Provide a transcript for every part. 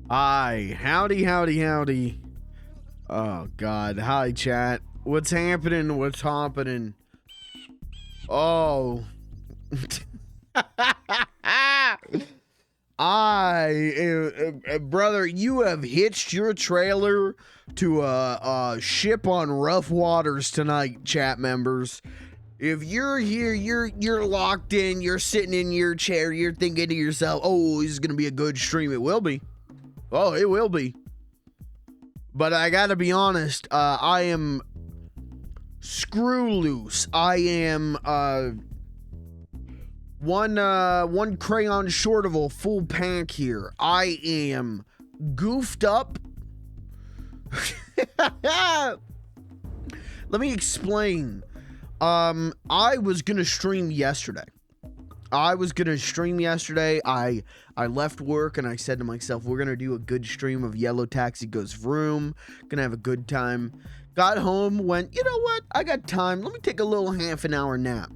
Hi, howdy, howdy, howdy. Oh, God. Hi, chat. What's happening? What's happening? Oh. Brother, you have hitched your trailer to a ship on rough waters tonight, chat members. If you're here, you're locked in, you're sitting in your chair, you're thinking to yourself, oh, this is going to be a good stream. It will be. Oh, it will be. But I gotta be honest, I am screw loose. I am one crayon short of a full pack here. I am goofed up. Let me explain. I was gonna stream yesterday. I left work and I said to myself, we're going to do a good stream of Yellow Taxi Goes Vroom. Going to have a good time. Got home, went, you know what? I got time. Let me take a little half an hour nap.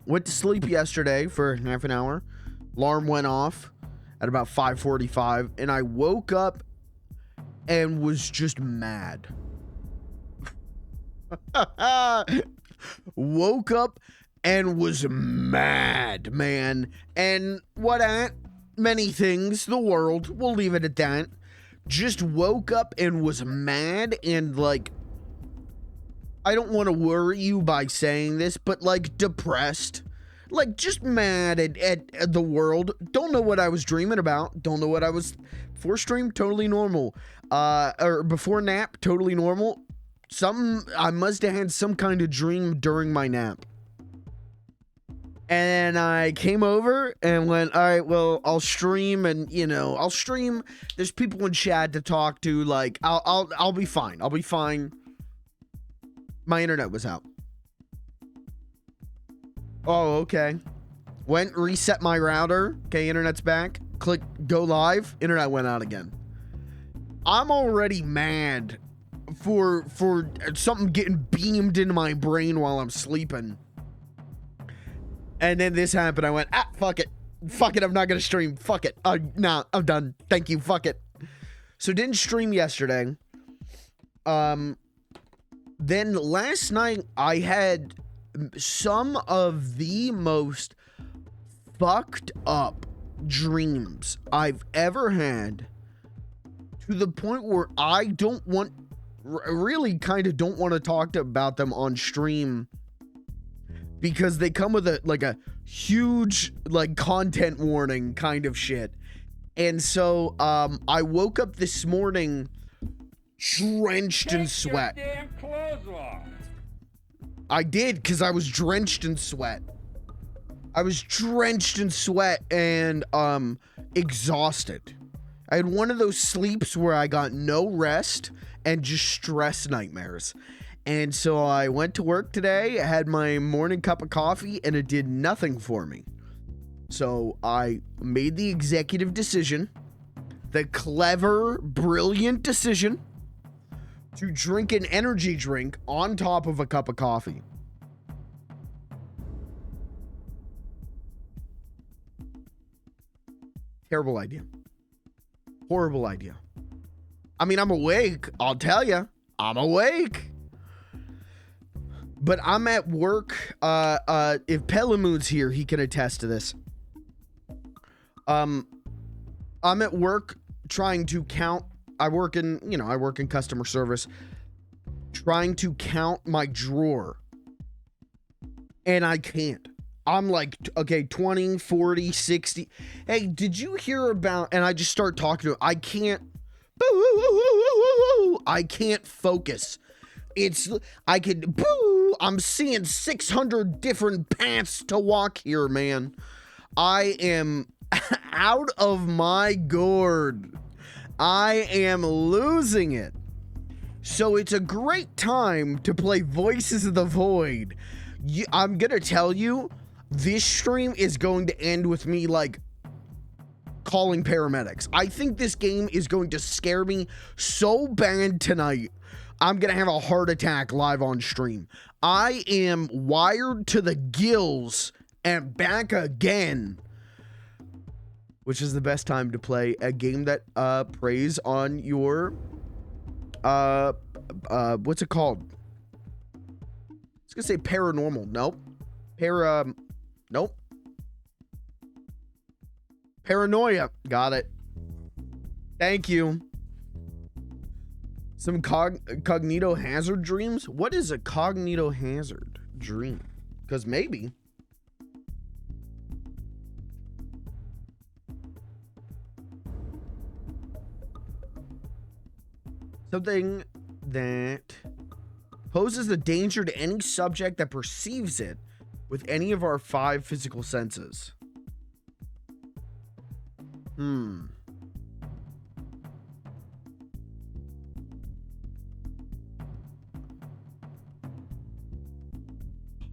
Went to sleep yesterday for half an hour. Alarm went off at about 5:45 and I woke up and was just mad. Woke up and was mad, man. And what at? Many things. The world. We'll leave it at that. Just woke up and was mad and like, I don't want to worry you by saying this, but like depressed. Like just mad at the world. Don't know what I was dreaming about. Don't know what I was... Before stream, totally normal. Or before nap, totally normal. I must have had some kind of dream during my nap. And I came over and went, all right, well, I'll stream and, you know, I'll stream. There's people in chat to talk to. Like, I'll be fine. I'll be fine. My internet was out. Oh, okay. Went, reset my router. Okay, internet's back. Click go live. Internet went out again. I'm already mad for something getting beamed into my brain while I'm sleeping. And then this happened. I went, fuck it. Fuck it, I'm not going to stream. Fuck it. Nah, I'm done. Thank you. Fuck it. So didn't stream yesterday. Then last night, I had some of the most fucked up dreams I've ever had, to the point where I don't want, really kind of don't want to talk about them on stream, because they come with a huge like content warning kind of shit. And so I woke up this morning drenched in sweat. Take your damn clothes off. I did, because I was drenched in sweat. I was drenched in sweat and exhausted. I had one of those sleeps where I got no rest and just stress nightmares. And so I went to work today, had my morning cup of coffee, and it did nothing for me. So I made the executive decision, the clever, brilliant decision, to drink an energy drink on top of a cup of coffee. Terrible idea. Horrible idea. I mean, I'm awake. I'll tell you. I'm awake. But I'm at work. If Pelamoon's here, he can attest to this. I'm at work trying to count. I work in customer service, trying to count my drawer. And I can't. I'm like, okay, 20, 40, 60. Hey, did you hear about, and I just start talking to him. I can't, I can't focus. I'm seeing 600 different paths to walk here, man. I am out of my gourd. I am losing it. So it's a great time to play Voices of the Void. I'm gonna tell you, this stream is going to end with me, like, calling paramedics. I think this game is going to scare me so bad tonight, I'm gonna have a heart attack live on stream. I am wired to the gills and back again. which is the best time to play a game that preys on your what's it called? I was gonna say paranormal. Nope. Nope. Paranoia. Got it. Thank you. Some cognito hazard dreams? What is a cognito hazard dream? Because maybe. Something that poses a danger to any subject that perceives it with any of our 5 physical senses.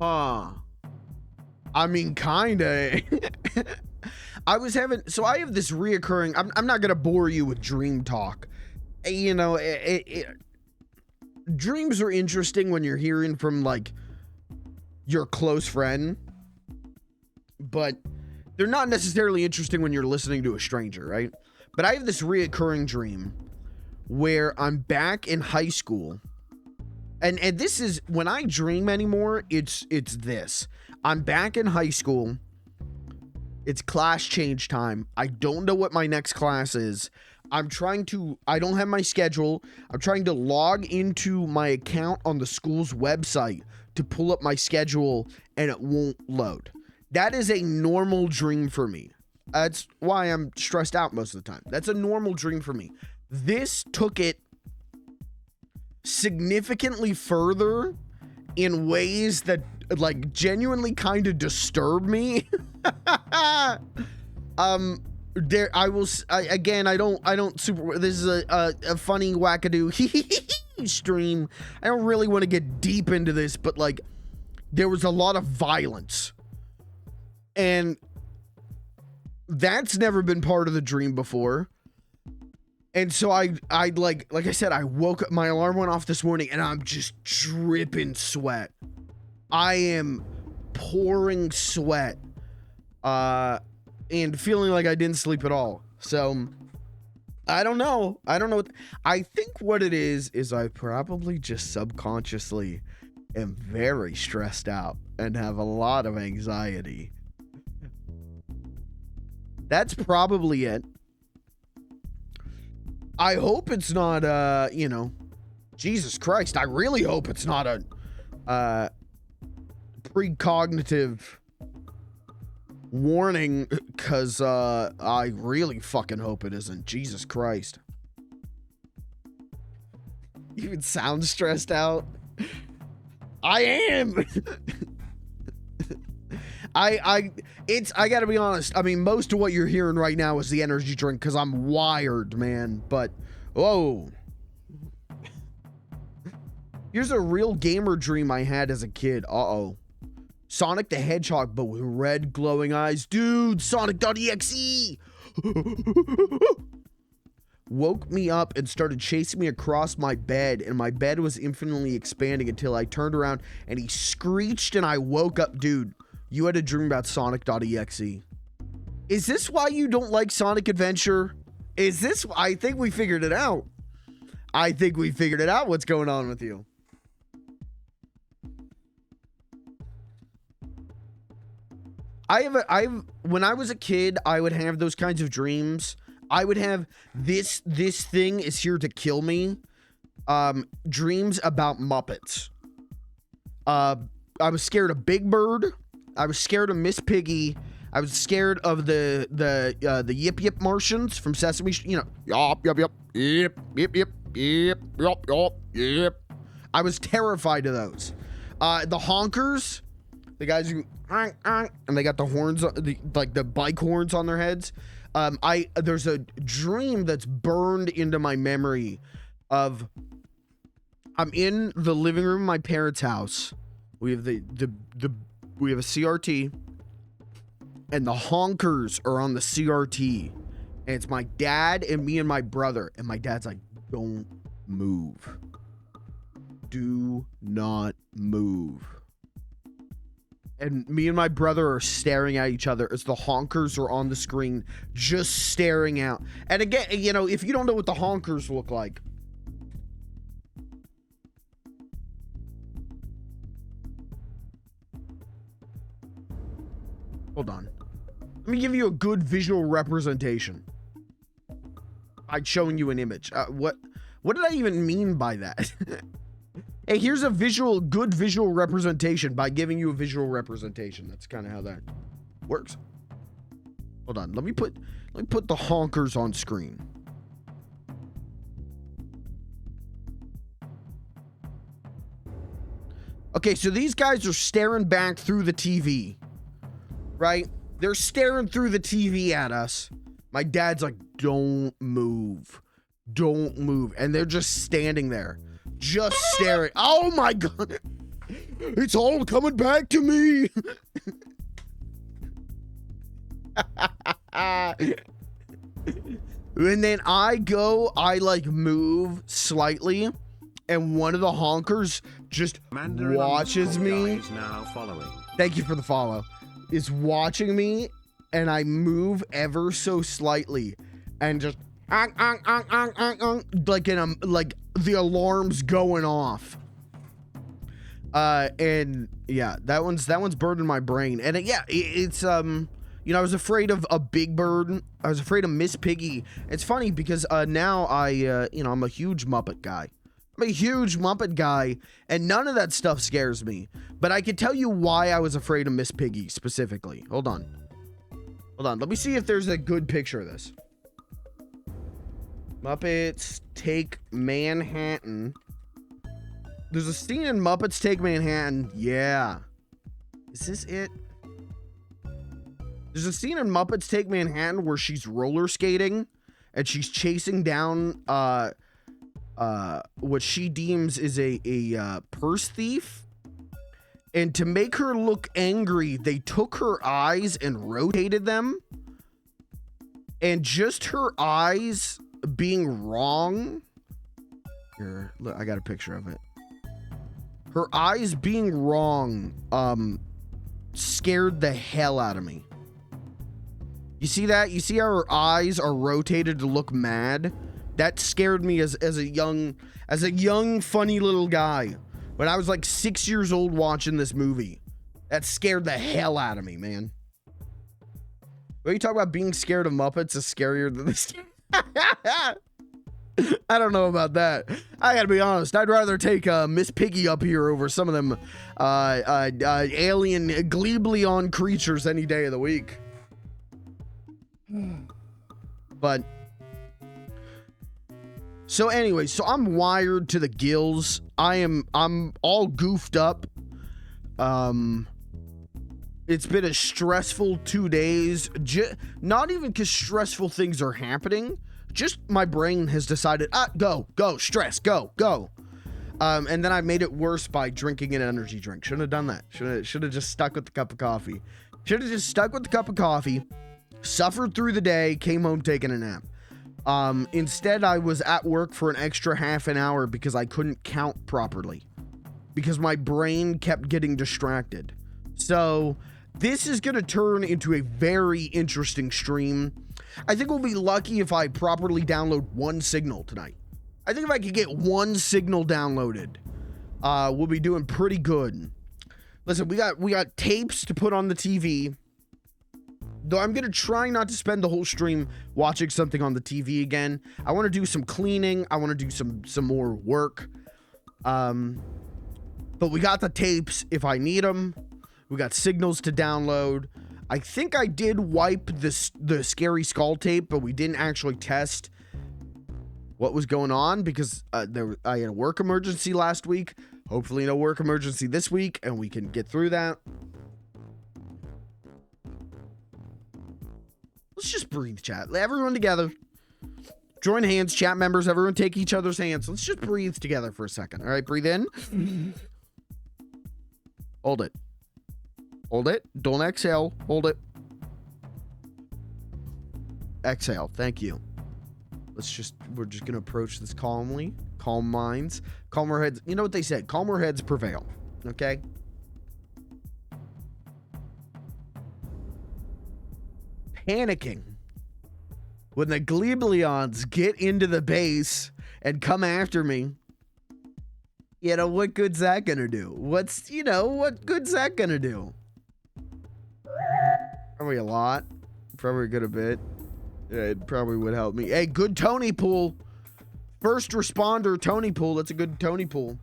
Huh. I mean, kinda. I have this reoccurring, I'm not gonna bore you with dream talk. You know, dreams are interesting when you're hearing from, like, your close friend, but they're not necessarily interesting when you're listening to a stranger, right? But I have this reoccurring dream where I'm back in high school, and this is, when I dream anymore, it's this. I'm back in high school. It's class change time. I don't know what my next class is. I don't have my schedule. I'm trying to log into my account on the school's website to pull up my schedule, and it won't load. That is a normal dream for me. That's why I'm stressed out most of the time. That's a normal dream for me. This took it significantly further in ways that, like, genuinely kind of disturb me. I don't super, this is a funny wackadoo stream. I don't really want to get deep into this, but, like, there was a lot of violence, and that's never been part of the dream before. And so I like I said, I woke up, my alarm went off this morning, and I'm just dripping sweat. I am pouring sweat, and feeling like I didn't sleep at all. So I don't know. I think what it is I probably just subconsciously am very stressed out and have a lot of anxiety. That's probably it. I hope it's not, you know, Jesus Christ, I really hope it's not a precognitive warning, because I really fucking hope it isn't. Jesus Christ. You even sound stressed out. I am. I gotta be honest. I mean, most of what you're hearing right now is the energy drink, because I'm wired, man. But, whoa. Here's a real gamer dream I had as a kid. Uh-oh. Sonic the Hedgehog, but with red glowing eyes. Dude, Sonic.exe! Woke me up and started chasing me across my bed, and my bed was infinitely expanding until I turned around and he screeched and I woke up. Dude, you had a dream about Sonic.exe. Is this why you don't like Sonic Adventure? Is this... I think we figured it out. I think we figured it out, what's going on with you. When I was a kid, I would have those kinds of dreams. I would have this thing is here to kill me. Dreams about Muppets. I was scared of Big Bird. I was scared of Miss Piggy. I was scared of the Yip Yip Martians from Sesame Street. You know, yip yip yip yip yip yip yip yip yip. I was terrified of those. The honkers, the guys who and they got the horns, like the bike horns on their heads. There's a dream that's burned into my memory of I'm in the living room of my parents' house. We have we have a CRT, and the honkers are on the CRT, and it's my dad and me and my brother, and my dad's like, "Don't move. Do not move." And me and my brother are staring at each other as the honkers are on the screen, just staring out. And again, you know, if you don't know what the honkers look like, hold on. Let me give you a good visual representation by showing you an image. What did I even mean by that? Hey, here's a good visual representation by giving you a visual representation. That's kind of how that works. Hold on. Let me put the honkers on screen. Okay, so these guys are staring back through the TV, right? They're staring through the TV at us. My dad's like, don't move. Don't move. And they're just standing there, just staring. Oh my God. It's all coming back to me. And then I like move slightly, and one of the honkers just watches me. Thank you for the follow. Is watching me, and I move ever so slightly, and just like the alarm's going off. And yeah, that one's burned in my brain. And it's you know, I was afraid of a Big Bird. I was afraid of Miss Piggy. It's funny because now you know, I'm a huge Muppet guy. I'm a huge Muppet guy, and none of that stuff scares me. But I can tell you why I was afraid of Miss Piggy specifically. Hold on. Let me see if there's a good picture of this. Muppets Take Manhattan. There's a scene in Muppets Take Manhattan. Yeah. Is this it? There's a scene in Muppets Take Manhattan where she's roller skating and she's chasing down what she deems is a purse thief. And to make her look angry, they took her eyes and rotated them. And just her eyes being wrong. Here, look, I got a picture of it. Her eyes being wrong scared the hell out of me. You see that? You see how her eyes are rotated to look mad? That scared me as a young funny little guy. When I was like 6 years old watching this movie. That scared the hell out of me, man. When you talk about being scared of Muppets is scarier than this. I don't know about that. I gotta be honest. I'd rather take Miss Piggy up here over some of them alien Gleebleon creatures any day of the week. But so anyway, so I'm wired to the gills. I'm all goofed up. It's been a stressful 2 days. Not even because stressful things are happening. Just my brain has decided, go, stress, go. And then I made it worse by drinking an energy drink. Shouldn't have done that. Should have just stuck with the cup of coffee. Should have just stuck with the cup of coffee, suffered through the day, came home taking a nap. Instead, I was at work for an extra half an hour because I couldn't count properly. Because my brain kept getting distracted. So this is going to turn into a very interesting stream. I think we'll be lucky if I properly download one signal tonight. I think if I could get one signal downloaded, we'll be doing pretty good. Listen, we got tapes to put on the TV. Though I'm going to try not to spend the whole stream watching something on the TV again. I want to do some cleaning. I want to do some more work. But we got the tapes if I need them. We got signals to download. I think I did wipe the Scary Skull tape, but we didn't actually test what was going on because I had a work emergency last week. Hopefully no work emergency this week, and we can get through that. Let's just breathe, chat. Everyone together. Join hands, chat members. Everyone take each other's hands. Let's just breathe together for a second. All right, breathe in. Hold it. Hold it. Don't exhale. Hold it. Exhale. Thank you. We're just going to approach this calmly. Calm minds. Calmer heads. You know what they said? Calmer heads prevail. Okay? panicking when the Gleebleons get into the base and come after me. You know, what good's that gonna do? What good's that gonna do? Probably a lot. Probably a good bit. Yeah, it probably would help me. Hey, good Tony pool. First responder Tony pool. That's a good Tony pool.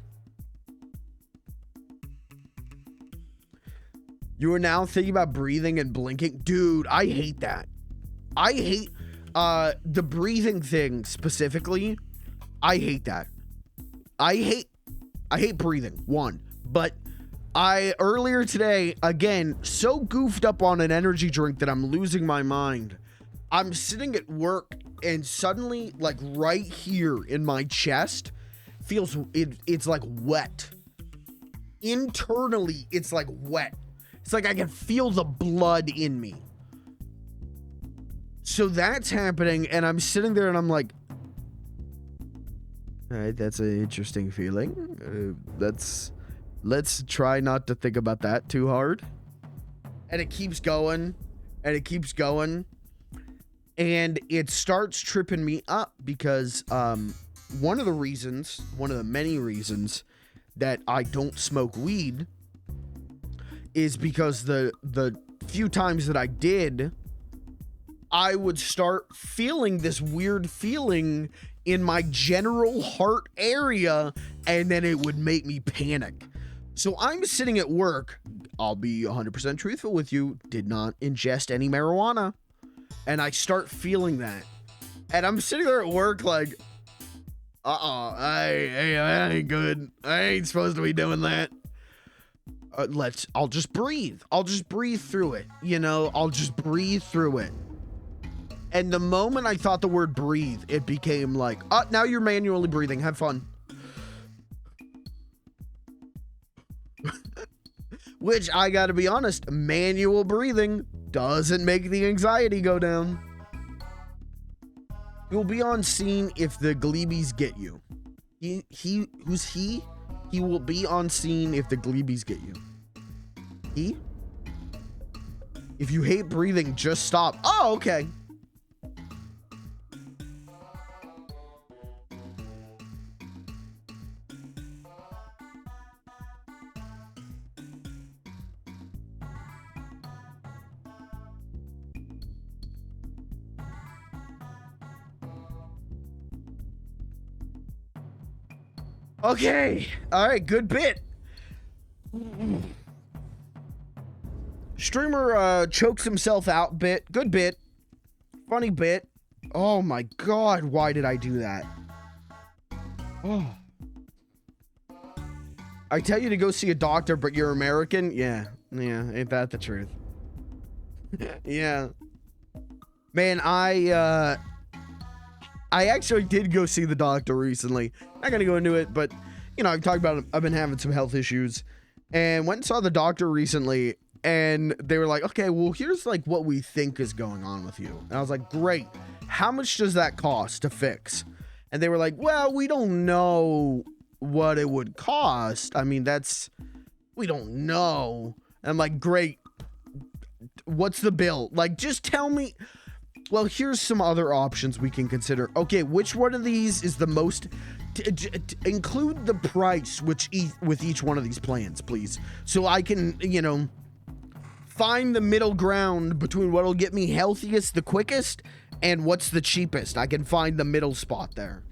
You are now thinking about breathing and blinking? Dude, I hate that. I hate the breathing thing specifically. I hate that. I hate breathing, one. But earlier today, again, so goofed up on an energy drink that I'm losing my mind. I'm sitting at work and suddenly, like right here in my chest, it's like wet. Internally, it's like wet. It's like I can feel the blood in me. So that's happening, and I'm sitting there and I'm like, all right, that's an interesting feeling. Let's try not to think about that too hard. And it keeps going, and it keeps going. And it starts tripping me up because one of the many reasons that I don't smoke weed is because the few times that I did, I would start feeling this weird feeling in my general heart area, and then it would make me panic. So I'm sitting at work. I'll be 100% truthful with you. Did not ingest any marijuana. And I start feeling that. And I'm sitting there at work like, I ain't good. I ain't supposed to be doing that. I'll just breathe. I'll just breathe through it. You know, I'll just breathe through it. And the moment I thought the word breathe, it became like, now you're manually breathing. Have fun. Which, I gotta be honest, manual breathing doesn't make the anxiety go down. You'll be on scene if the Gleebies get you. Who's he? He will be on scene if the Gleebies get you. He? If you hate breathing, just stop. Oh, okay. Okay. All right. Good bit. Streamer chokes himself out bit. Good bit. Funny bit. Oh my God. Why did I do that? Oh. I tell you to go see a doctor, but you're American? Yeah. Ain't that the truth? Yeah. Man, I actually did go see the doctor recently. Not gonna go into it, but you know, I've talked about it. I've been having some health issues, and went and saw the doctor recently, and they were like, okay, well, here's like what we think is going on with you. And I was like, great. How much does that cost to fix? And they were like, well, we don't know what it would cost. I mean, we don't know. And I'm like, great. What's the bill? Like, just tell me. Well, here's some other options we can consider. Okay, which one of these is the most... include the price with each one of these plans, please. So I can, you know, find the middle ground between what'll get me healthiest the quickest and what's the cheapest. I can find the middle spot there.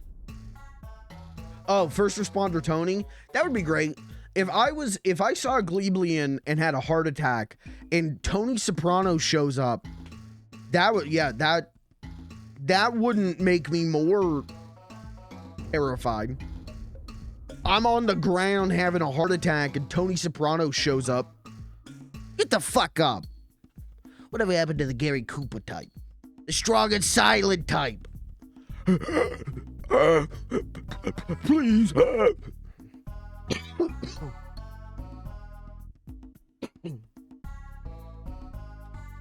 Oh, first responder Tony? That would be great. If I saw a Gleeblian and had a heart attack and Tony Soprano shows up, that wouldn't make me more terrified. I'm on the ground having a heart attack and Tony Soprano shows up. Get the fuck up. Whatever happened to the Gary Cooper type? The strong and silent type. Please.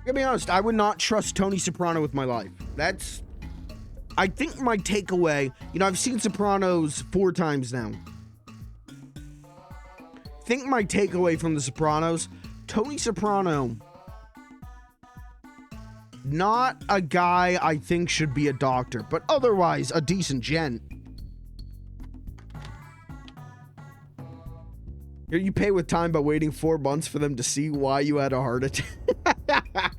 To be honest, I would not trust Tony Soprano with my life. I think my takeaway, you know, I've seen Sopranos 4 times now. I think my takeaway from The Sopranos, Tony Soprano Not a guy I think should be a doctor, but otherwise a decent gent. Here you pay with time by waiting 4 months for them to see why you had a heart attack.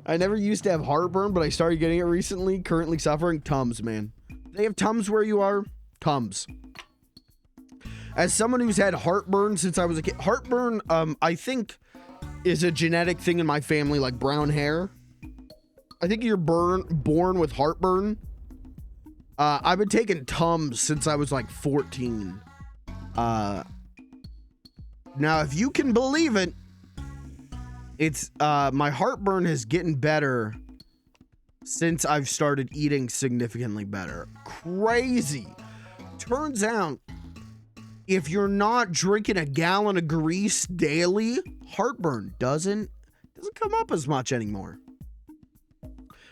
I never used to have heartburn, but I started getting it recently. Currently suffering. Tums, man. They have Tums where you are? Tums. As someone who's had heartburn since I was a kid, heartburn, I think is a genetic thing in my family, like brown hair. I think you're born with heartburn. I've been taking Tums since I was like 14. Now, if you can believe it, it's my heartburn is getting better since I've started eating significantly better. Crazy. Turns out, if you're not drinking a gallon of grease daily, heartburn doesn't come up as much anymore.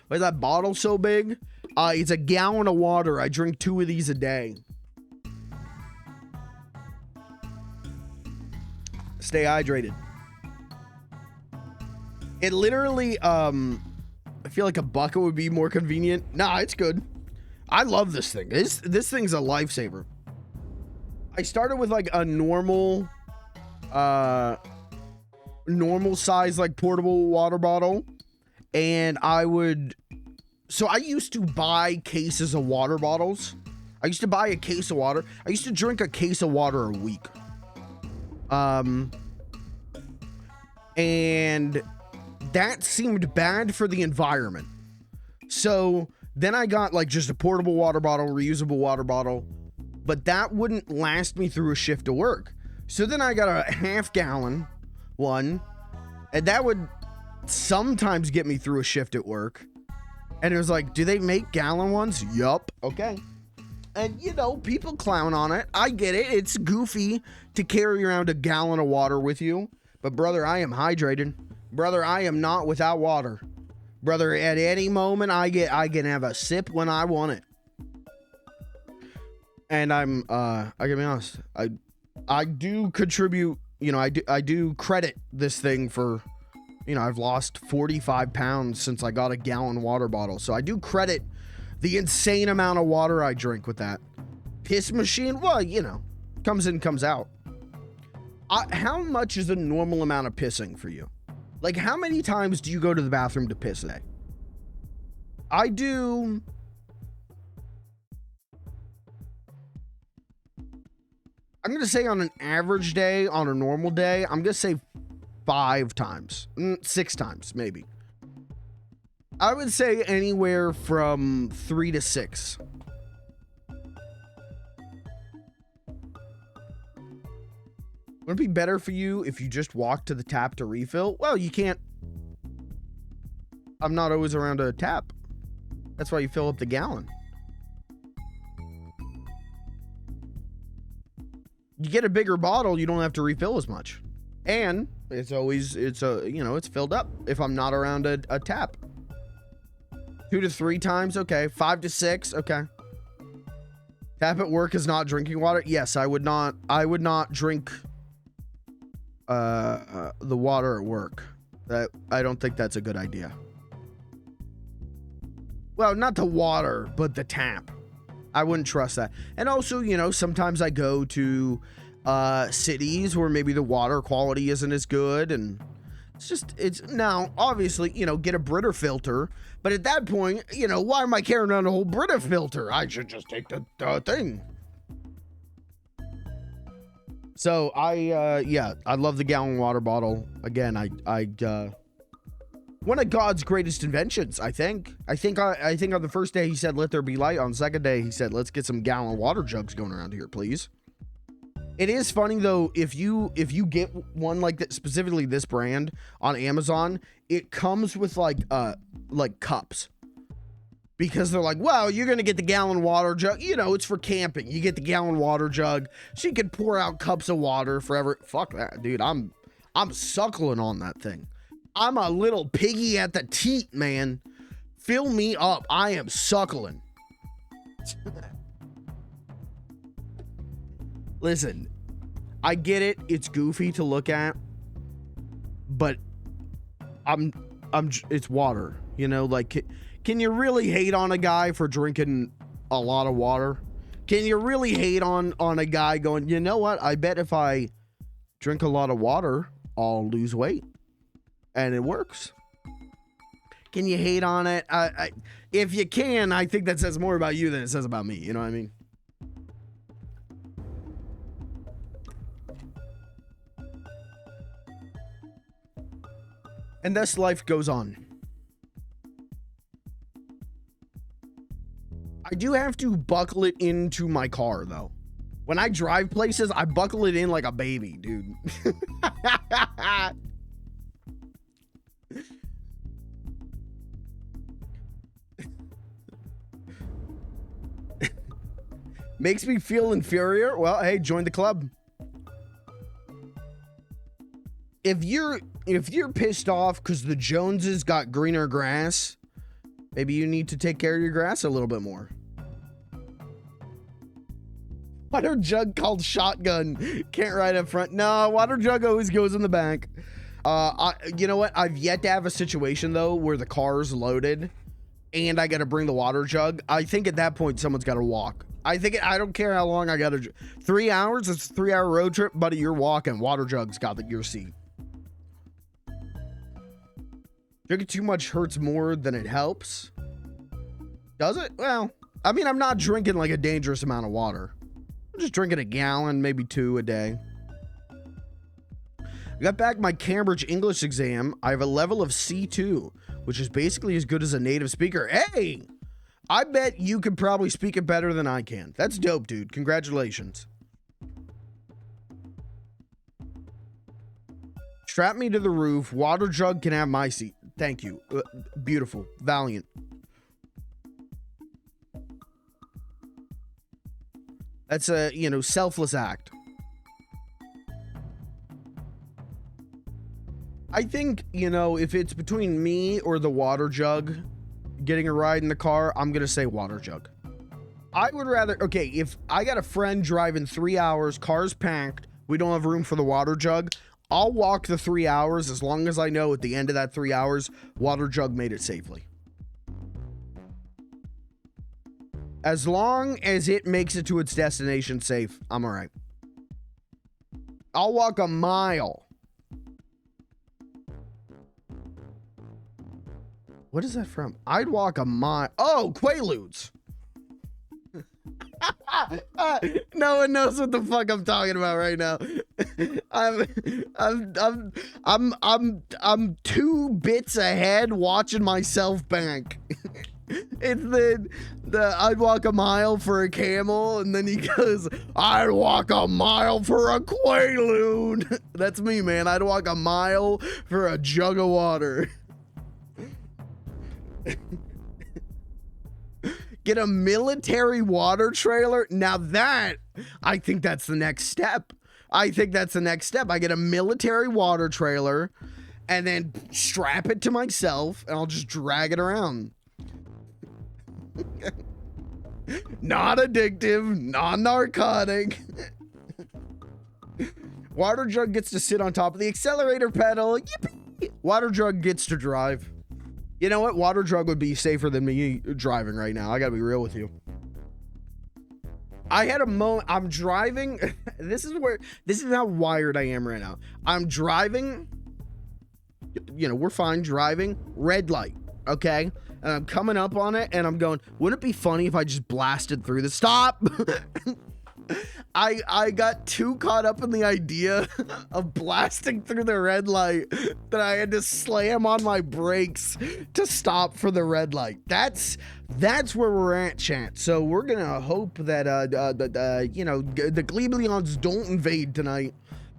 Why is that bottle so big? It's a gallon of water. I drink 2 of these a day. Stay hydrated. It literally, I feel like a bucket would be more convenient. Nah, it's good. I love this thing. This thing's a lifesaver. I started with like a normal size, like portable water bottle. And I used to buy cases of water bottles. I used to buy a case of water. I used to drink a case of water a week. And that seemed bad for the environment. So then I got like just a portable water bottle, reusable water bottle, but that wouldn't last me through a shift of work. So then I got a half-gallon one, and that would sometimes get me through a shift at work. And it was like, do they make gallon ones? Yup. Okay. And, you know, people clown on it. I get it. It's goofy to carry around a gallon of water with you. But, brother, I am hydrated. Brother, I am not without water. Brother, at any moment, I can have a sip when I want it. And I gotta be honest, I do contribute, you know, I do credit this thing for, you know, I've lost 45 pounds since I got a gallon water bottle. So I do credit the insane amount of water I drink with that. Piss machine, well, you know, comes in, comes out. How much is a normal amount of pissing for you? Like, how many times do you go to the bathroom to piss a day? I do. I'm going to say on an average day, on a normal day, I'm going to say 5 times, 6 times, maybe. I would say anywhere from 3 to 6. Would it be better for you if you just walk to the tap to refill? Well, you can't. I'm not always around a tap. That's why you fill up the gallon. You get a bigger bottle, you don't have to refill as much. And it's filled up if I'm not around a tap. 2 to 3 times, okay. 5 to 6, okay. Tap at work is not drinking water. Yes, I would not drink the water at work. I don't think that's a good idea. Well, not the water, but the tap. I wouldn't trust that. And also, you know, sometimes I go to cities where maybe the water quality isn't as good, and it's now obviously, you know, get a Brita filter, but at that point, you know, why am I carrying around a whole Brita filter? I should just take the thing. So I love the gallon water bottle. Again, one of God's greatest inventions, I think. I think on the first day he said, "Let there be light." On the second day he said, "Let's get some gallon water jugs going around here, please." It is funny though, if you get one like that, specifically this brand on Amazon, it comes with like cups. Because they're like, well, you're going to get the gallon water jug. You know, it's for camping. You get the gallon water jug so you can pour out cups of water forever. Fuck that, dude. I'm suckling on that thing. I'm a little piggy at the teat, man. Fill me up. I am suckling. Listen, I get it. It's goofy to look at. But it's water, you know, like, can you really hate on a guy for drinking a lot of water? Can you really hate on a guy going, you know what? I bet if I drink a lot of water, I'll lose weight. And it works. Can you hate on it? If you can, I think that says more about you than it says about me. You know what I mean? And thus life goes on. I do have to buckle it into my car, though. When I drive places, I buckle it in like a baby, dude. Makes me feel inferior? Well, hey, join the club. If you're pissed off because the Joneses got greener grass, maybe you need to take care of your grass a little bit more. Water jug called shotgun. Can't ride up front. No, water jug always goes in the back. You know what? I've yet to have a situation though where the car's loaded and I got to bring the water jug. I think at that point someone's got to walk. I don't care how long I got to. 3 hours. It's a 3-hour road trip, buddy. You're walking. Water jug's got your seat. Drinking too much hurts more than it helps. Does it? Well, I mean, I'm not drinking like a dangerous amount of water. I'm just drinking a gallon, maybe 2 a day. I got back my Cambridge English exam. I have a level of C2, which is basically as good as a native speaker. Hey, I bet you could probably speak it better than I can. That's dope, dude. Congratulations. Strap me to the roof. Water jug can have my seat. Thank you. Beautiful. Valiant. That's a, selfless act. I think, if it's between me or the water jug getting a ride in the car, I'm going to say water jug. I would rather, okay, if I got a friend driving 3 hours, car's packed, we don't have room for the water jug, I'll walk the 3 hours as long as I know at the end of that 3 hours, water jug made it safely. As long as it makes it to its destination safe, I'm all right. I'll walk a mile. What is that from? I'd walk a mile. Oh, Quaaludes. No one knows what the fuck I'm talking about right now. I'm 2 bits ahead watching myself bank. It's the I'd walk a mile for a camel, and then he goes, I'd walk a mile for a Quaalude. That's me, man. I'd walk a mile for a jug of water. Get a military water trailer. Now that, I think that's the next step. I get a military water trailer and then strap it to myself and I'll just drag it around. Not addictive, non-narcotic. Water jug gets to sit on top of the accelerator pedal. Yippee! Water jug gets to drive. You know what? Water jug would be safer than me driving right now. I gotta be real with you. I had a moment. I'm driving. This is how wired I am right now. I'm driving. We're fine driving. Red light. Okay. And I'm coming up on it and I'm going, wouldn't it be funny if I just blasted through the stop? I got too caught up in the idea of blasting through the red light that I had to slam on my brakes to stop for the red light. That's where we're at, chat. So we're gonna hope that the Gleebleons don't invade tonight,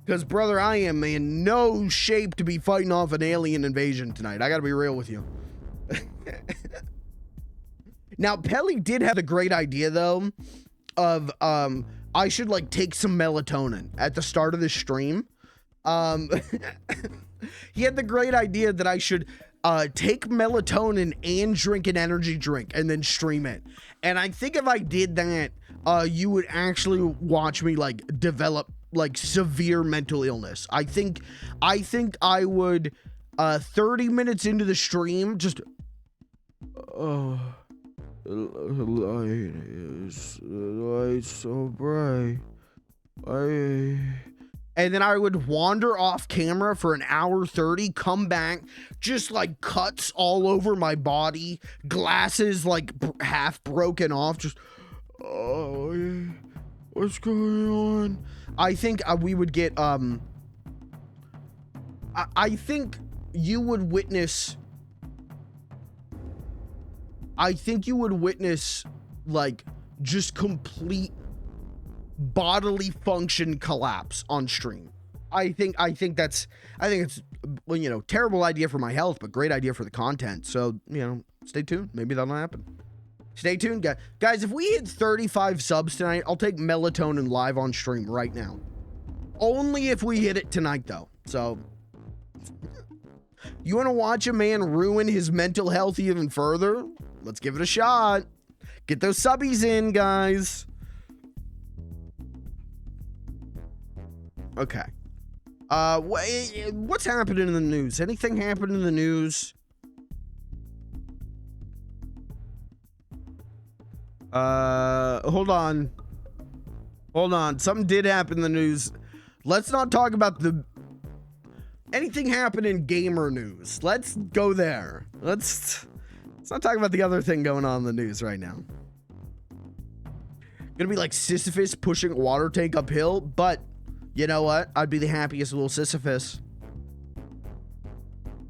because brother, I am in no shape to be fighting off an alien invasion tonight. I gotta be real with you. Now Pelly did have the great idea though of I should take some melatonin at the start of the stream. He had the great idea that I should take melatonin and drink an energy drink and then stream it. And I think if I did that, you would actually watch me develop severe mental illness. I think I would 30 minutes into the stream, just light is so bright. And then I would wander off camera for an hour 30, come back, just like cuts all over my body, glasses like half broken off, just, oh, what's going on? I think we would get, I think you would witness, like, just complete bodily function collapse on stream. I think it's, well, you know, terrible idea for my health, but great idea for the content. So, you know, stay tuned. Maybe that'll happen. Stay tuned, guys. If we hit 35 subs tonight, I'll take melatonin live on stream right now. Only if we hit it tonight, though. So, you want to watch a man ruin his mental health even further? Let's give it a shot. Get those subbies in, guys. Okay. What's happening in the news? Anything happened in the news? Hold on. Something did happen in the news. Let's not talk about anything happened in gamer news. Let's go there. Let's not talk about the other thing going on in the news right now. Gonna be like Sisyphus pushing a water tank uphill, but you know what? I'd be the happiest little Sisyphus.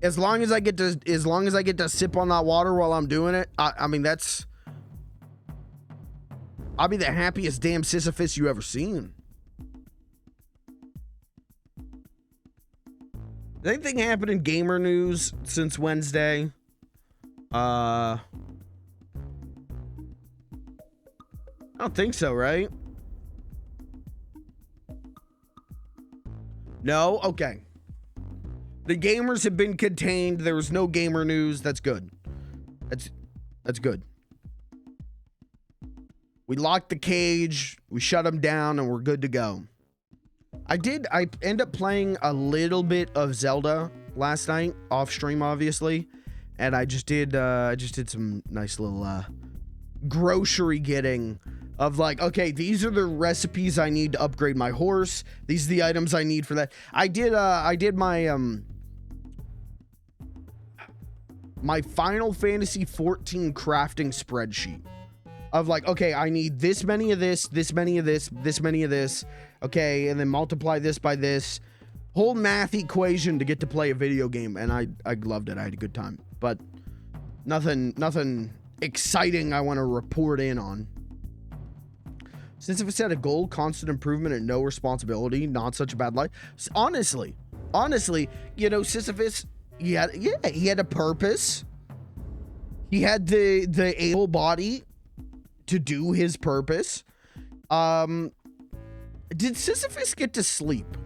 As long as I get to sip on that water while I'm doing it, I mean, I'll be the happiest damn Sisyphus you ever seen. Anything happened in gamer news since Wednesday? I don't think so, right? No? Okay. The gamers have been contained. There was no gamer news. That's good. That's good. We locked the cage, we shut them down, and we're good to go. I end up playing a little bit of Zelda last night, off stream, obviously. And I just did some nice little grocery getting of like, okay, these are the recipes I need to upgrade my horse. These are the items I need for that. I did my my Final Fantasy 14 crafting spreadsheet of like, okay, I need this many of this, this many of this, this many of this. Okay, and then multiply this by this. Whole math equation to get to play a video game, and I loved it. I had a good time, but nothing exciting I want to report in on. Since if it's set a goal, constant improvement, and no responsibility, not such a bad life. Honestly, you know, Sisyphus, he had a purpose. He had the able body to do his purpose. Did Sisyphus get to sleep?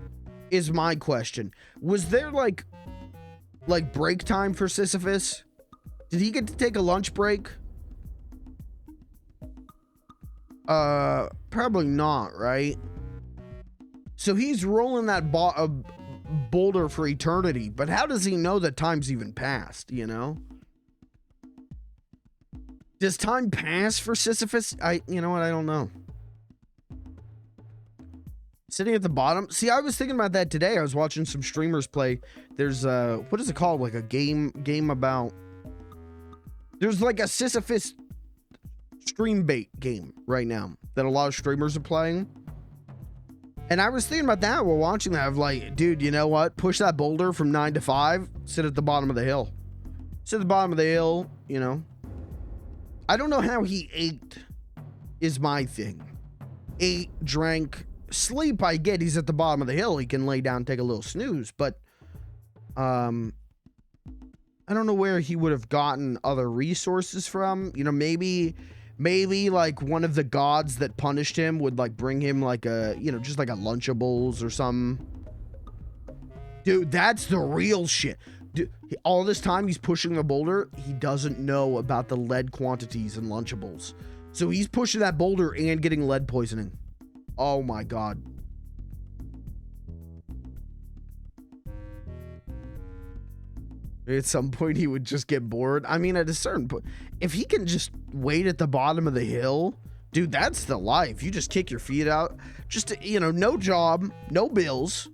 Is my question. Was there like break time for Sisyphus? Did he get to take a lunch break? Probably not, right? So he's rolling that boulder for eternity, but how does he know that time's even passed, you know? Does time pass for Sisyphus? You know what? I don't know. Sitting at the bottom. See, I was thinking about that today. I was watching some streamers play. There's what is it called? Like a game about. There's like a Sisyphus stream bait game right now that a lot of streamers are playing. And I was thinking about that while watching that. I'm like, dude, you know what? Push that boulder from 9 to 5. Sit at the bottom of the hill. Sit at the bottom of the hill, you know. I don't know how he ate is my thing. Ate, drank, sleep, I get. He's at the bottom of the hill. He can lay down and take a little snooze. But I don't know where he would have gotten other resources from. You know, maybe like one of the gods that punished him would like bring him like a, you know, just like a Lunchables or something. Dude, that's the real shit. Dude, all this time he's pushing the boulder, he doesn't know about the lead quantities in Lunchables. So he's pushing that boulder and getting lead poisoning. Oh my God. At some point, he would just get bored. I mean, at a certain point, if he can just wait at the bottom of the hill, dude, that's the life. You just kick your feet out. Just, you know, no job, no bills,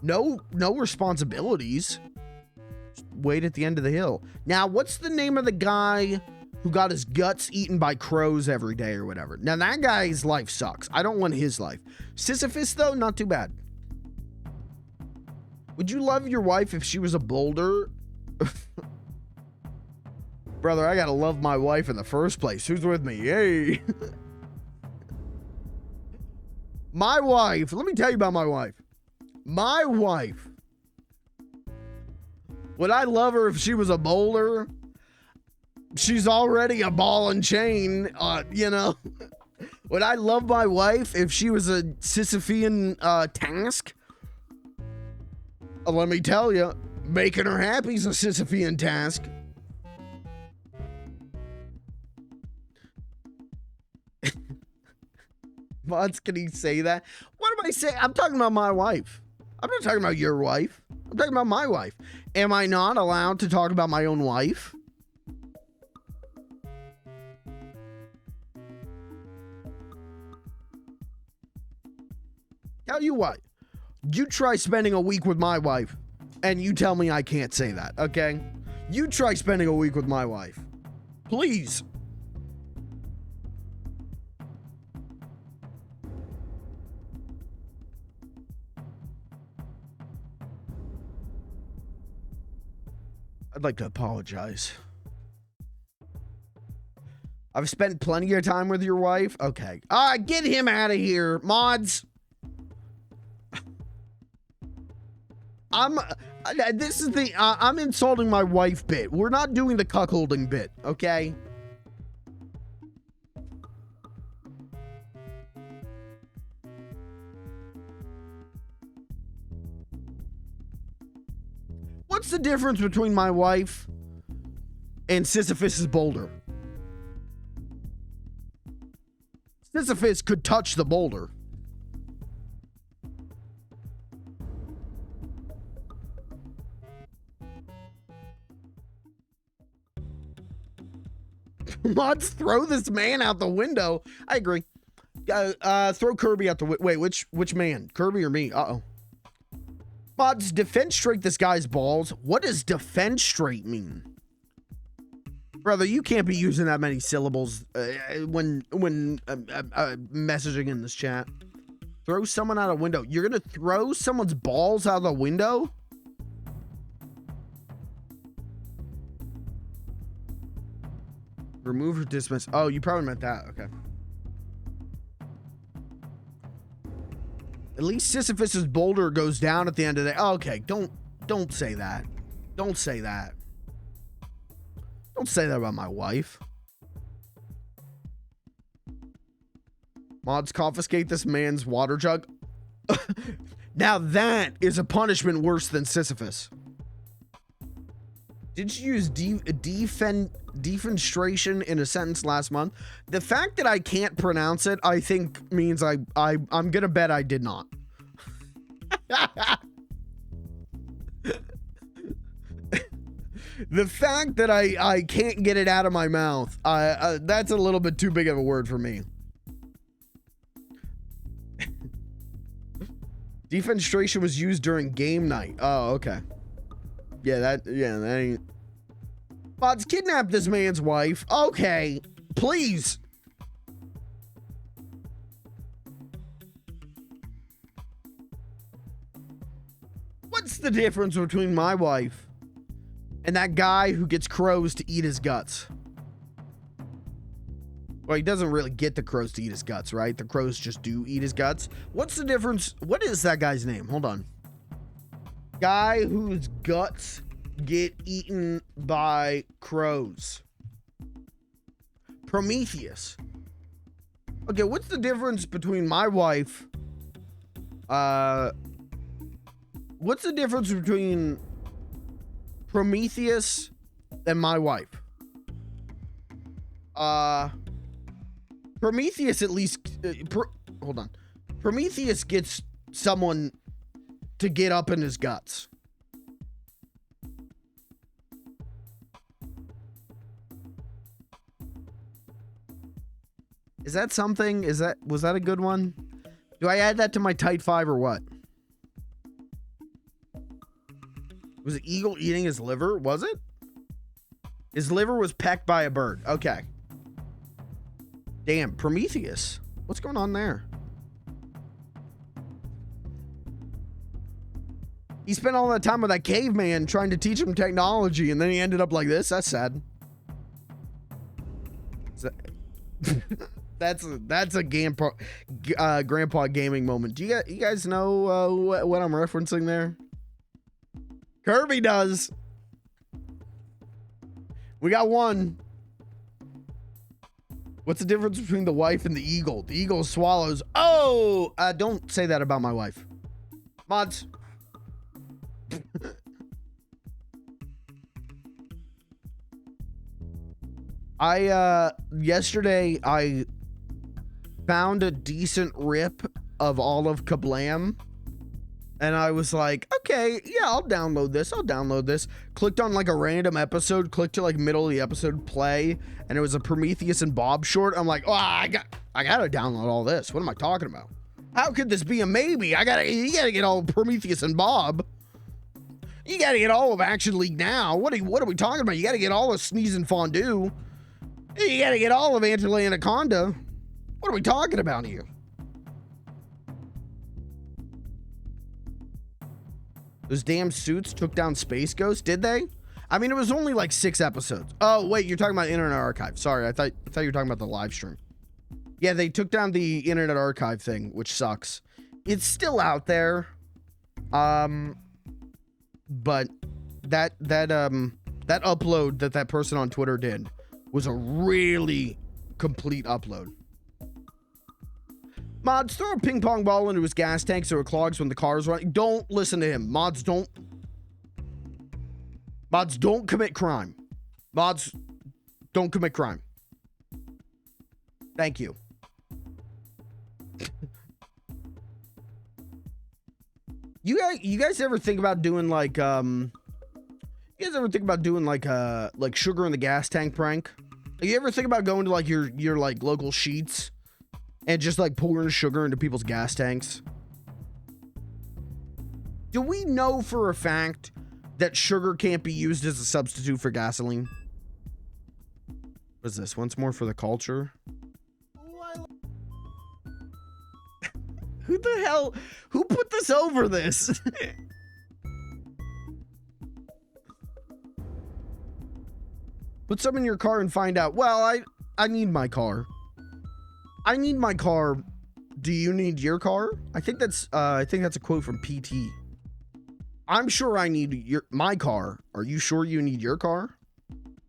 no responsibilities. Just wait at the end of the hill. Now, what's the name of the guy who got his guts eaten by crows every day or whatever? Now, that guy's life sucks. I don't want his life. Sisyphus, though, not too bad. Would you love your wife if she was a boulder? Brother, I gotta love my wife in the first place. Who's with me? Hey. My wife, let me tell you about my wife. My wife. Would I love her if she was a boulder? She's already a ball and chain, you know. Would I love my wife if she was a Sisyphean task? Let me tell you, making her happy is a Sisyphean task. Mods, can he say that? What am I saying? I'm talking about my wife. I'm not talking about your wife. I'm talking about my wife. Am I not allowed to talk about my own wife? Tell you what. You try spending a week with my wife, and you tell me I can't say that, okay? You try spending a week with my wife. Please. I'd like to apologize. I've spent plenty of time with your wife. Okay. Get him out of here, mods. This is the, I'm insulting my wife bit. We're not doing the cuckolding bit, okay? What's the difference between my wife and Sisyphus's boulder? Sisyphus could touch the boulder. Mods, throw this man out the window. I agree. Throw Kirby out the window. Wait, which man? Kirby or me? Uh-oh. Mods, defenestrate this guy's balls. What does defenestrate mean? Brother, you can't be using that many syllables when messaging in this chat. Throw someone out a window. You're gonna throw someone's balls out the window? Remove or dismiss. Oh, you probably meant that. Okay. At least Sisyphus's boulder goes down at the end of the day. Okay, don't say that. Don't say that. Don't say that about my wife. Mods, confiscate this man's water jug. Now that is a punishment worse than Sisyphus. Did you use defenestration in a sentence last month? The fact that I can't pronounce it, I think means I'm gonna bet I did not. The fact that I can't get it out of my mouth, that's a little bit too big of a word for me. Defenestration was used during game night. Oh, okay. Yeah, that ain't. Mods, kidnap this man's wife. Okay, please. What's the difference between my wife and that guy who gets crows to eat his guts? Well, he doesn't really get the crows to eat his guts, right? The crows just do eat his guts. What's the difference? What is that guy's name? Hold on. Guy whose guts get eaten by crows. Prometheus. Okay, what's the difference between my wife? What's the difference between Prometheus and my wife? Prometheus at least... hold on. Prometheus gets someone to get up in his guts. Is that something? Was that a good one? Do I add that to my tight 5 or what? Was the eagle eating his liver? Was it? His liver was pecked by a bird. Okay. Damn, Prometheus. What's going on there? He spent all that time with that caveman trying to teach him technology, and then he ended up like this. That's sad. That's a grandpa gaming moment. Do you guys know what I'm referencing there? Kirby does. We got one. What's the difference between the wife and the eagle? The eagle swallows. Oh, don't say that about my wife. Mods. Yesterday I found a decent rip of all of Kablam, and I was like, okay, yeah, I'll download this. Clicked on like a random episode, clicked to like middle of the episode, play, and it was a Prometheus and Bob short. I'm like, oh, I gotta download all this. What am I talking about? How could this be a maybe? You gotta get all Prometheus and Bob. You gotta get all of Action League Now. What are we talking about? You gotta get all of Sneeze and Fondue. You gotta get all of Angela Anaconda. What are we talking about here? Those damn suits took down Space Ghost, did they? I mean, it was only like 6 episodes. Oh, wait, you're talking about Internet Archive. Sorry, I thought you were talking about the live stream. Yeah, they took down the Internet Archive thing, which sucks. It's still out there. But that upload that person on Twitter did was a really complete upload. Mods, throw a ping pong ball into his gas tank so it clogs when the car's running. Don't listen to him. Mods, don't commit crime. Mods, don't commit crime. Thank you. You guys ever think about doing like sugar in the gas tank prank? You ever think about going to like your like local Sheets and just like pouring sugar into people's gas tanks? Do we know for a fact that sugar can't be used as a substitute for gasoline? What is this? Once more for the culture. Who the hell? Who put this over this? Put some in your car and find out. Well, I need my car. I need my car. Do you need your car? I think that's a quote from PT. I'm sure I need my car. Are you sure you need your car?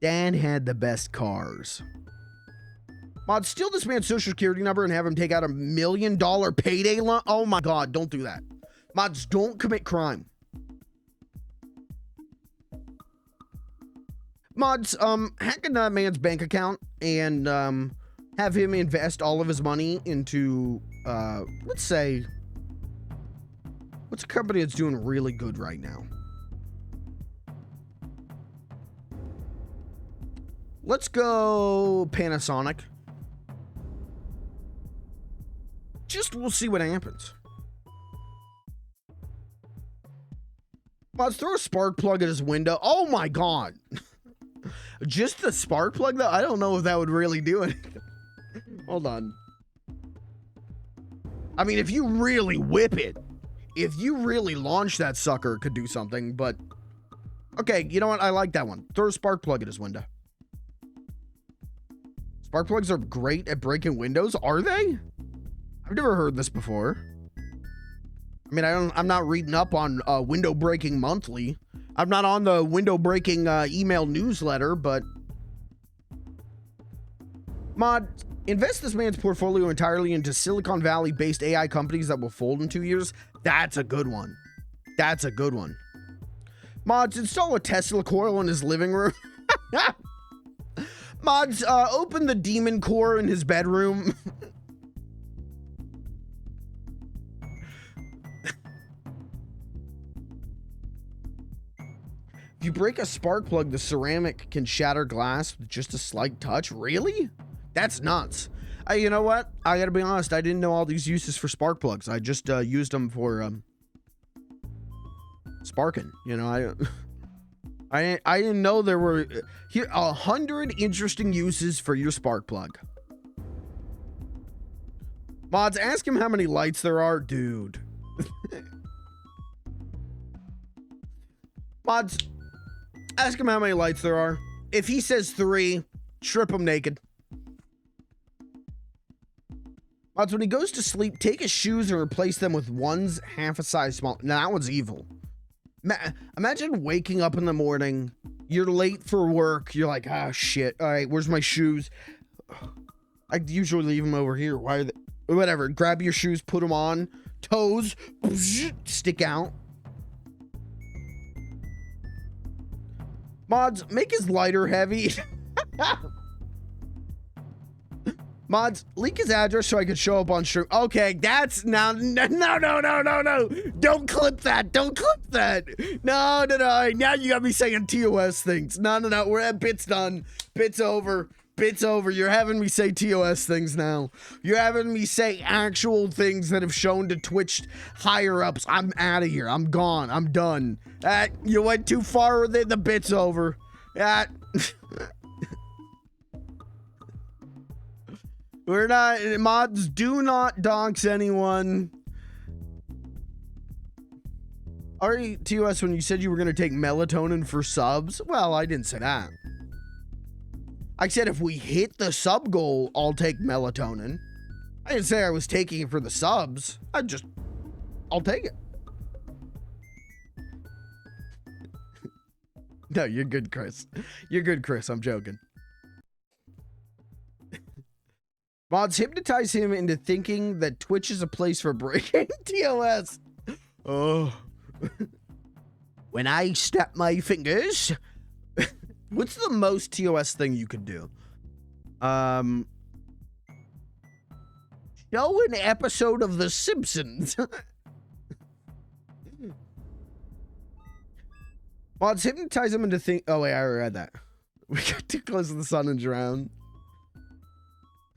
Dan had the best cars. Mod, steal this man's social security number and have him take out $1 million payday loan. Oh my God, don't do that. Mods, don't commit crime. Mods, hack into that man's bank account and have him invest all of his money into, let's say, what's a company that's doing really good right now? Let's go Panasonic. We'll see what happens. Let's throw a spark plug at his window. Oh my God. Just the spark plug though? I don't know if that would really do it. Hold on. I mean, if you really whip it, if you really launch that sucker, it could do something, but okay, you know what? I like that one. Throw a spark plug at his window. Spark plugs are great at breaking windows, are they? I've never heard this before. I mean, I'm not reading up on Window Breaking Monthly. I'm not on the Window Breaking email newsletter, but Mod, invest this man's portfolio entirely into Silicon Valley-based AI companies that will fold in 2 years. That's a good one. That's a good one. Mods, install a Tesla coil in his living room. Mods, open the demon core in his bedroom. If you break a spark plug, the ceramic can shatter glass with just a slight touch. Really? That's nuts. You know what? I gotta be honest. I didn't know all these uses for spark plugs. I just used them for sparking. You know, I didn't know there were here 100 interesting uses for your spark plug. Mods, ask him how many lights there are, dude. Mods, ask him how many lights there are. If he says 3, strip him naked. Mods, when he goes to sleep, take his shoes and replace them with ones half a size small. Now, that one's evil. Imagine waking up in the morning. You're late for work. You're like, ah, shit. All right, where's my shoes? I usually leave them over here. Why are they? Whatever. Grab your shoes, put them on. Toes, stick out. Mods, make his lighter heavy. Mods, leak his address so I could show up on stream. Okay, that's now. No. Don't clip that. Don't clip that. No. Now you got me saying TOS things. No. We're at bit's done. Bit's over. Bit's over. You're having me say TOS things now. You're having me say actual things that have shown to Twitch higher ups. I'm out of here. I'm gone. I'm done. You went too far with it. The bit's over. We're not, mods, do not dox anyone. Already, TOS, when you said you were going to take melatonin for subs, well, I didn't say that. I said if we hit the sub goal, I'll take melatonin. I didn't say I was taking it for the subs. I'll take it. No, you're good, Chris. You're good, Chris. I'm joking. Mods, hypnotize him into thinking that Twitch is a place for breaking TOS. Oh. When I snap my fingers. What's the most TOS thing you could do? Show an episode of The Simpsons. Mods, hypnotize him into think. Oh, wait, I already read that. We got too close to the sun and drowned.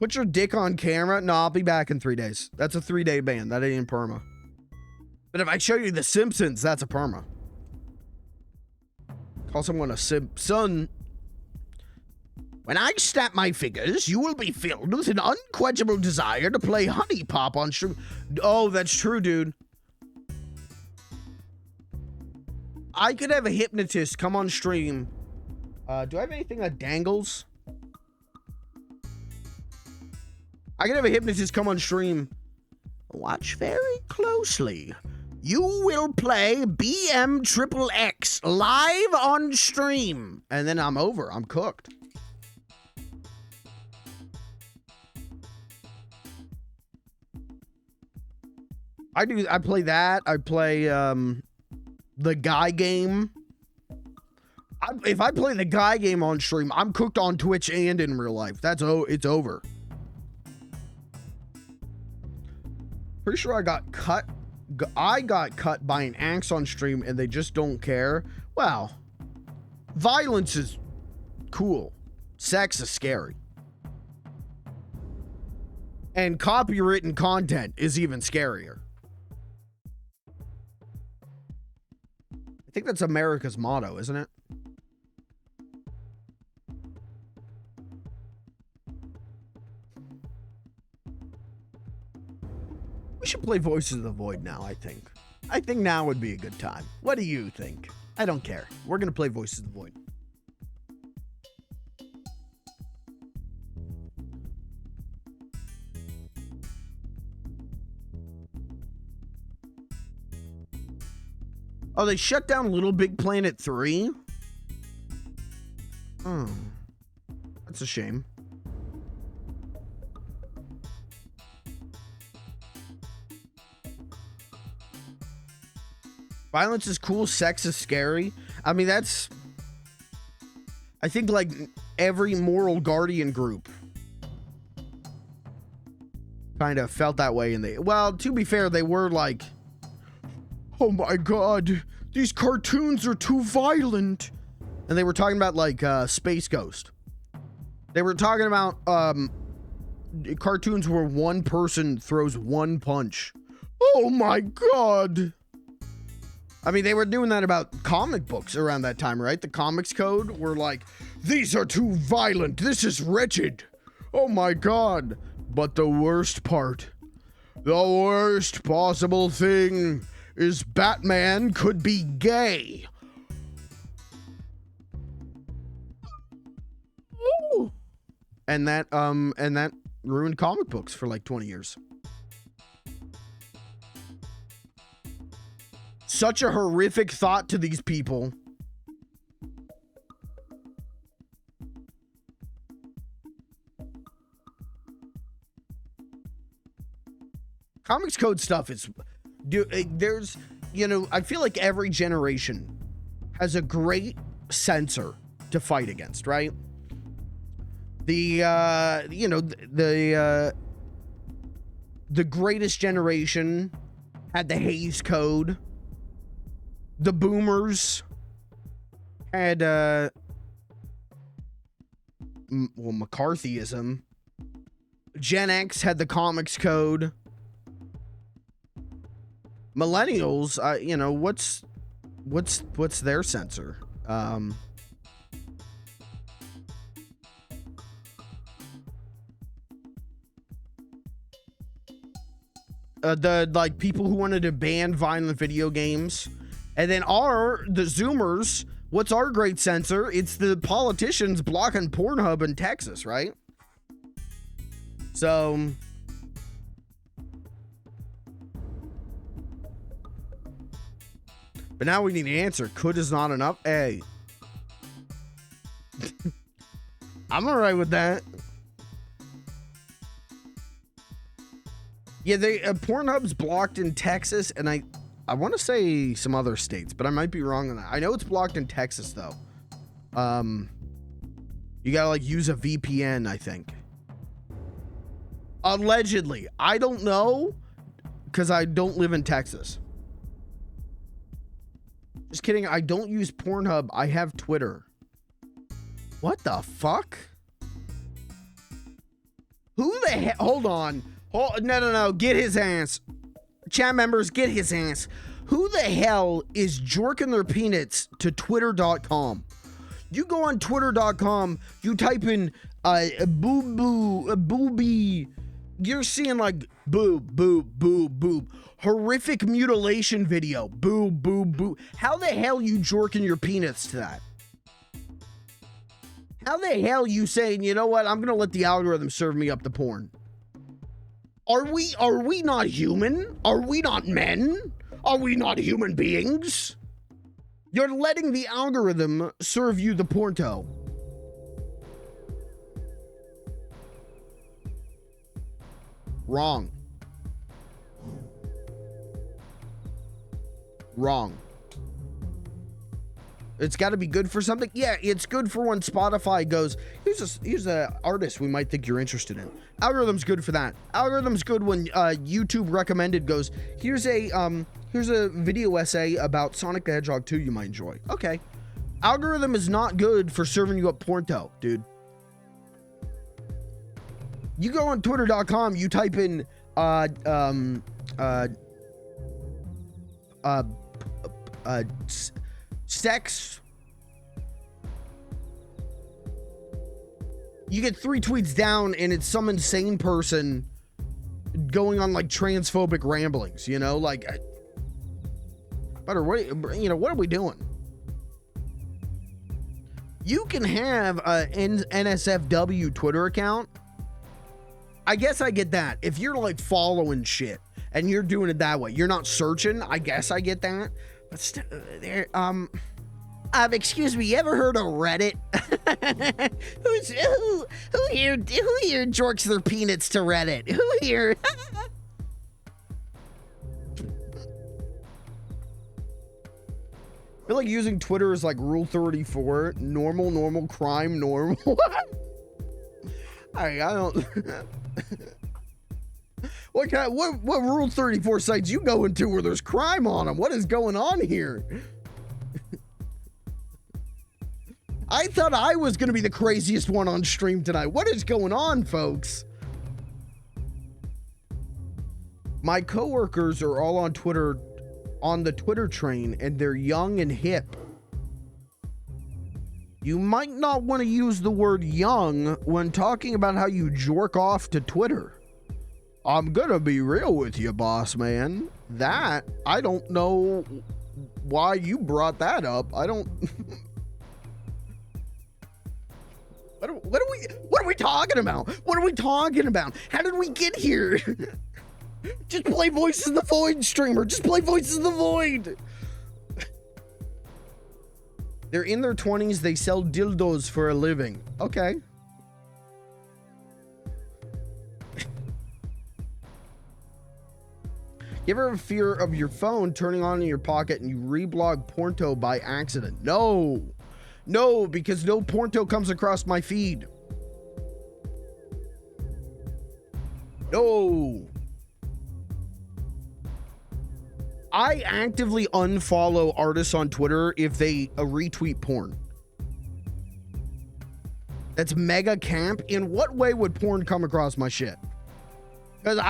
Put your dick on camera. No, I'll be back in 3 days. That's a 3-day ban. That ain't perma. But if I show you The Simpsons, that's a perma. Call someone a son. When I snap my fingers, you will be filled with an unquenchable desire to play Honey Pop on stream. Oh, that's true, dude. I could have a hypnotist come on stream. Do I have anything that dangles? I can have a hypnotist come on stream. Watch very closely. You will play BMXXX live on stream. And then I'm over. I'm cooked. I play that. I play the guy game. If I play the guy game on stream, I'm cooked on Twitch and in real life. It's over. Pretty sure I got cut by an axe on stream and they just don't care. Wow. Violence is cool. Sex is scary. And copywritten content is even scarier. I think that's America's motto, isn't it? We should play Voices of the Void now, I think. I think now would be a good time. What do you think? I don't care. We're going to play Voices of the Void. Oh, they shut down Little Big Planet 3? Oh. That's a shame. Violence is cool, sex is scary. I mean, that's... I think, like, every moral guardian group kind of felt that way. Well, to be fair, they were like, oh my god, these cartoons are too violent. And they were talking about, like, Space Ghost. They were talking about, cartoons where one person throws one punch. Oh my God. I mean, they were doing that about comic books around that time, right? The comics code were like, these are too violent. This is wretched. Oh my God. But the worst part, the worst possible thing is Batman could be gay. Ooh. And that ruined comic books for like 20 years. Such a horrific thought to these people. Comics code stuff is, there's, you know, I feel like every generation has a great censor to fight against, right? The, you know, the greatest generation had the Hays Code. The boomers had, well, McCarthyism. Gen X had the comics code. Millennials, you know, what's their censor? The, like, people who wanted to ban violent video games. And then the Zoomers, what's our great censor? It's the politicians blocking Pornhub in Texas, right? So, but now we need an answer. Could is not enough. Hey, I'm all right with that. Yeah, Pornhub's blocked in Texas, and I want to say some other states, but I might be wrong on that. I know it's blocked in Texas, though. You gotta, like, use a VPN, I think. Allegedly. I don't know, because I don't live in Texas. Just kidding. I don't use Pornhub. I have Twitter. What the fuck? Who the hell? Hold on. No. Get his ass. Chat members, get his ass. Who the hell is jorking their peanuts to twitter.com? You go on twitter.com, you type in booby. You're seeing like boob. Horrific mutilation video. Boo. How the hell you jorking your peanuts to that? How the hell you saying, you know what, I'm gonna let the algorithm serve me up the porn? Are we not human? Are we not men? Are we not human beings? You're letting the algorithm serve you the porno. Wrong. It's got to be good for something. Yeah, it's good for when Spotify goes, here's a artist we might think you're interested in. Algorithm's good for that. Algorithm's good when YouTube recommended goes, here's a video essay about Sonic the Hedgehog 2 you might enjoy. Okay. Algorithm is not good for serving you up porno, dude. You go on twitter.com, you type in sex. You get 3 tweets down and it's some insane person going on like transphobic ramblings, you know, like, what are we doing? You can have an NSFW Twitter account. I guess I get that. If you're like following shit and you're doing it that way, you're not searching. I guess I get that. But excuse me, you ever heard of Reddit? who here jorks their peanuts to Reddit? Who here? I feel like using Twitter is like Rule 34. Normal, crime, normal. I don't. What Rule 34 sites you go into where there's crime on them? What is going on here? I thought I was going to be the craziest one on stream tonight. What is going on, folks? My coworkers are all on Twitter, on the Twitter train, and they're young and hip. You might not want to use the word young when talking about how you jerk off to Twitter. I'm gonna be real with you, boss man. That, I don't know why you brought that up. I don't... What are we talking about? What are we talking about? How did we get here? Just play Voices of the Void, streamer. Just play Voices of the Void. They're in their 20s. They sell dildos for a living. Okay. You ever have fear of your phone turning on in your pocket and you reblog Pornto by accident? No. No, because no Pornto comes across my feed. No. I actively unfollow artists on Twitter if they retweet porn. That's mega camp. In what way would porn come across my shit? Because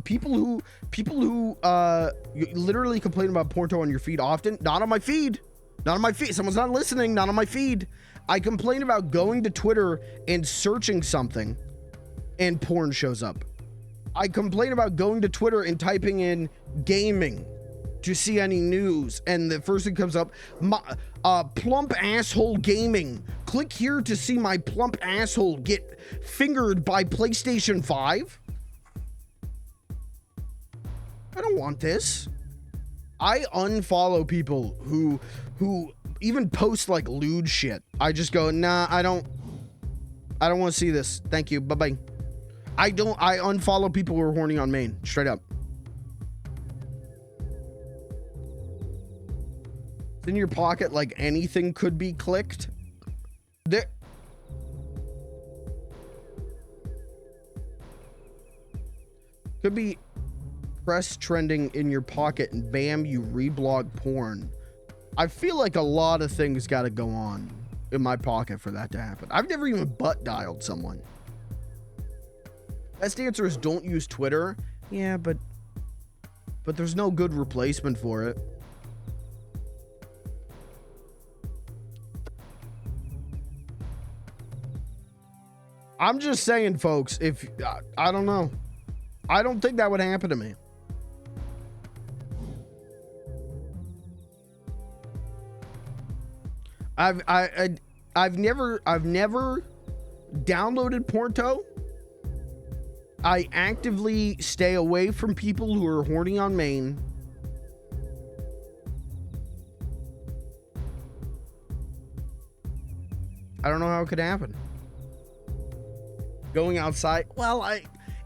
people who literally complain about Pornto on your feed often. Not on my feed. Not on my feed. Someone's not listening. Not on my feed. I complain about going to Twitter and searching something and porn shows up. I complain about going to Twitter and typing in gaming to see any news, and the first thing comes up, plump asshole gaming. Click here to see my plump asshole get fingered by PlayStation 5. I don't want this. I unfollow people who even post like lewd shit. I just go, nah, I don't want to see this. Thank you. Bye-bye. I unfollow people who are horny on main. Straight up. It's in your pocket like anything could be clicked. There. Could be press trending in your pocket and bam, you reblog porn. I feel like a lot of things got to go on in my pocket for that to happen. I've never even butt dialed someone. Best answer is don't use Twitter. Yeah, but there's no good replacement for it. I'm just saying, folks, if I don't know. I don't think that would happen to me. I've never downloaded Pornto. I actively stay away from people who are horny on main. I don't know how it could happen. Going outside, well,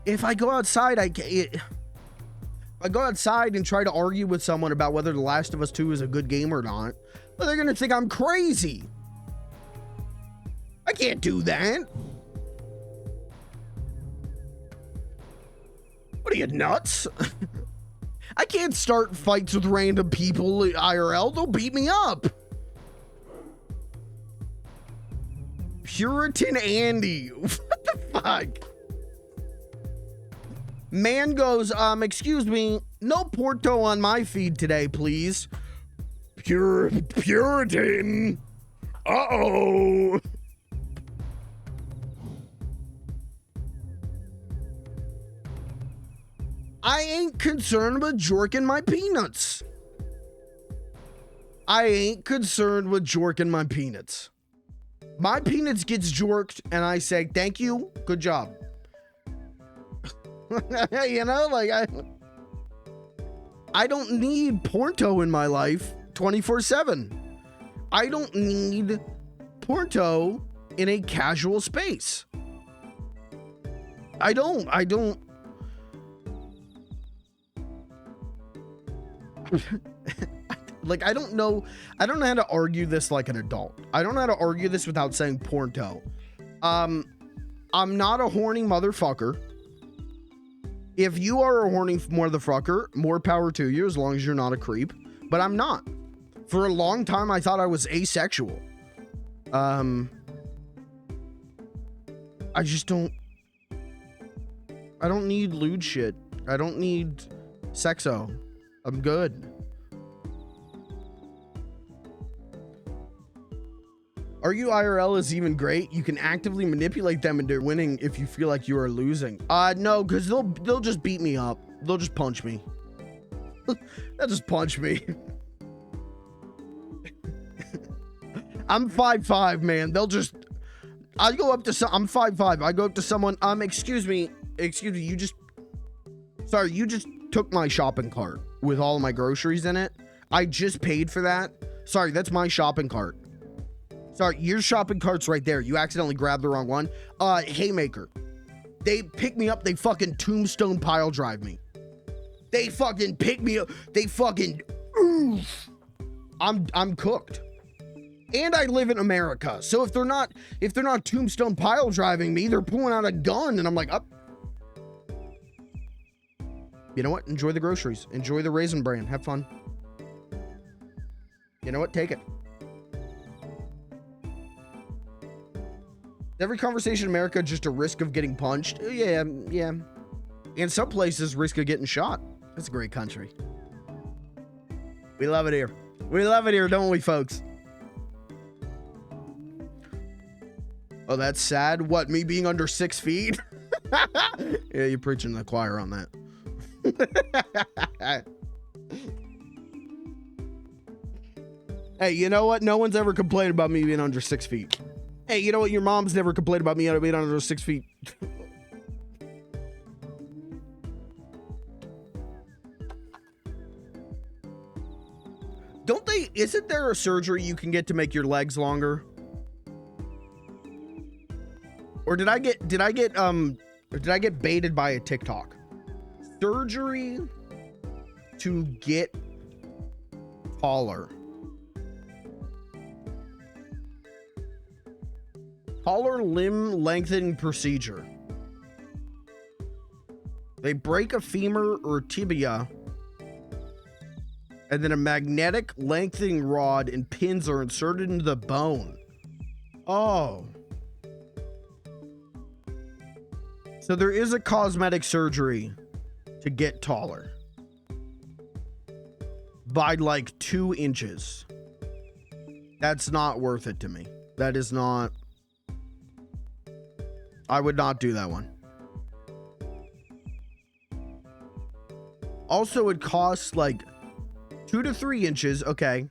if I go outside, I go outside and try to argue with someone about whether The Last of Us 2 is a good game or not, well, they're gonna think I'm crazy. I can't do that. What are you, nuts? I can't start fights with random people IRL. They'll beat me up. Puritan Andy. What the fuck? Man goes, excuse me, no Porto on my feed today, please. Puritan. Uh-oh. I ain't concerned with jorking my peanuts. I ain't concerned with jorking my peanuts. My peanuts gets jorked and I say, thank you, good job. You know, like I don't need Porto in my life 24/7. I don't need Porto in a casual space. I don't. Like, I don't know how to argue this like an adult. I don't know how to argue this without saying Pornto. I'm not a horny motherfucker. If you are a horny motherfucker, more power to you, as long as you're not a creep. But I'm not. For a long time, I thought I was asexual. I just don't. I don't need lewd shit I don't need sexo. I'm good. Argue IRL is even great. You can actively manipulate them into winning if you feel like you are losing. No, because they'll just beat me up. They'll just punch me. They'll just punch me. I'm 5'5", man. They'll just... I go up to some... I'm 5'5". I go up to someone... excuse me, you just... Sorry, you just took my shopping cart with all of my groceries in it. I just paid for that. Sorry, that's my shopping cart. Sorry, your shopping cart's right there. You accidentally grabbed the wrong one. Haymaker. They pick me up. They fucking tombstone pile drive me. They fucking pick me up. They fucking... Oof. I'm cooked. And I live in America. So if they're not tombstone pile driving me, they're pulling out a gun and I'm like, up. You know what? Enjoy the groceries. Enjoy the Raisin Bran. Have fun. You know what? Take it. Every conversation in America just a risk of getting punched? Yeah. In some places, risk of getting shot. It's a great country. We love it here. We love it here, don't we, folks? Oh, that's sad. What, me being under 6 feet? Yeah, you're preaching to the choir on that. Hey, you know what? No one's ever complained about me being under 6 feet. Hey, you know what? Your mom's never complained about me being under 6 feet. Don't they? Isn't there a surgery you can get to make your legs longer? Or did I get baited by a TikTok? Surgery to get taller. Taller limb lengthening procedure. They break a femur or tibia, and then a magnetic lengthening rod and pins are inserted into the bone. Oh. So there is a cosmetic surgery to get taller. By like 2 inches. That's not worth it to me. That is not... I would not do that one. Also, it costs like 2 to 3 inches. Okay.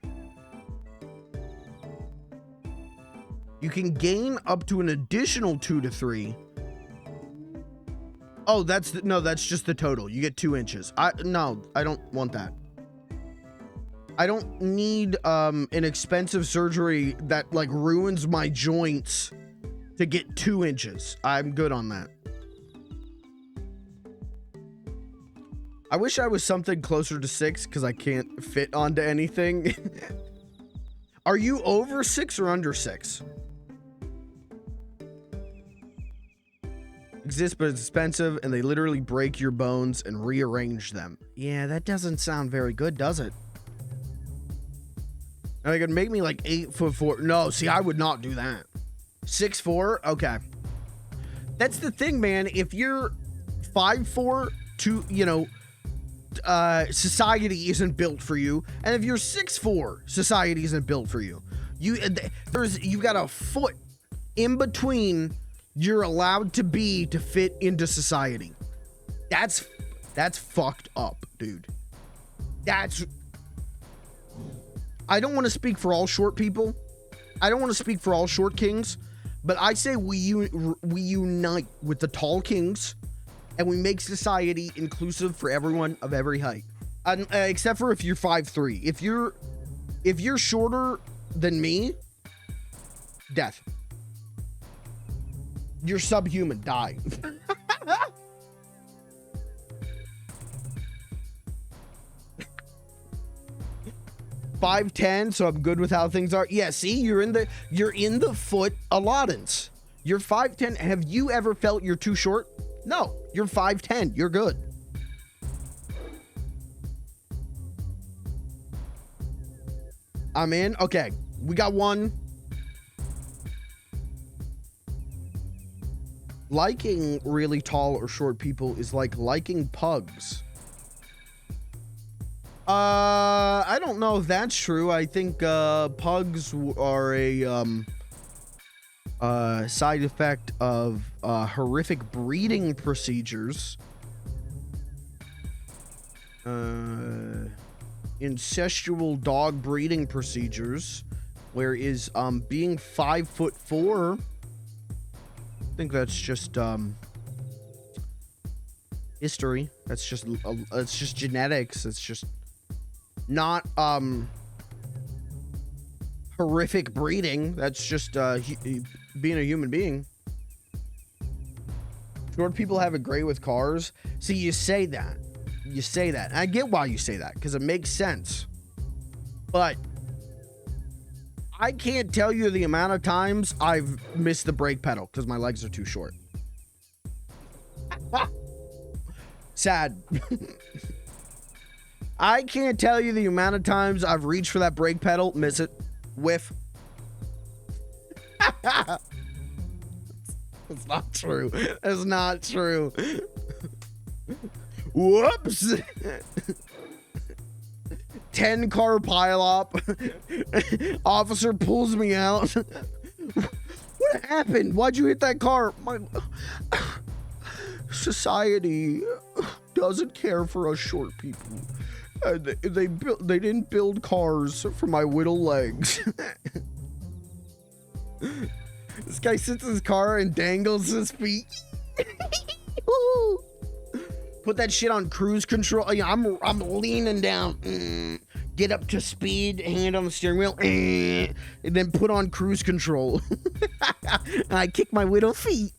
You can gain up to an additional 2 to 3. Oh, that's just the total. You get 2 inches. No, I don't want that. I don't need an expensive surgery that like ruins my joints to get 2 inches. I'm good on that. I wish I was something closer to 6 because I can't fit onto anything. Are you over 6 or under 6? Exists, but it's expensive, and they literally break your bones and rearrange them. Yeah, that doesn't sound very good, does it? And they could make me like 8'4". No, see, I would not do that. 6'4", okay. That's the thing, man. If you're 5'4", society isn't built for you, and if you're 6'4", society isn't built for you. You've got a foot in between you're allowed to be to fit into society. That's fucked up, dude. I don't want to speak for all short people. I don't want to speak for all short kings, but I say we unite with the tall kings and we make society inclusive for everyone of every height. Except for if you're 5'3". If you're shorter than me, death. You're subhuman, die. 5'10", so I'm good with how things are. Yeah, see, you're in the foot allotments. You're 5'10". Have you ever felt you're too short? No, you're 5'10". You're good. I'm in. Okay, we got one. liking really tall or short people is like liking pugs. I don't know if that's true. I think pugs are a side effect of horrific breeding procedures. Incestual dog breeding procedures. Whereas being 5'4", I think that's just history. That's just it's just genetics. It's just not horrific breeding. That's just being a human being. Short people have it great with cars. See, you say that. You say that. And I get why you say that, because it makes sense. But I can't tell you the amount of times I've missed the brake pedal because my legs are too short. Sad. I can't tell you the amount of times I've reached for that brake pedal, miss it, whiff. It's not true. It's not true. Whoops. 10-car pileup. Officer pulls me out. What happened? Why'd you hit that car? My society doesn't care for us short people. They didn't build cars for my little legs. This guy sits in his car and dangles his feet. Put that shit on cruise control. I'm leaning down. Get up to speed, hand on the steering wheel, and then put on cruise control. And I kick my little feet.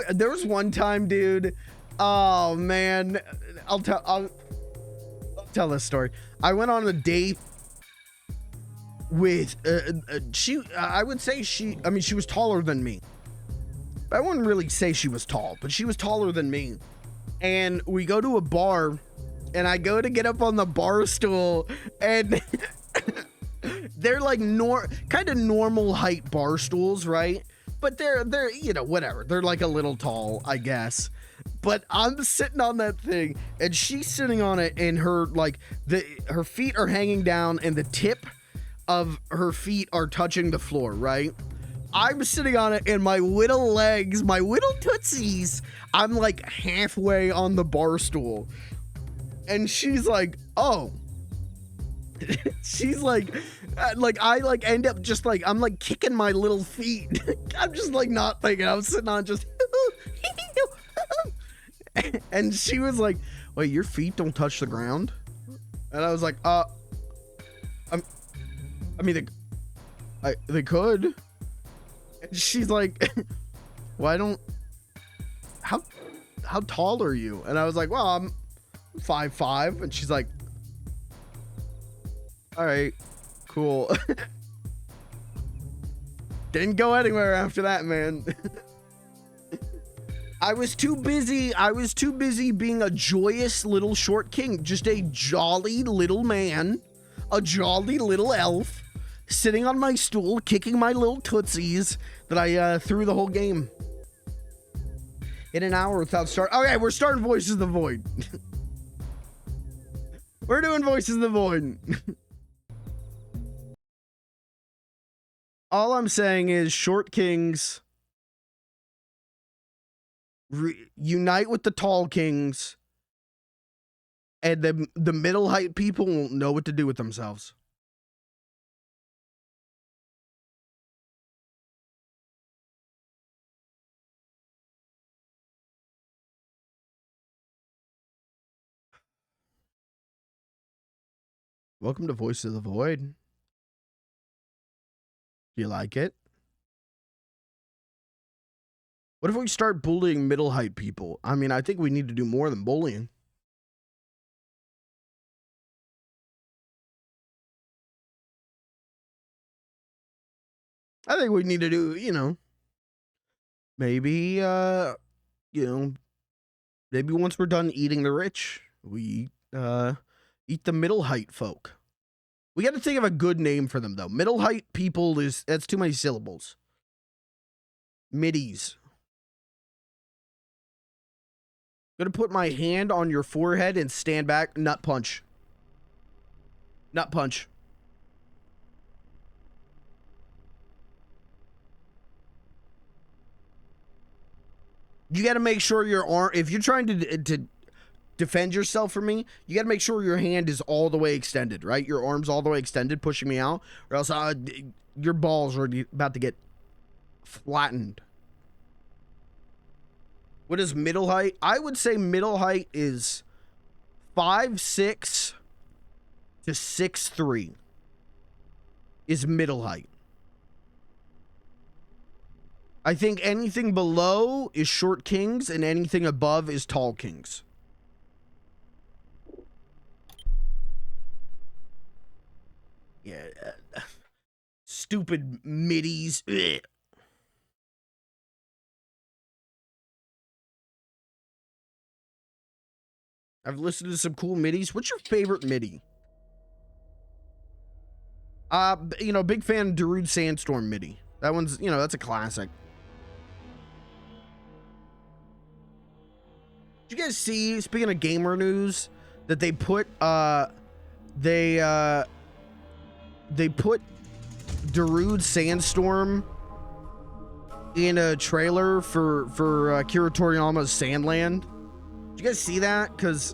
There was one time, dude. Oh man, I'll tell this story. I went on a date with I would say she was taller than me. I wouldn't really say she was tall, but she was taller than me. And we go to a bar, and I go to get up on the bar stool, and they're like kind of normal height bar stools, right? But they're whatever. They're like a little tall, I guess. But I'm sitting on that thing, and she's sitting on it, and her her feet are hanging down, and the tip of her feet are touching the floor, right? I'm sitting on it, and my little legs, my little tootsies, I'm like halfway on the bar stool. And she's like, oh. She's like I end up just like, I'm like kicking my little feet. I'm just like not thinking. I'm sitting on just. And she was like, wait, your feet don't touch the ground? And I was like, they could. And she's like, how tall are you? And I was like, well, I'm 5'5". And she's like, all right, cool. Didn't go anywhere after that, man. I was too busy being a joyous little short king, just a jolly little man, a jolly little elf, sitting on my stool, kicking my little tootsies that I threw the whole game. In an hour without start. Okay, we're starting Voices of the Void. We're doing Voices of the Void. All I'm saying is short kings unite with the tall kings, and the middle height people won't know what to do with themselves. Welcome to Voice of the Void. Do you like it? What if we start bullying middle height people? I mean, I think we need to do more than bullying. I think we need to do, maybe, maybe once we're done eating the rich, we eat the middle height folk. We got to think of a good name for them, though. Middle height people that's too many syllables. Middies. Gonna put my hand on your forehead and stand back. Nut punch. Nut punch. You got to make sure your arm, if you're trying to defend yourself from me, you got to make sure your hand is all the way extended, right? Your arm's all the way extended, pushing me out, or else your balls are about to get flattened. What is middle height? I would say middle height is 5'6" to 6'3" is middle height. I think anything below is short kings and anything above is tall kings. Yeah. Stupid middies. Ugh. I've listened to some cool middies. What's your favorite MIDI? You know, big fan of Darude Sandstorm MIDI. That one's, you know, that's a classic. Did you guys see, speaking of gamer news, that they put they put Darude Sandstorm in a trailer for Akira Toriyama's Sandland? Did you guys see that? Because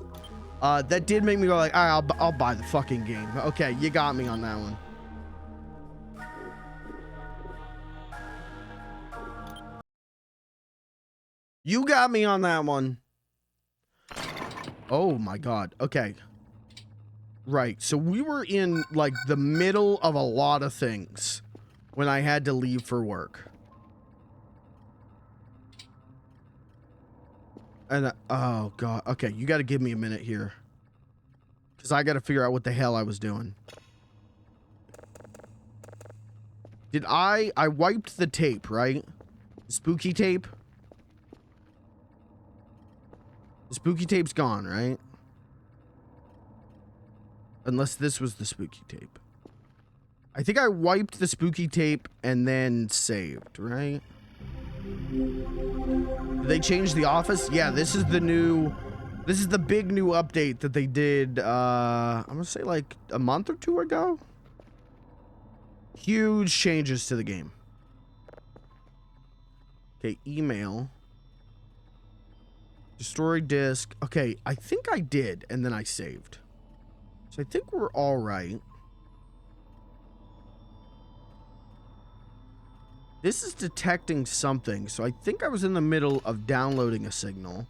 that did make me go like, all right, I'll buy the fucking game. Okay, you got me on that one. You got me on that one. Oh my god. Okay. Right. So we were in like the middle of a lot of things when I had to leave for work. And oh god. Okay, you got to give me a minute here. Cuz I got to figure out what the hell I was doing. Did I wiped the tape, right? Spooky tape. The spooky tape's gone, right? Unless this was the spooky tape. I think I wiped the spooky tape and then saved, right? Did they change the office? Yeah, this is the new... This is the big new update that they did, I'm gonna say like a month or two ago? Huge changes to the game. Okay, email. Destroy disk. Okay, I think I did, and then I saved. So I think we're all right. This is detecting something, so I think I was in the middle of downloading a signal.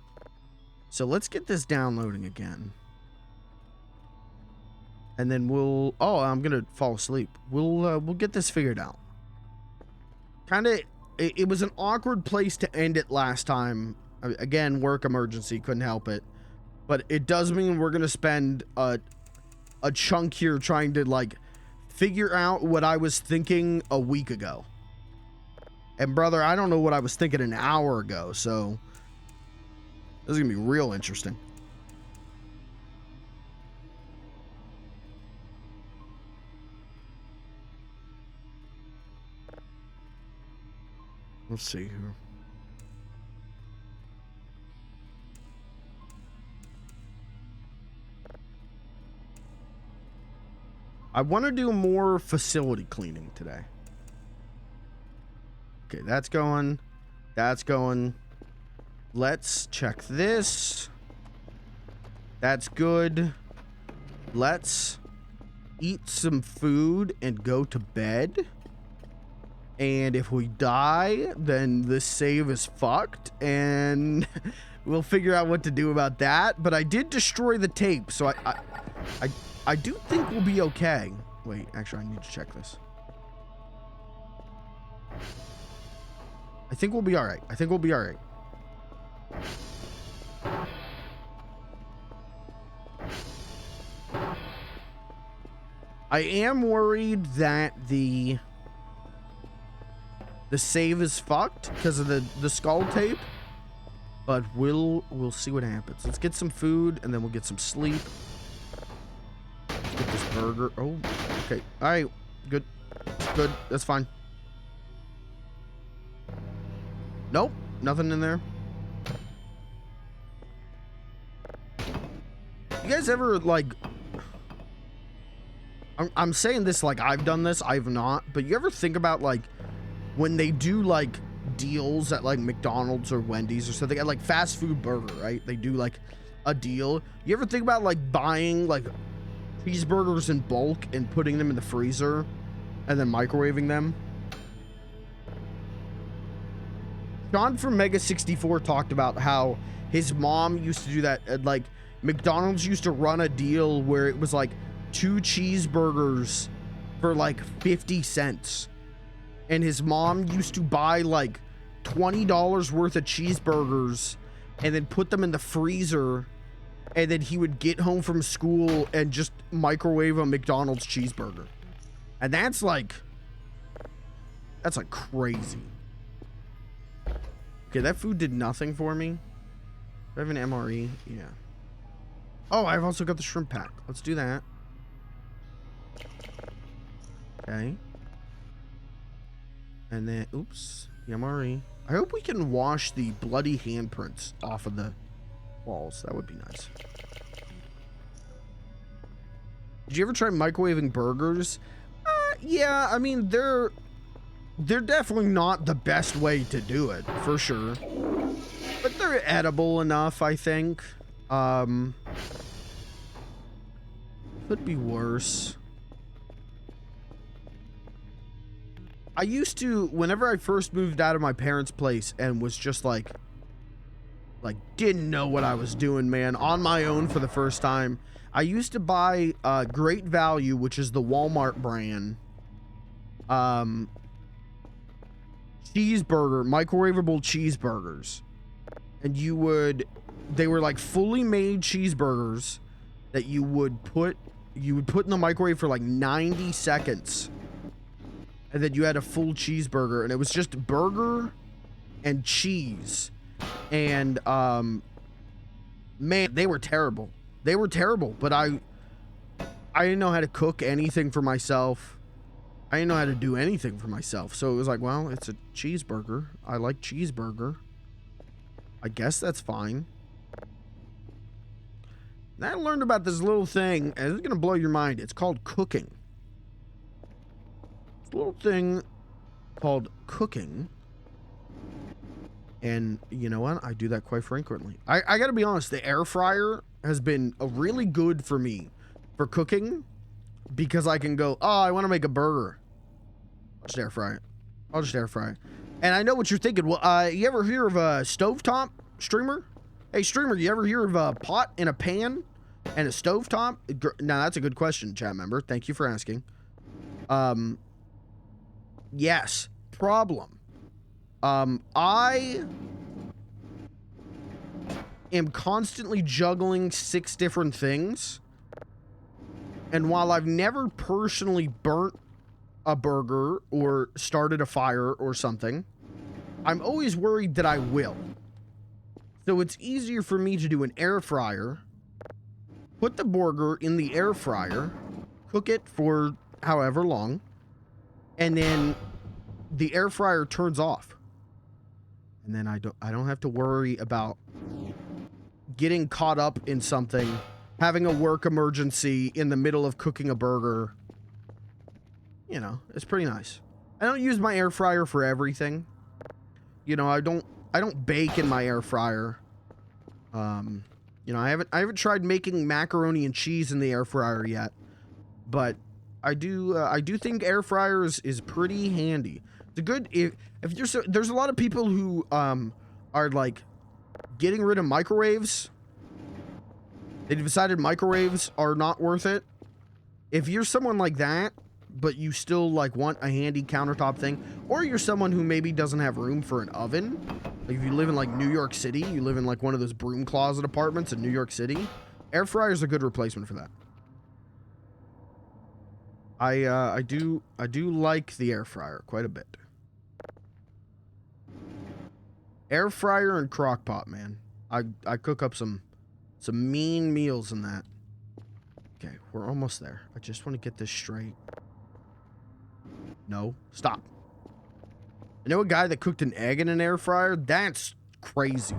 So let's get this downloading again. And then we'll... Oh, I'm gonna fall asleep. We'll get this figured out. Kinda... It was an awkward place to end it last time. Again, work emergency, couldn't help it. But it does mean we're gonna spend a chunk here trying to, like, figure out what I was thinking a week ago. And brother, I don't know what I was thinking an hour ago, so this is gonna be real interesting. Let's see here. I want to do more facility cleaning today. Okay, that's going. That's going. Let's check this. That's good. Let's eat some food and go to bed. And if we die, then this save is fucked. And we'll figure out what to do about that. But I did destroy the tape, so I do think we'll be okay. Wait, actually, I need to check this. I think we'll be all right. I think we'll be all right. I am worried that the save is fucked because of the skull tape, but we'll see what happens. Let's get some food and then we'll get some sleep. Let's get this Burger. Oh, okay. All right. Good. Good. That's fine. Nope. Nothing in there. You guys ever, like... I'm saying this like I've done this. I've not. But you ever think about, like, when they do, like, deals at, like, McDonald's or Wendy's or something, at, like, fast food burger, right? They do, like, a deal. You ever think about, like, buying, like, cheeseburgers in bulk and putting them in the freezer and then microwaving them? Sean from Mega 64 talked about how his mom used to do that. Like, McDonald's used to run a deal where it was like 2 cheeseburgers for like 50 cents. And his mom used to buy like $20 worth of cheeseburgers and then put them in the freezer. And then he would get home from school and just microwave a McDonald's cheeseburger. And that's like crazy. Okay, that food did nothing for me. Do I have an MRE? Yeah. Oh, I've also got the shrimp pack. Let's do that. Okay. And then, oops, the MRE. I hope we can wash the bloody handprints off of the walls. That would be nice. Did you ever try microwaving burgers? Yeah, I mean, they're definitely not the best way to do it, for sure. But they're edible enough, I think. Could be worse. I used to, whenever I first moved out of my parents' place and was just like didn't know what I was doing, man, on my own for the first time, I used to buy Great Value, which is the Walmart brand, cheeseburger, microwavable cheeseburgers. And they were like fully made cheeseburgers that you would put in the microwave for like 90 seconds. And then you had a full cheeseburger, and it was just burger and cheese. And man, they were terrible. They were terrible, but I didn't know how to cook anything for myself. I didn't know how to do anything for myself. So it was like, well, it's a cheeseburger. I like cheeseburger. I guess that's fine. Then I learned about this little thing, and it's going to blow your mind. It's called cooking. It's a little thing called cooking. And you know what? I do that quite frequently. I got to be honest. The air fryer has been really good for me for cooking, because I can go, oh, I want to make a burger. I'll just air fry it. I'll just air fry it. And I know what you're thinking. Well, you ever hear of a stovetop, streamer? Hey, streamer, you ever hear of a pot and a pan and a stovetop? Now, that's a good question, chat member. Thank you for asking. Yes. Problem. I am constantly juggling 6 different things. And while I've never personally burnt a burger or started a fire or something, I'm always worried that I will. So it's easier for me to do an air fryer, put the burger in the air fryer, cook it for however long, and then the air fryer turns off. And then I don't have to worry about getting caught up in something, having a work emergency in the middle of cooking a burger. You know, it's pretty nice. I don't use my air fryer for everything. You know, I don't bake in my air fryer. You know, I haven't tried making macaroni and cheese in the air fryer yet, but I do think air fryer is pretty handy. It's a good, if there's a lot of people who are like getting rid of microwaves. They decided microwaves are not worth it. If you're someone like that, but you still like want a handy countertop thing, or you're someone who maybe doesn't have room for an oven, like if you live in like New York City, you live in like one of those broom closet apartments in New York City, air fryer is a good replacement for that. I do like the air fryer quite a bit. Air fryer and crock pot, man. I cook up some mean meals in that. Okay, we're almost there. I just want to get this straight. No, stop. I know a guy that cooked an egg in an air fryer. That's crazy.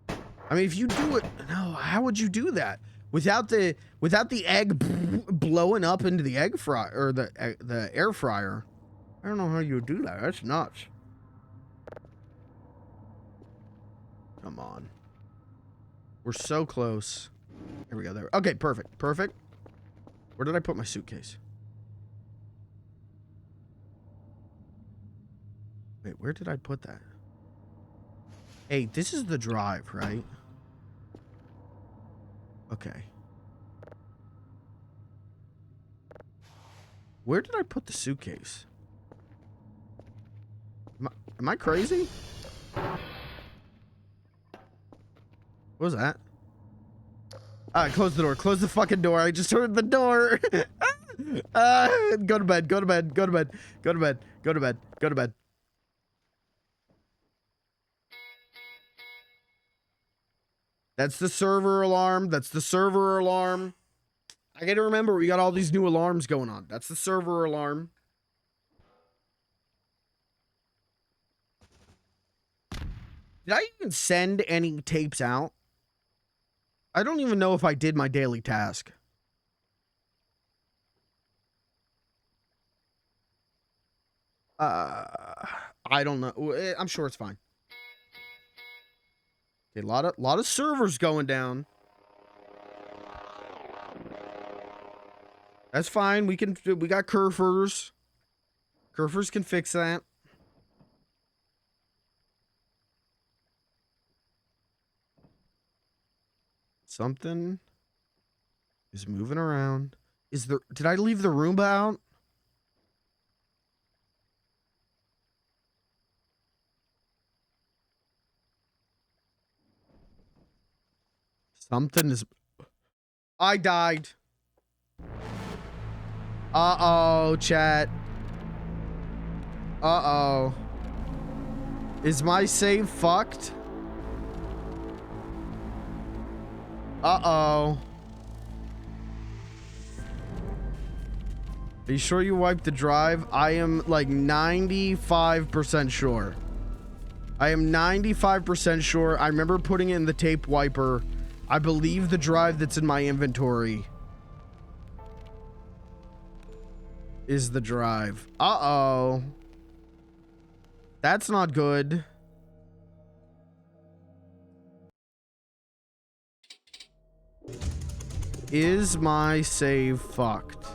I mean, if you do it, no, how would you do that without the egg blowing up into the egg fry or the air fryer? I don't know how you would do that. That's nuts. Come on. We're so close. Here we go. There. Okay, perfect. Perfect. Where did I put my suitcase? Wait, where did I put that? Hey, this is the drive, right? Okay. Where did I put the suitcase? Am I crazy? What was that? Close the door. Close the fucking door. I just heard the door. Go to bed. Go to bed. Go to bed. Go to bed. Go to bed. Go to bed. That's the server alarm. That's the server alarm. I gotta remember, we got all these new alarms going on. That's the server alarm. Did I even send any tapes out? I don't even know if I did my daily task. I don't know. I'm sure it's fine. Okay, a lot of servers going down. That's fine. We got Kerfers. Kerfers can fix that. Something is moving around. Did I leave the Roomba out? Something is... I died. Uh-oh, chat. Uh-oh. Is my save fucked? Uh-oh. Are you sure you wiped the drive? I am like 95% sure. I am 95% sure. I remember putting it in the tape wiper. I believe the drive that's in my inventory is the drive. Uh-oh. That's not good. Is my save fucked?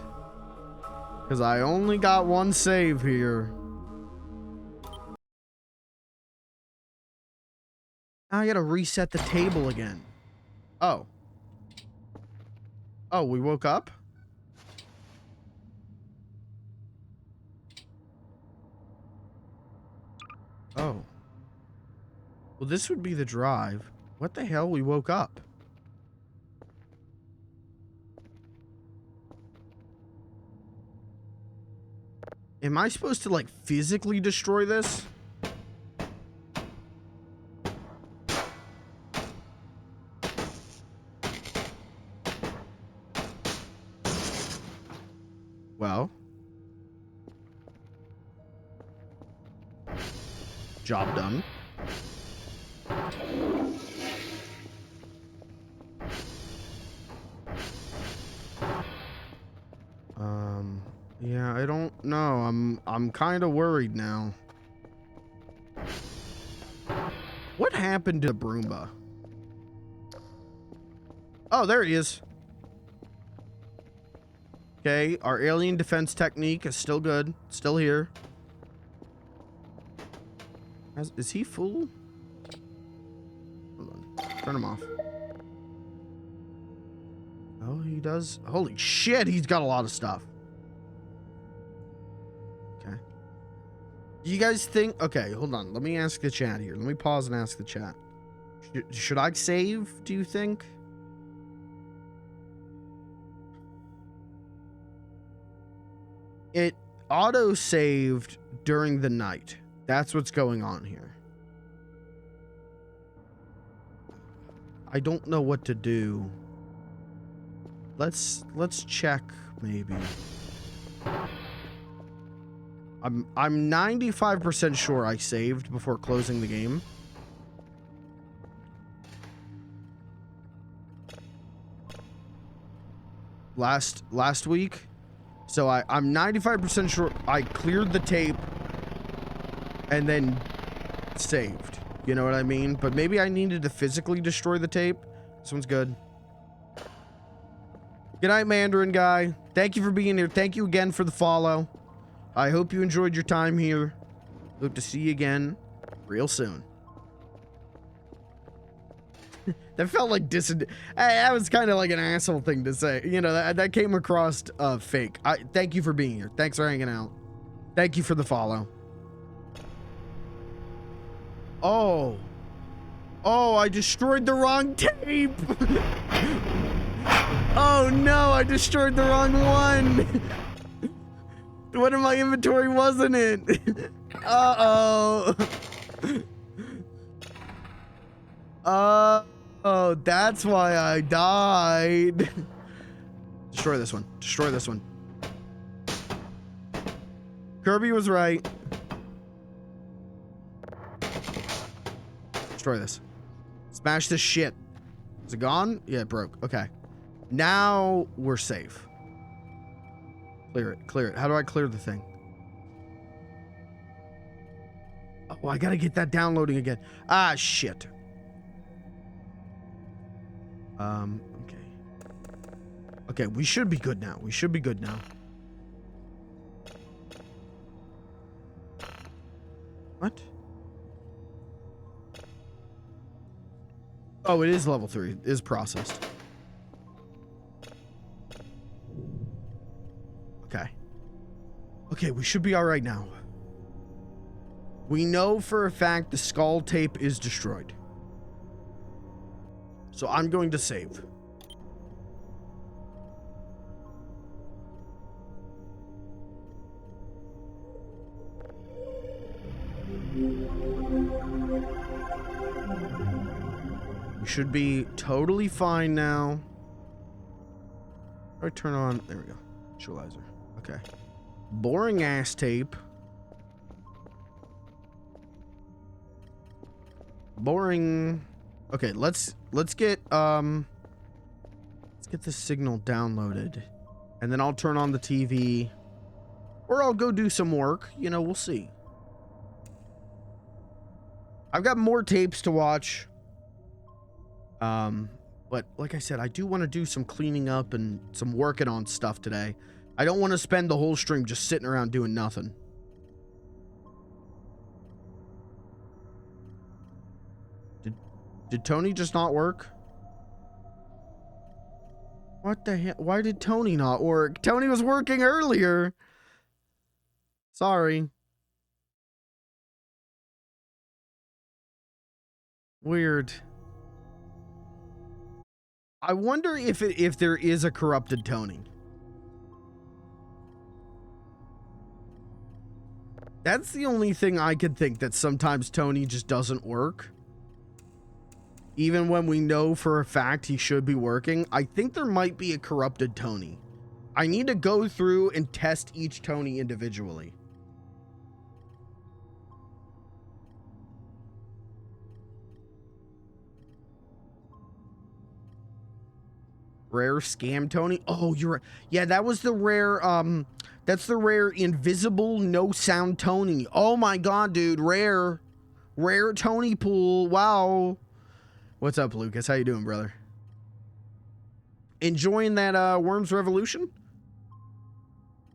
Because I only got one save here. Now I gotta reset the table again. Oh. Oh, we woke up? Oh. Well, this would be the drive. What the hell? We woke up. Am I supposed to, like, physically destroy this? Well. Job done. Yeah, I don't know. I'm kind of worried now. What happened to the Broomba? Oh, there he is. Okay, our alien defense technique is still good. Still here. Is he full? Hold on. Turn him off. Oh, he does. Holy shit, he's got a lot of stuff. Okay. Do you guys think... Okay, hold on. Let me ask the chat here. Let me pause and ask the chat. Should I save, do you think? It auto-saved during the night. That's what's going on here. I don't know what to do. Let's check maybe. I'm 95% sure I saved before closing the game. Last week. So I'm 95% sure I cleared the tape and then saved. You know what I mean? But maybe I needed to physically destroy the tape. This one's good. Good night, Mandarin guy. Thank you for being here. Thank you again for the follow. I hope you enjoyed your time here. Hope to see you again real soon. That felt like that was kind of like an asshole thing to say. You know, that came across fake. Thank you for being here. Thanks for hanging out. Thank you for the follow. Oh, I destroyed the wrong tape. Oh no, I destroyed the wrong one. What in my inventory wasn't it? Uh-oh. Oh, that's why I died. Destroy this one. Destroy this one. Kirby was right. Destroy this. Smash this shit. Is it gone? Yeah, it broke. Okay. Now we're safe. Clear it. Clear it. How do I clear the thing? Oh, I gotta get that downloading again. Ah, shit. Okay. Okay, we should be good now. We should be good now. What? Oh, it is level 3. It is processed. Okay. Okay, we should be all right now. We know for a fact the skull tape is destroyed. So I'm going to save. We should be totally fine now. I turn on, there we go. Visualizer. Okay. Boring ass tape. Boring. Okay, let's get this signal downloaded. And then I'll turn on the TV. Or I'll go do some work. You know, we'll see. I've got more tapes to watch. But like I said, I do want to do some cleaning up and some working on stuff today. I don't want to spend the whole stream just sitting around doing nothing. Did Tony just not work? What the hell? Why did Tony not work? Tony was working earlier. Sorry. Weird. I wonder if there is a corrupted Tony. That's the only thing I could think, that sometimes Tony just doesn't work. Even when we know for a fact he should be working. I think there might be a corrupted Tony. I need to go through and test each Tony individually. Rare scam Tony. Oh, you're right. Yeah, that was the rare, that's the rare invisible no sound Tony. Oh my god, dude. Rare Tony pool. Wow. What's up, Lucas? How you doing, brother? Enjoying that Worms Revolution?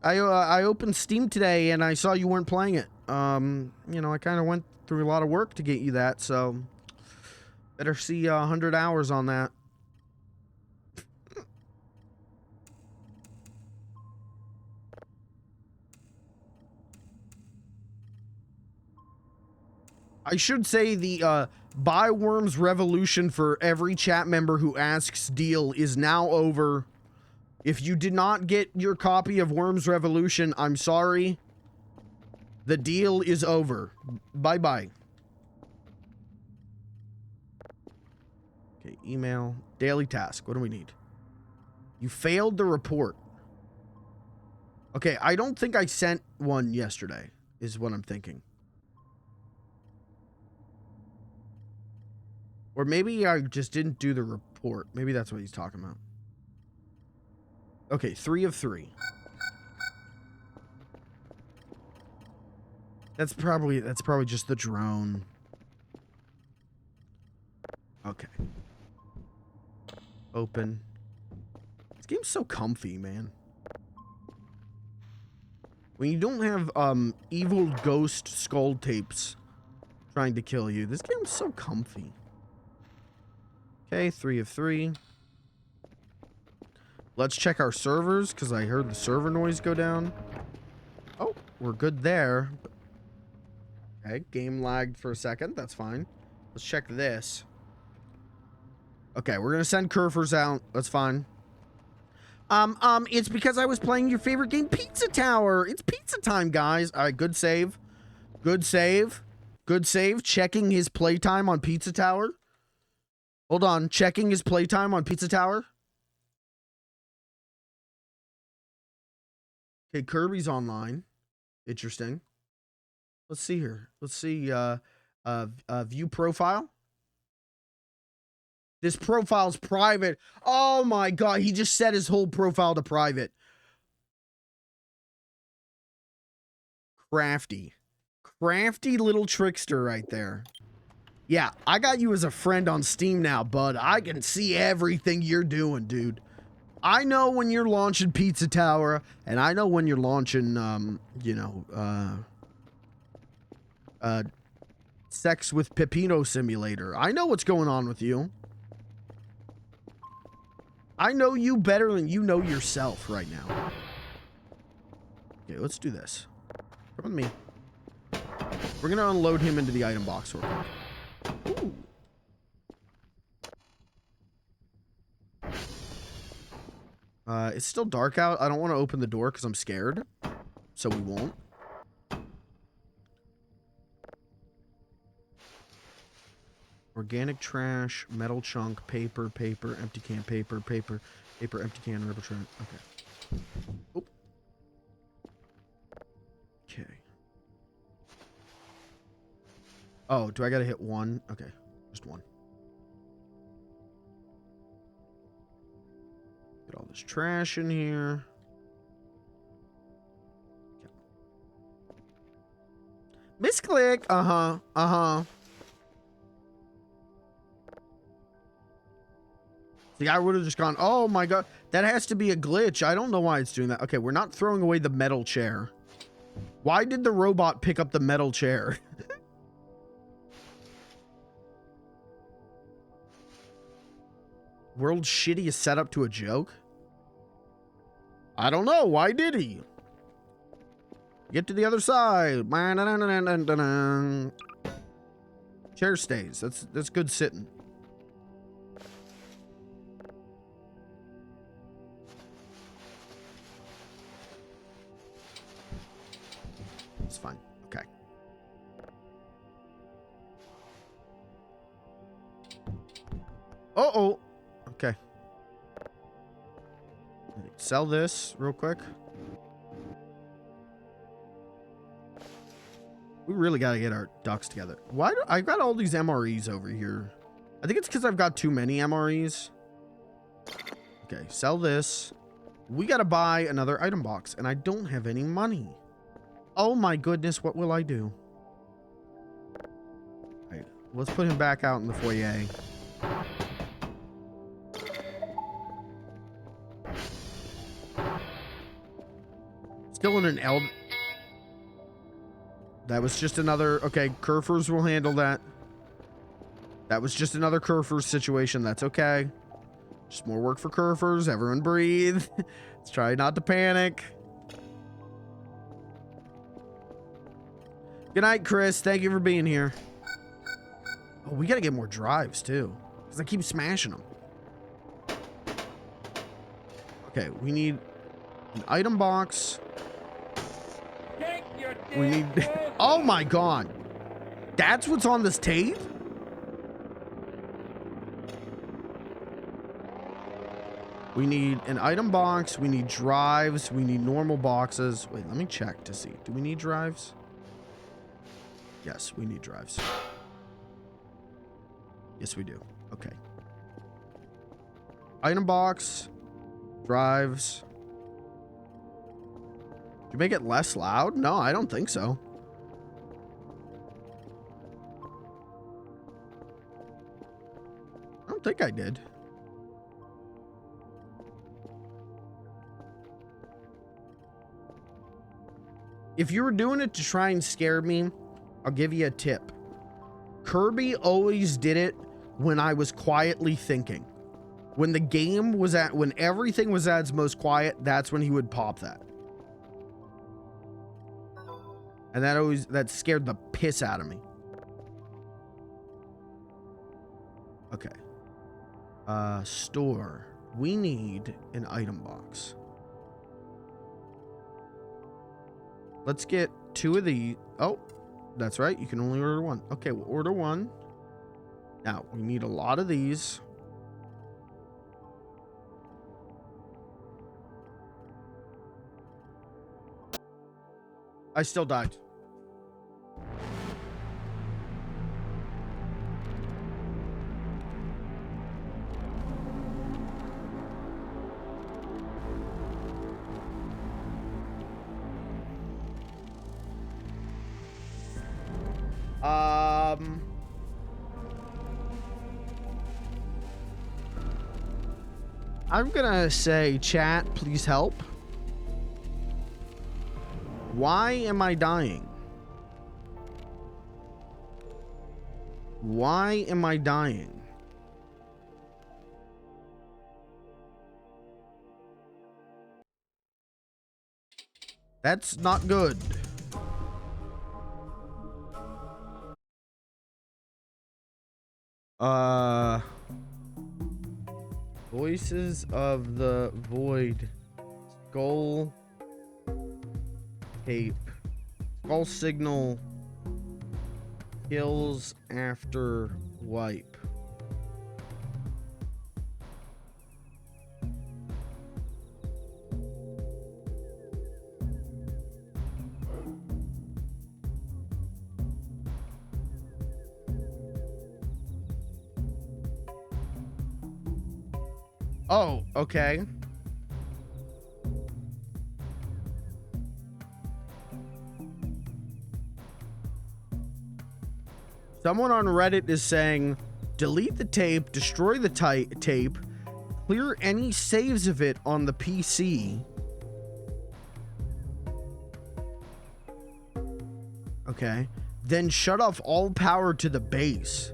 I opened Steam today and I saw you weren't playing it. You know, I kind of went through a lot of work to get you that, so better see 100 hours on that. I should say the buy Worms Revolution for every chat member who asks deal is now over. If you did not get your copy of Worms Revolution, I'm sorry. The deal is over. Bye-bye. Okay, email. Daily task. What do we need? You failed the report. Okay, I don't think I sent one yesterday, is what I'm thinking. Or maybe I just didn't do the report. Maybe that's what he's talking about. Okay, 3 of 3. That's probably just the drone. Okay. Open. This game's so comfy, man. When you don't have evil ghost skull tapes trying to kill you, this game's so comfy. Okay, 3 of 3. Let's check our servers, because I heard the server noise go down. Oh, we're good there. Okay, game lagged for a second. That's fine. Let's check this. Okay, we're gonna send Kerfers out. That's fine. It's because I was playing your favorite game, Pizza Tower. It's pizza time, guys. All right, good save. Good save. Good save. Checking his playtime on Pizza Tower. Hold on. Checking his playtime on Pizza Tower. Okay, Kirby's online. Interesting. Let's see here. Let's see. View profile. This profile's private. Oh my god, he just set his whole profile to private. Crafty. Crafty little trickster right there. Yeah, I got you as a friend on Steam now, bud. I can see everything you're doing, dude. I know when you're launching Pizza Tower, and I know when you're launching, you know, Sex with Pepino Simulator. I know what's going on with you. I know you better than you know yourself right now. Okay, let's do this. Come with me. We're gonna unload him into the item box real quick. Ooh. It's still dark out. I don't want to open the door because I'm scared. So we won't. Organic trash, metal chunk, paper, empty can, paper, empty can, rubber trash. Okay. Oh. Okay. Oh, do I gotta hit 1? Okay, just 1. Get all this trash in here. Okay. Misclick. Uh-huh. See, I would have just gone, oh my god, that has to be a glitch. I don't know why it's doing that. Okay, we're not throwing away the metal chair. Why did the robot pick up the metal chair? World's shittiest setup to a joke? I don't know. Why did he? Get to the other side. Chair stays. That's good sitting. It's fine. Okay. Uh-oh. Okay. Sell this real quick. We really got to get our ducks together. Why do I got all these MREs over here? I think it's because I've got too many MREs. Okay, sell this. We got to buy another item box, and I don't have any money. Oh my goodness, what will I do? All right, let's put him back out in the foyer. Still in an L. That was just another... Okay, Kerfers will handle that. That was just another Kerfers situation. That's okay. Just more work for Kerfers. Everyone breathe. Let's try not to panic. Good night, Chris. Thank you for being here. Oh, we gotta get more drives, too. Because I keep smashing them. Okay, we need an item box. We need... Oh my god. That's what's on this tape? We need an item box. We need drives. We need normal boxes. Wait, let me check to see. Do we need drives? Yes, we need drives. Yes, we do. Okay. Item box. Drives. Did you make it less loud? No, I don't think so. I don't think I did. If you were doing it to try and scare me, I'll give you a tip. Kirby always did it when I was quietly thinking. When the game was when everything was at its most quiet, that's when he would pop that. And that scared the piss out of me. Okay. Store. We need an item box. Let's get 2 of these. Oh, that's right. You can only order 1. Okay, we'll order 1. Now, we need a lot of these. I still died. I'm gonna say, chat, please help. Why am I dying? Why am I dying? That's not good. Voices of the Void. Skull tape. Skull signal. Kills after wipe. Oh, okay. Someone on Reddit is saying, delete the tape, destroy the tape, clear any saves of it on the PC. Okay. Then shut off all power to the base.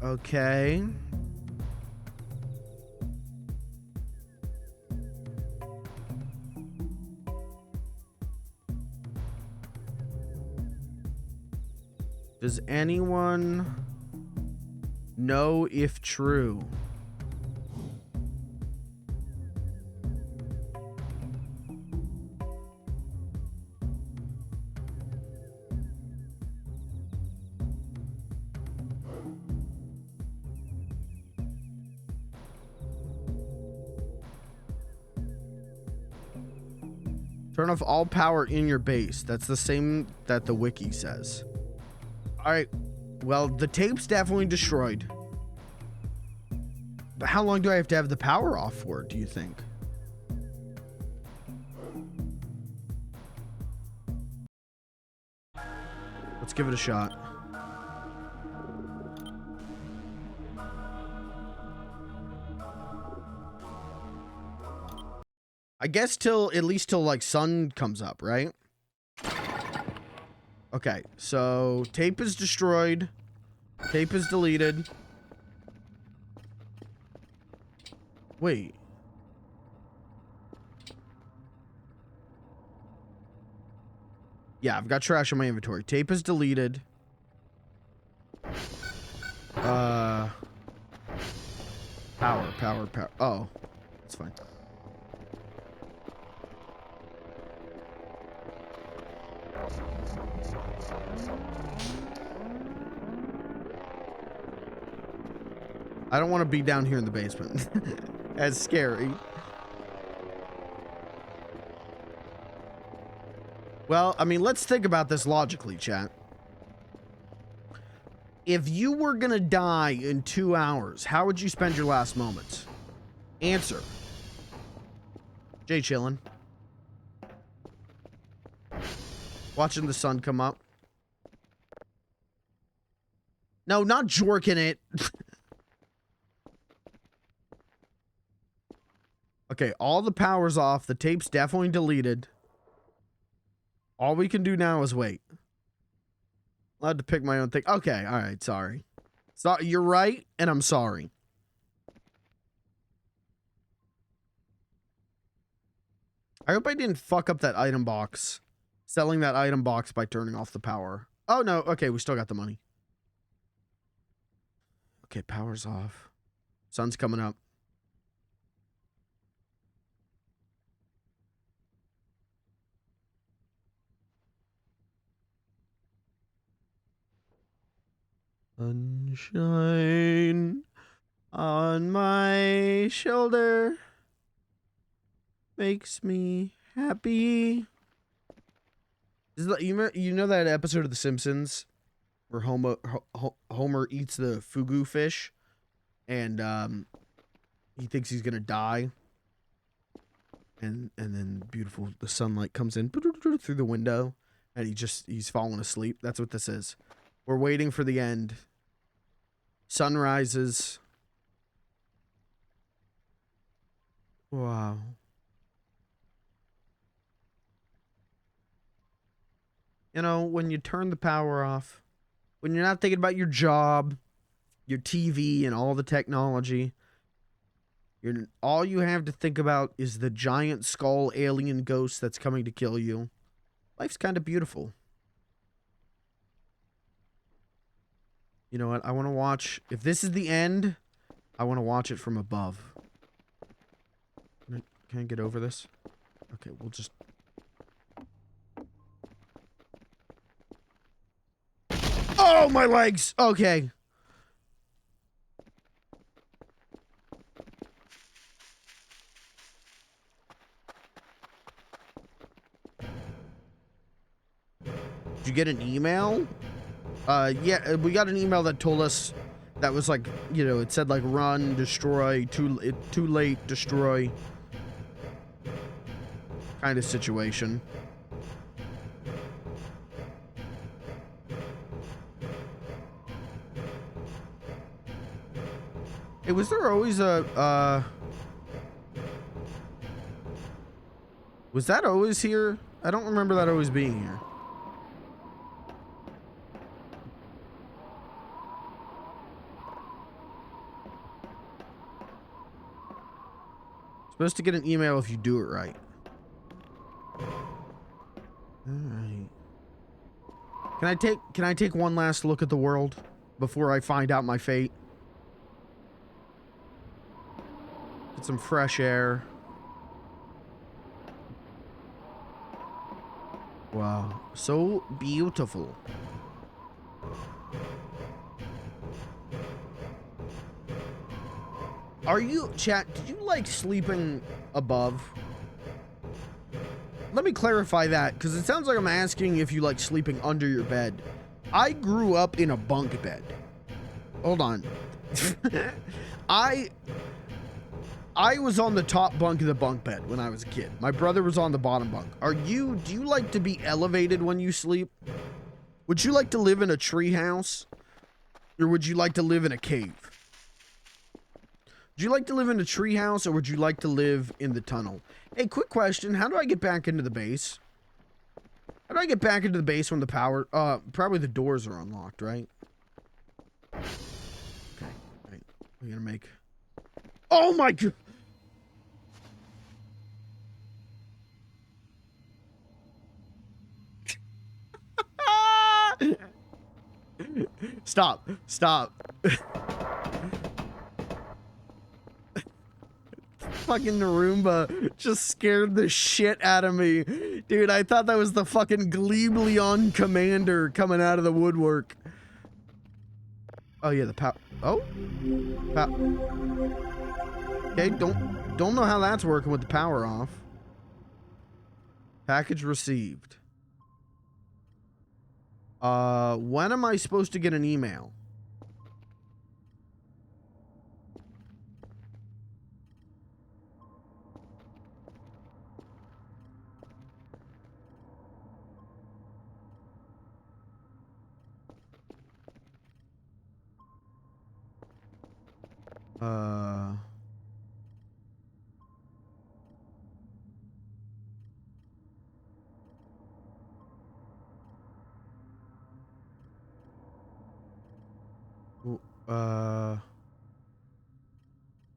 Okay. Does anyone know if true? Turn off all power in your base. That's the same that the wiki says. All right. Well, the tape's definitely destroyed. But how long do I have to have the power off for, do you think? Let's give it a shot. I guess at least till like sun comes up, right? Okay, so tape is destroyed. Tape is deleted. Wait. Yeah, I've got trash in my inventory. Tape is deleted. Power. Oh, that's fine. I don't want to be down here in the basement. That's scary. Well, I mean, let's think about this logically, chat. If you were gonna die in 2 hours, how would you spend your last moments? Answer. Jay chillin'. Watching the sun come up. No, not jorking it. Okay, all the power's off. The tape's definitely deleted. All we can do now is wait. Allowed to pick my own thing. Okay, all right, sorry. So, you're right, and I'm sorry. I hope I didn't fuck up that item box. Selling that item box by turning off the power. Oh, no. Okay, we still got the money. Okay, power's off. Sun's coming up. Sunshine on my shoulder makes me happy. You know that episode of The Simpsons where Homer eats the fugu fish and he thinks he's gonna die, and then the sunlight comes in through the window and he's falling asleep. That's what this is. We're waiting for the end. Sun rises. Wow. You know, when you turn the power off, when you're not thinking about your job, your TV, and all the technology, all you have to think about is the giant skull alien ghost that's coming to kill you. Life's kind of beautiful. You know what? I want to watch... If this is the end, I want to watch it from above. Can I get over this? Okay, we'll just... Oh, my legs! Okay. Did you get an email? Yeah, we got an email that told us that was like, you know, it said like run, destroy, too late, destroy kind of situation. Hey, was there always a, was that always here? I don't remember that always being here. Supposed to get an email if you do it right. Alright. Can I take one last look at the world before I find out my fate? Get some fresh air. Wow. So beautiful. Are you, chat, did you like sleeping above? Let me clarify that, because it sounds like I'm asking if you like sleeping under your bed. I grew up in a bunk bed. Hold on. I was on the top bunk of the bunk bed when I was a kid. My brother was on the bottom bunk. Do you like to be elevated when you sleep? Would you like to live in a tree house? Or would you like to live in a cave? Would you like to live in a treehouse, or would you like to live in the tunnel? Hey, quick question. How do I get back into the base? How do I get back into the base when the power... probably the doors are unlocked, right? Okay. Right. We're gonna make... Oh my god! Stop. Stop. Fucking Roomba just scared the shit out of me. Dude, I thought that was the fucking Glebe Leon commander coming out of the woodwork. Oh yeah, the power. Oh, okay. Don't know how that's working with the power off. Package received. When am I supposed to get an email?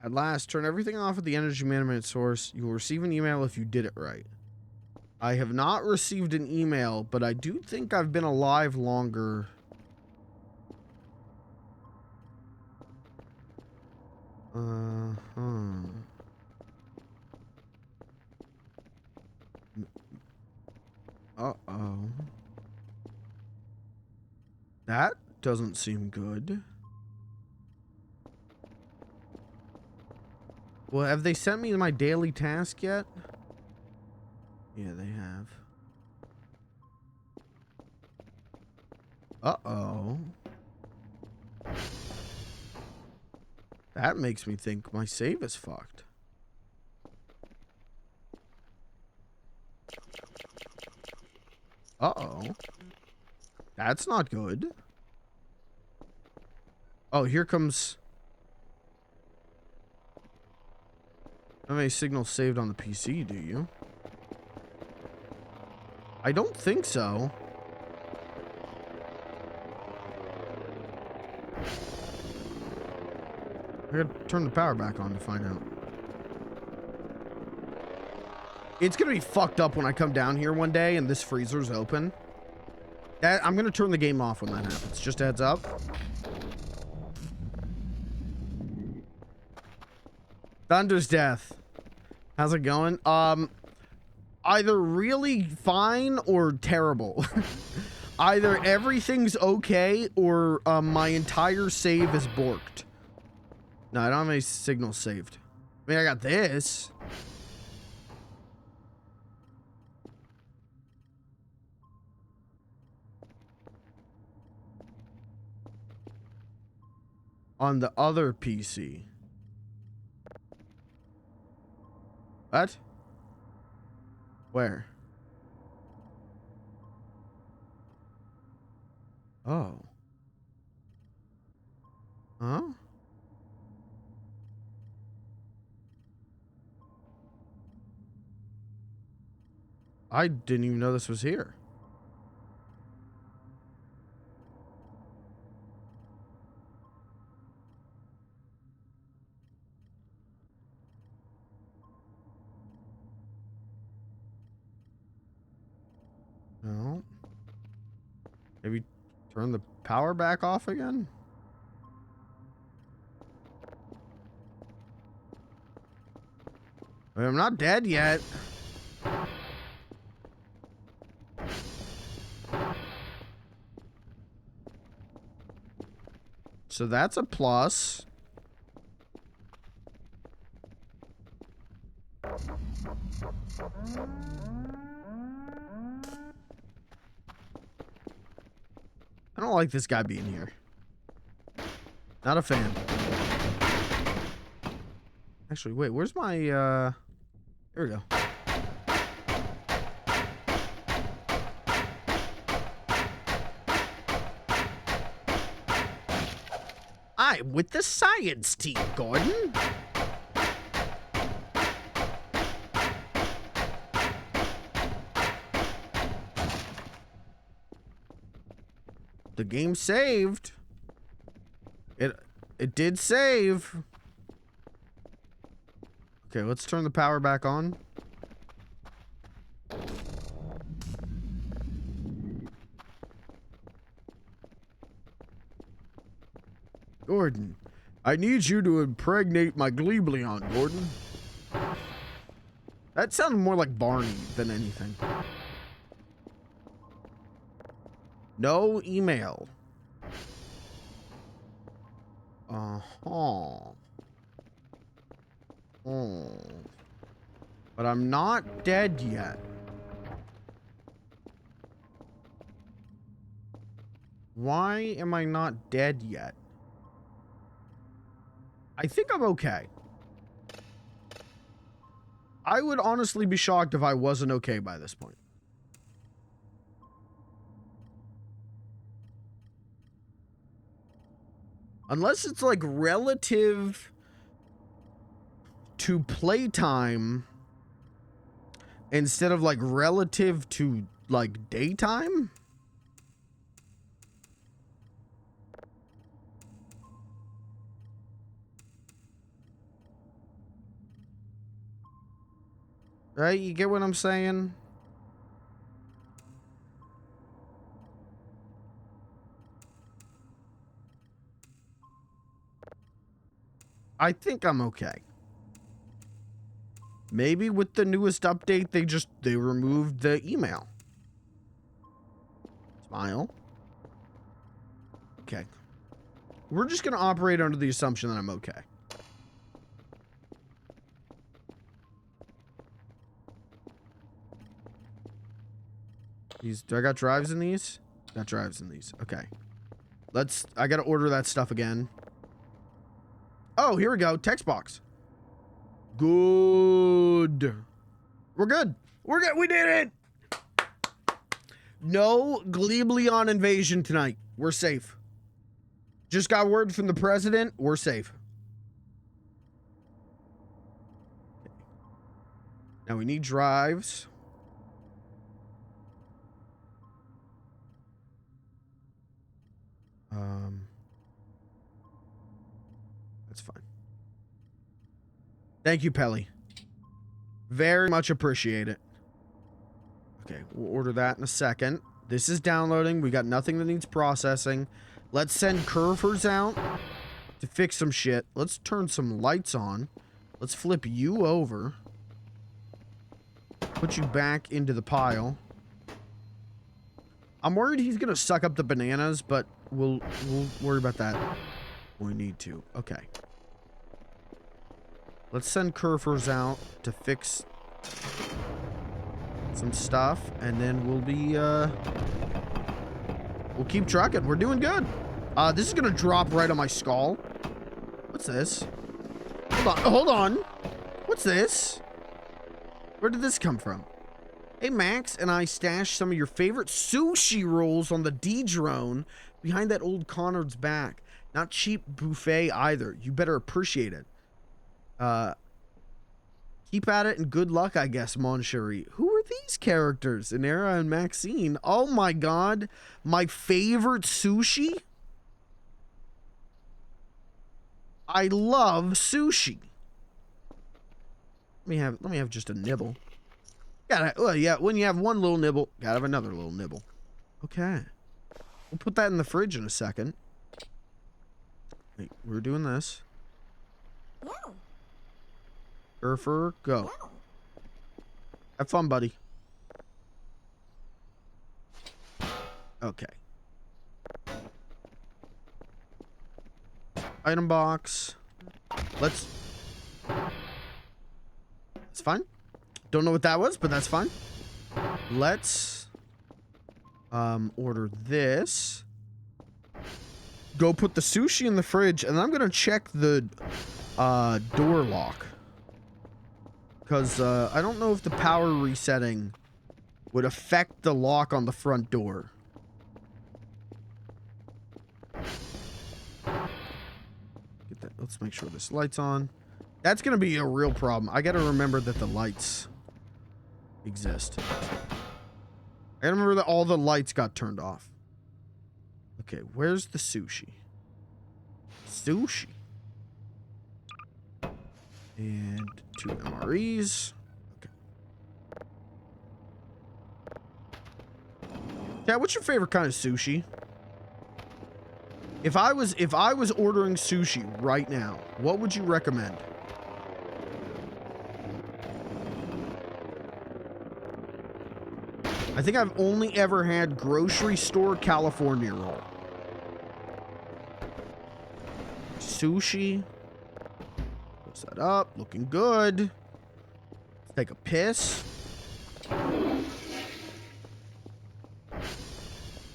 At last, turn everything off at the energy management source. You will receive an email if you did it right. I have not received an email, but I do think I've been alive longer. Uh-oh. That doesn't seem good. Well, have they sent me my daily task yet? Yeah, they have. Uh-oh. That makes me think my save is fucked. Uh-oh. That's not good. Oh, here comes... How many signals saved on the PC, do you? I don't think so. I gotta turn the power back on to find out. It's gonna be fucked up when I come down here one day and this freezer's open. I'm gonna turn the game off when that happens. Just a heads up. Thunder's death. How's it going? Either really fine or terrible. Either everything's okay or my entire save is borked. No, I don't have any signals saved. I mean, I got this. On the other PC. What? Where? Oh. Huh? I didn't even know this was here. No. Maybe turn the power back off again? I mean, I'm not dead yet. So that's a plus. I don't like this guy being here. Not a fan. Actually, wait, where's my, here we go. I'm with the science team, Gordon. The game saved. It did save. Okay, let's turn the power back on. Gordon, I need you to impregnate my Gleebleon, Gordon. That sounded more like Barney than anything. No email. Uh-huh. Oh. But I'm not dead yet. Why am I not dead yet? I think I'm okay. I would honestly be shocked if I wasn't okay by this point. Unless it's like relative to playtime instead of like relative to like daytime. Right? You get what I'm saying? I think I'm okay. Maybe with the newest update, they removed the email. Smile. Okay. We're just going to operate under the assumption that I'm okay. Do I got drives in these? Got drives in these. Okay. I got to order that stuff again. Oh, here we go. Text box. Good. We're good. We're good. We did it. No Glebleon invasion tonight. We're safe. Just got word from the president. We're safe. Now we need drives. That's fine. Thank you, Pelly. Very much appreciate it. Okay, we'll order that in a second. This is downloading. We got nothing that needs processing. Let's send curvers out to fix some shit. Let's turn some lights on. Let's flip you over. Put you back into the pile. I'm worried he's gonna suck up the bananas, but we'll worry about that when we need to. Okay. Let's send curvers out to fix some stuff, and then we'll keep trucking. We're doing good. This is gonna drop right on my skull. What's this? Hold on. What's this? Where did this come from? Hey, Max and I stashed some of your favorite sushi rolls on the D-drone behind that old Connard's back. Not cheap buffet either. You better appreciate it. Keep at it and good luck, I guess, Mon Cherie. Who are these characters? Inera and Maxine. Oh my god. My favorite sushi? I love sushi. Let me have just a nibble. Well, yeah, when you have one little nibble, gotta have another little nibble. Okay. We'll put that in the fridge in a second. Wait, we're doing this. No. Surfer, go. No. Have fun, buddy. Okay. Item box. It's fine. Don't know what that was, but that's fine. Let's order this. Go put the sushi in the fridge, and I'm gonna check the door lock. Because I don't know if the power resetting would affect the lock on the front door. Get that. Let's make sure this light's on. That's gonna be a real problem. I gotta remember that the lights exist. I gotta remember that all the lights got turned off. Okay, where's the sushi? Sushi. And 2 MREs. Okay. Yeah, what's your favorite kind of sushi? If I was ordering sushi right now, what would you recommend? I think I've only ever had grocery store California roll. sushi. Close that up. Looking good. Let's take a piss.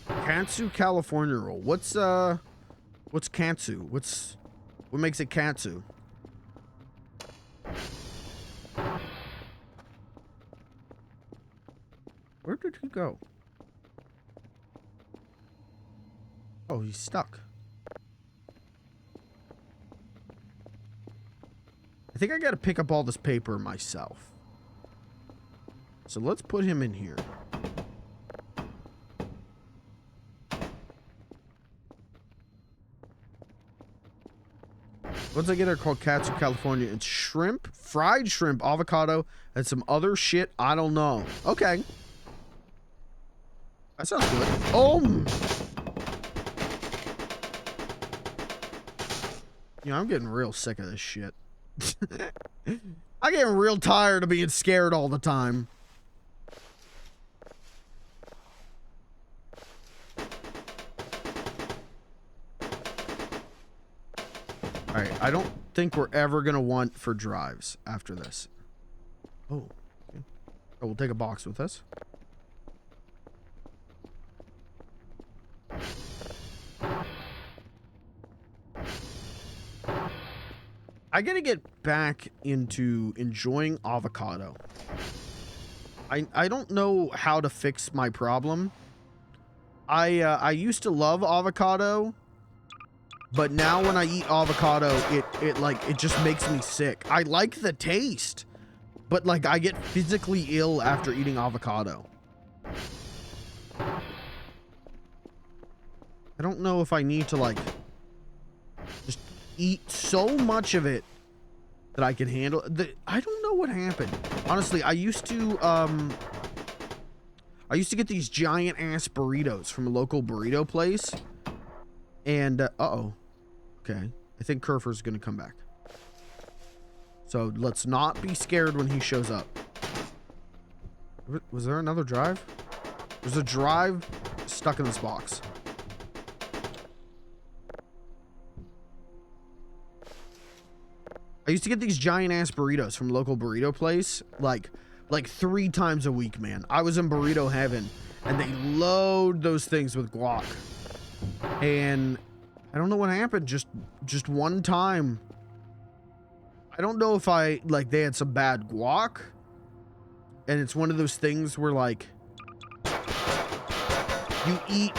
Katsu California roll. What's Katsu? What makes it Katsu? Where did he go? Oh, he's stuck. I think I gotta pick up all this paper myself. So let's put him in here. Once I get her called Katsu California, it's shrimp, fried shrimp, avocado, and some other shit I don't know. Okay. That sounds good. Oh! Yeah, I'm getting real sick of this shit. I'm getting real tired of being scared all the time. Alright, I don't think we're ever gonna want for drives after this. Oh, okay. Oh, we'll take a box with us. I gotta get back into enjoying avocado. I don't know how to fix my problem. I used to love avocado, but now when I eat avocado, it just makes me sick. I like the taste, but like I get physically ill after eating avocado. I don't know if I need to like just eat so much of it that I can handle. I don't know what happened. Honestly, I used to get these giant ass burritos from a local burrito place. And uh-oh. Okay. I think Kerfer's gonna come back. So let's not be scared when he shows up. Was there another drive? There's a drive stuck in this box. I used to get these giant ass burritos from a local burrito place like 3 times a week, man. I was in burrito heaven, and they load those things with guac. And I don't know what happened. Just one time. I don't know if they had some bad guac, and it's one of those things where like you eat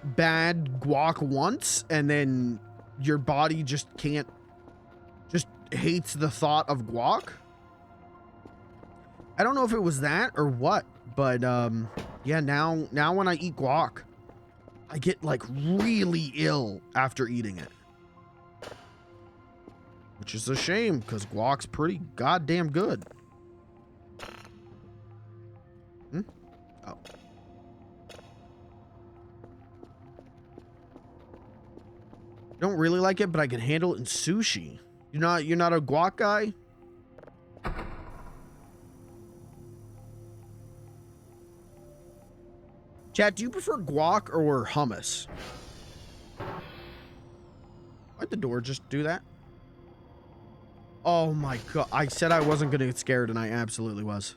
bad guac once, and then your body just hates the thought of guac. I don't know if it was that or what, but yeah, now when I eat guac, I get like really ill after eating it. Which is a shame, because guac's pretty goddamn good. Oh. Don't really like it, but I can handle it in sushi. You're not a guac guy? Chat, do you prefer guac or hummus? Why'd the door just do that? Oh my god. I said I wasn't gonna get scared, and I absolutely was.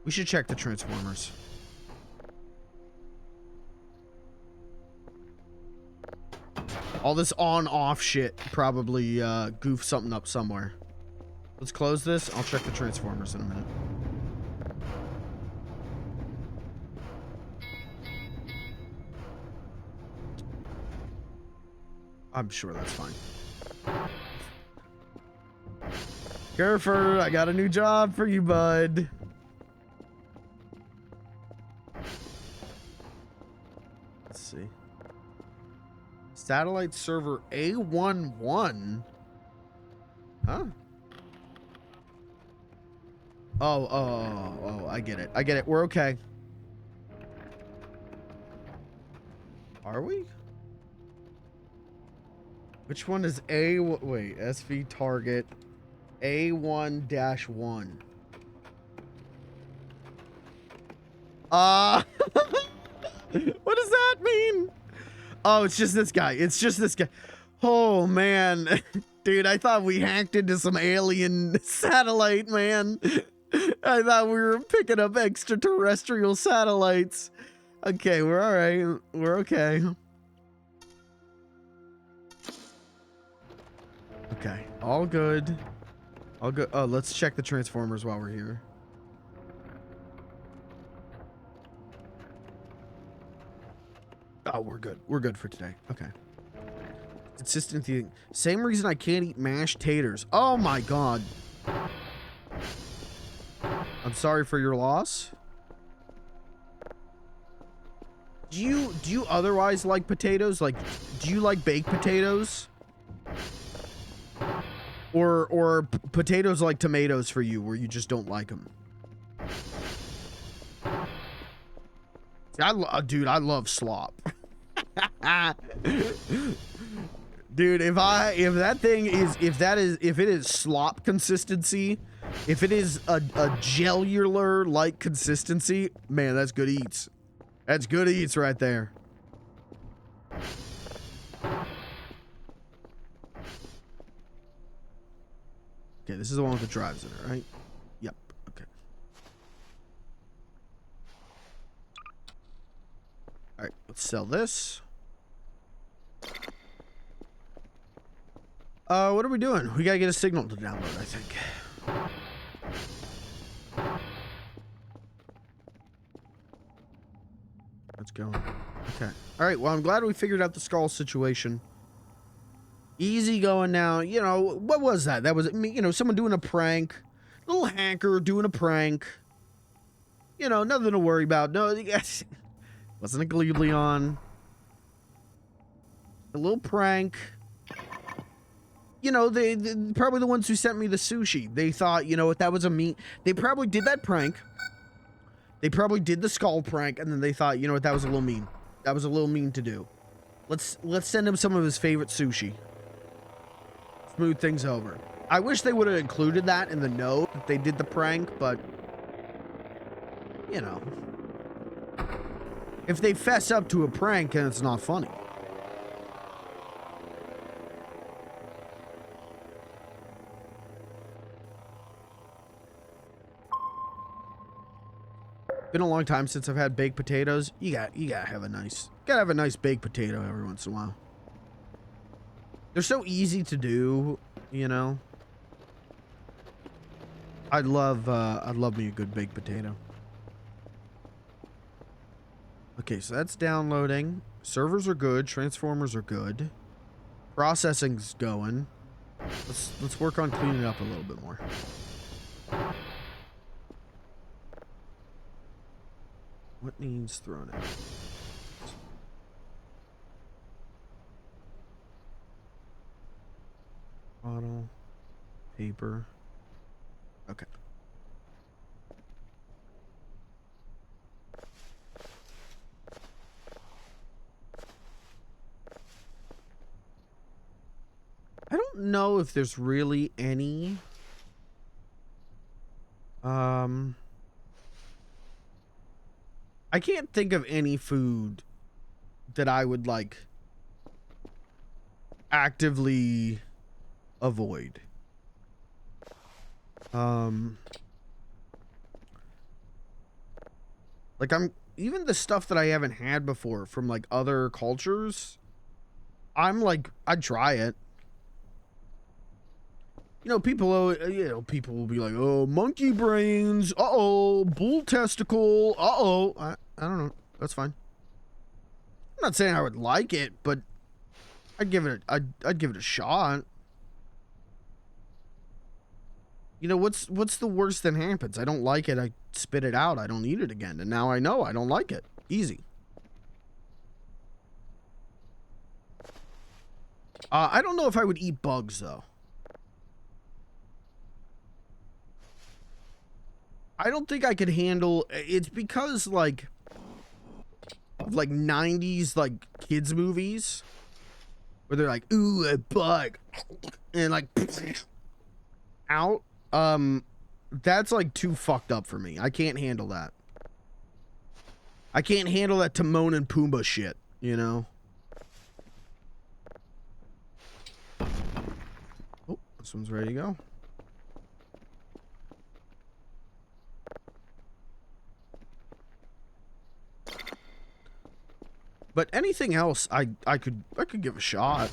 We should check the transformers. All this on-off shit probably goofed something up somewhere. Let's close this. I'll check the transformers in a minute. I'm sure that's fine. Kerfer, I got a new job for you, bud. Let's see. Satellite server A11. Huh? Oh, I get it. I get it. We're okay. Are we? Which one is A? Wait, SV target A1-1. What does that mean? Oh, it's just this guy. It's just this guy. Oh, man. Dude, I thought we hacked into some alien satellite, man. I thought we were picking up extraterrestrial satellites. Okay, we're all right. We're okay. Okay, all good. All good. Oh, let's check the transformers while we're here. Oh, we're good. We're good for today. Okay. Consistent eating. Same reason I can't eat mashed taters. Oh my god. I'm sorry for your loss. Do you otherwise like potatoes? Like, do you like baked potatoes? Or potatoes like tomatoes for you, where you just don't like them? Dude, I love slop. Dude, if it is slop consistency, if it is a gellular like consistency, man, that's good eats. That's good eats right there. Okay, this is the one with the drives in it, right? Yep. Okay. All right, let's sell this. What are we doing? We gotta get a signal to download, I think. Let's go. Okay. All right, well, I'm glad we figured out the skull situation. Easy going now. You know, what was that? That was, you know, someone doing a prank. Little hacker doing a prank. You know, nothing to worry about. No, wasn't a Gleebleon. A little prank. You know, they probably the ones who sent me the sushi. They thought, you know what, that was a mean. They probably did that prank. They probably did the skull prank, and then they thought, you know what, that was a little mean. That was a little mean to do. Let's send him some of his favorite sushi. Smooth things over. I wish they would have included that in the note that they did the prank, but you know, if they fess up to a prank and it's not funny. Been a long time since I've had baked potatoes. You gotta have a nice baked potato every once in a while. They're so easy to do, you know. I'd love me a good baked potato. Okay, so that's downloading. Servers are good. Transformers are good. Processing's going. Let's work on cleaning it up a little bit more. What needs thrown out? Bottle, paper. Okay. I don't know if there's really any I can't think of any food that I would like actively avoid. Like even the stuff that I haven't had before from like other cultures, I'm like, I'd try it. You know, people will be like, oh, monkey brains, uh-oh, bull testicle, uh-oh. I don't know. That's fine. I'm not saying I would like it, but I'd give it a shot. You know, what's the worst that happens? I don't like it. I spit it out. I don't eat it again. And now I know I don't like it. Easy. I don't know if I would eat bugs, though. I don't think I could handle... It's because, like 90s, like, kids movies. where they're like, ooh, a bug, and like out. That's like too fucked up for me. I can't handle that. I can't handle that Timon and Pumbaa shit, you know? Oh, this one's ready to go. But anything else, I could give a shot.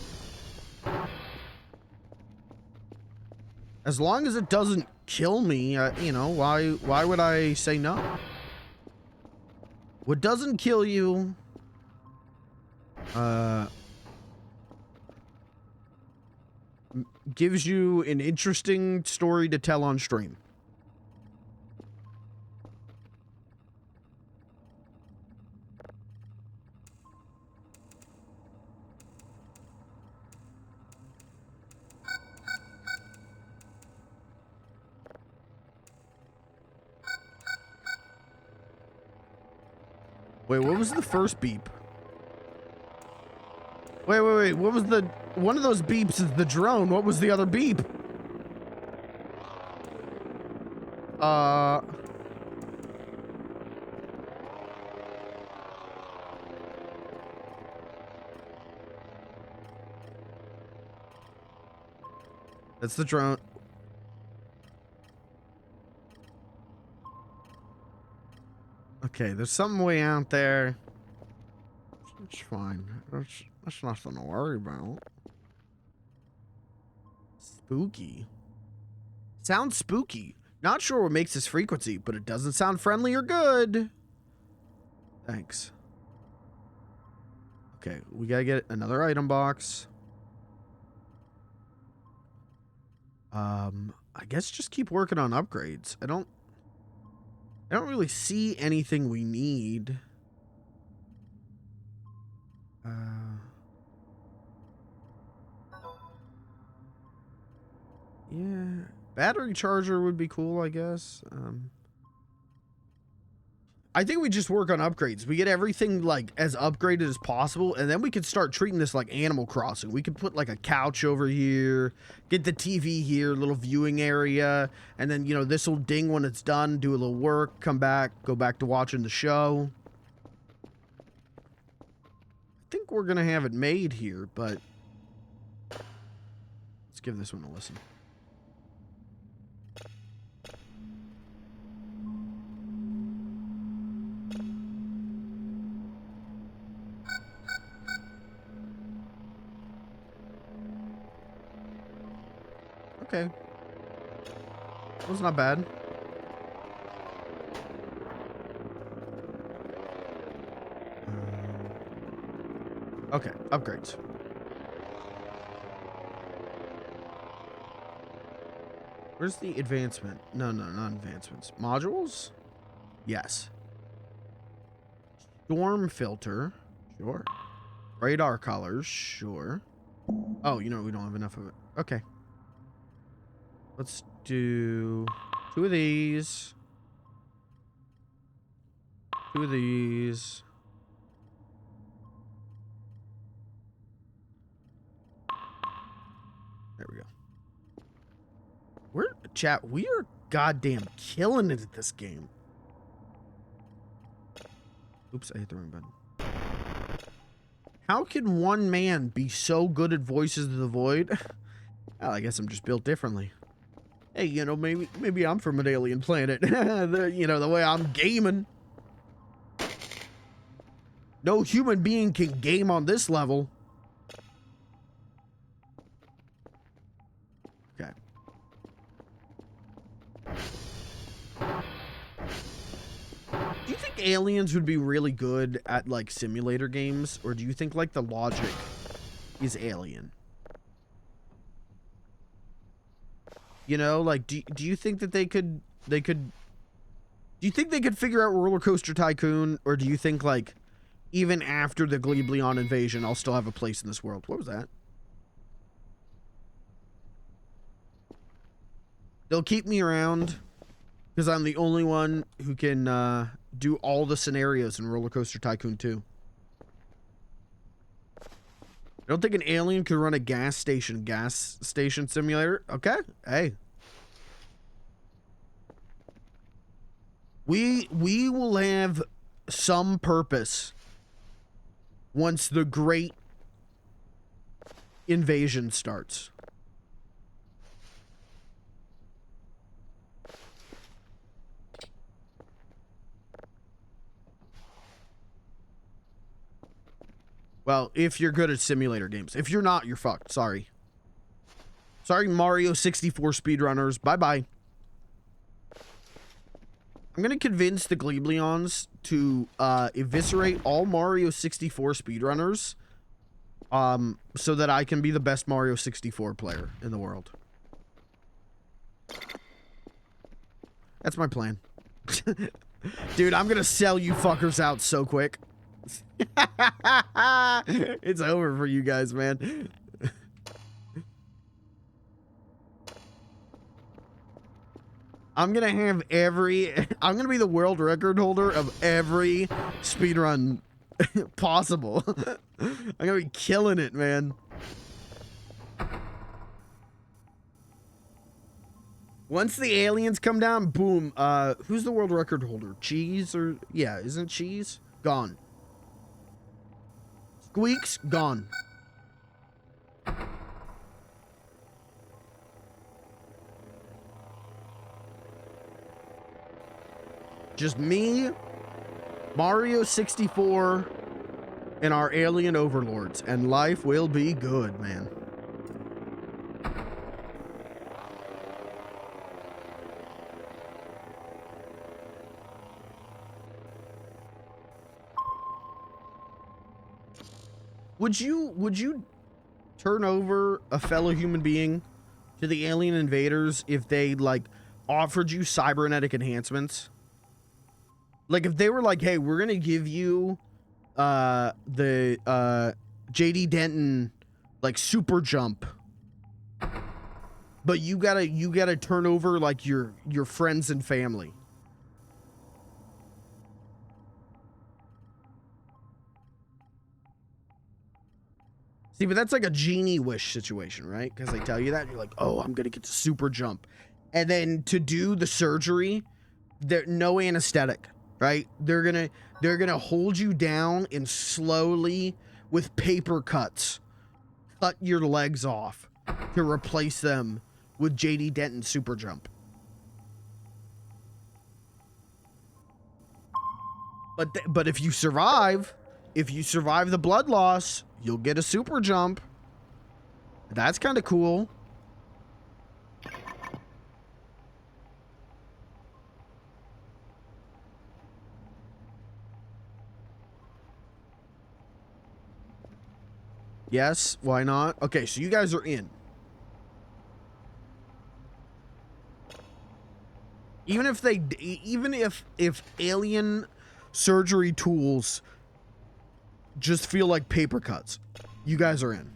As long as it doesn't kill me, you know, why would I say no? What doesn't kill you, gives you an interesting story to tell on stream. Wait, what was the first beep? Wait. What was the... One of those beeps is the drone. What was the other beep? That's the drone. Okay, there's something way out there. It's fine. That's nothing to worry about. Spooky. Sounds spooky. Not sure what makes this frequency, but it doesn't sound friendly or good. Thanks. Okay, we gotta get another item box. I guess just keep working on upgrades. I don't really see anything we need. Yeah, battery charger would be cool, I guess. I think we just work on upgrades. We get everything like as upgraded as possible, and then we could start treating this like Animal Crossing. We could put like a couch over here, get the TV here, little viewing area, and then, you know, this will ding when it's done, do a little work, come back, go back to watching the show. I think we're gonna have it made here, but let's give this one a listen. Okay. That was not bad. Okay, upgrades. Where's the advancement? No, not advancements. Modules? Yes. Storm filter. Sure. Radar colors. Sure. Oh, you know, we don't have enough of it. Okay. Let's do 2 of these. 2 of these. There we go. Chat, we are goddamn killing it at this game. Oops, I hit the wrong button. How can one man be so good at Voices of the Void? Well, I guess I'm just built differently. Hey, you know, maybe I'm from an alien planet. You know, the way I'm gaming. No human being can game on this level. Okay. Do you think aliens would be really good at, like, simulator games? Or do you think, like, the logic is alien? You know, like, do you think that they could, do you think they could figure out Roller Coaster Tycoon? Or do you think, like, even after the Gleebleon invasion, I'll still have a place in this world? What was that? They'll keep me around because I'm the only one who can do all the scenarios in Roller Coaster Tycoon 2. I don't think an alien could run a gas station simulator. Okay, hey. We will have some purpose once the great invasion starts. Well, if you're good at simulator games. If you're not, you're fucked. Sorry. Sorry, Mario 64 speedrunners. Bye-bye. I'm going to convince the Gleebleons to eviscerate all Mario 64 speedrunners so that I can be the best Mario 64 player in the world. That's my plan. Dude, I'm going to sell you fuckers out so quick. It's over for you guys, man. I'm gonna have I'm gonna be the world record holder of every speedrun possible. I'm gonna be killing it, man. Once the aliens come down, boom. Who's the world record holder? Cheese or yeah, isn't Cheese gone? Squeaks gone. Just me, Mario 64, and our alien overlords, and life will be good, man. Would you turn over a fellow human being to the alien invaders if they like offered you cybernetic enhancements? Like if they were like, hey, we're gonna give you the JD Denton like super jump, but you gotta turn over like your friends and family. See, but that's like a genie wish situation, right? Because they tell you that and you're like, oh, I'm gonna get the super jump, and then to do the surgery, there no anesthetic. Right? They're gonna hold you down and slowly with paper cuts cut your legs off to replace them with JD Denton super jump. But if you survive the blood loss, you'll get a super jump. That's kind of cool. Yes, why not? Okay, so you guys are in. Even if alien surgery tools just feel like paper cuts, you guys are in.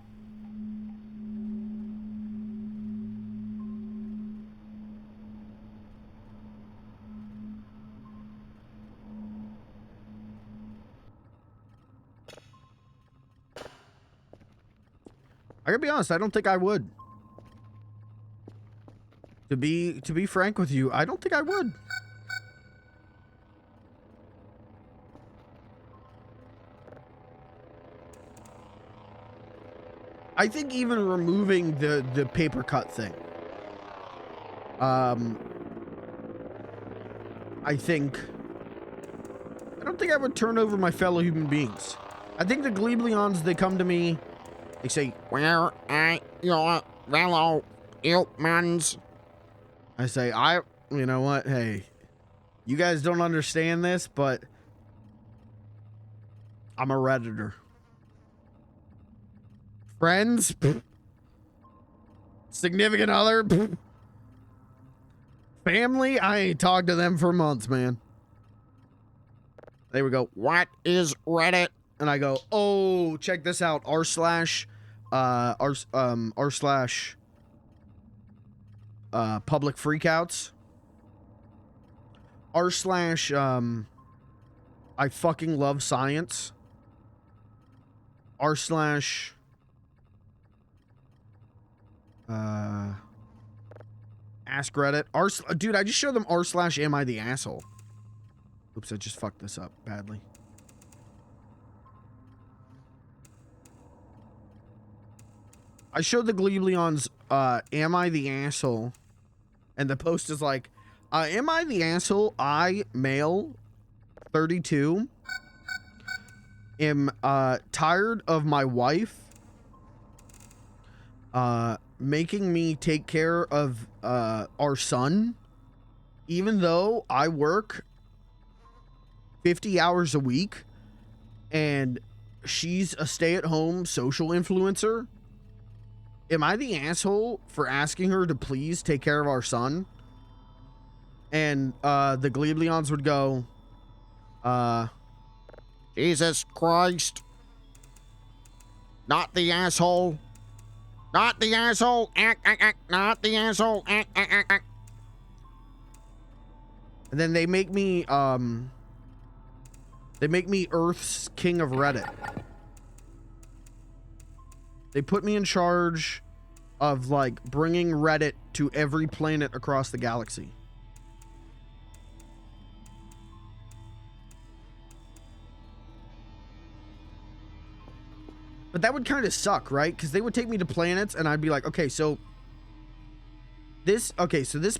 I gotta be honest, I don't think I would. To be frank with you, I don't think I would. I think even removing the paper cut thing. I don't think I would turn over my fellow human beings. I think the Gleebleons, they come to me, they say, "Where are your fellow humans?" I say, you know what? Hey, you guys don't understand this, but I'm a Redditor. Friends? Significant other? Family? I ain't talked to them for months, man. They would go, "What is Reddit?" And I go, "Oh, check this out. r slash public freakouts. r slash I fucking love science. r slash Ask Reddit. Dude, I just showed them r/am I the asshole. Oops, I just fucked this up badly. I showed the Gleebleons, am I the asshole? And the post is like, am I the asshole? I, male, 32, am, tired of my wife, making me take care of, our son, even though I work 50 hours a week, and she's a stay-at-home social influencer. Am I the asshole for asking her to please take care of our son? And the Gleebleons would go, Jesus Christ. Not the asshole. Not the asshole. Not the asshole. And then they make me Earth's king of Reddit. They put me in charge of, like, bringing Reddit to every planet across the galaxy. But that would kind of suck, right? Because they would take me to planets and I'd be like, okay, so this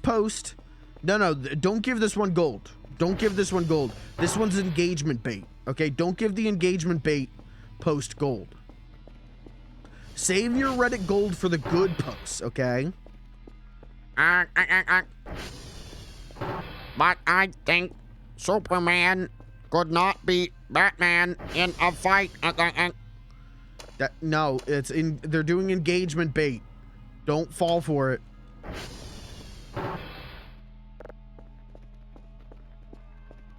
post, no, don't give this one gold. Don't give this one gold. This one's engagement bait, okay? Don't give the engagement bait post gold. Save your Reddit gold for the good posts, okay? But I think Superman could not beat Batman in a fight. No, they're doing engagement bait. Don't fall for it.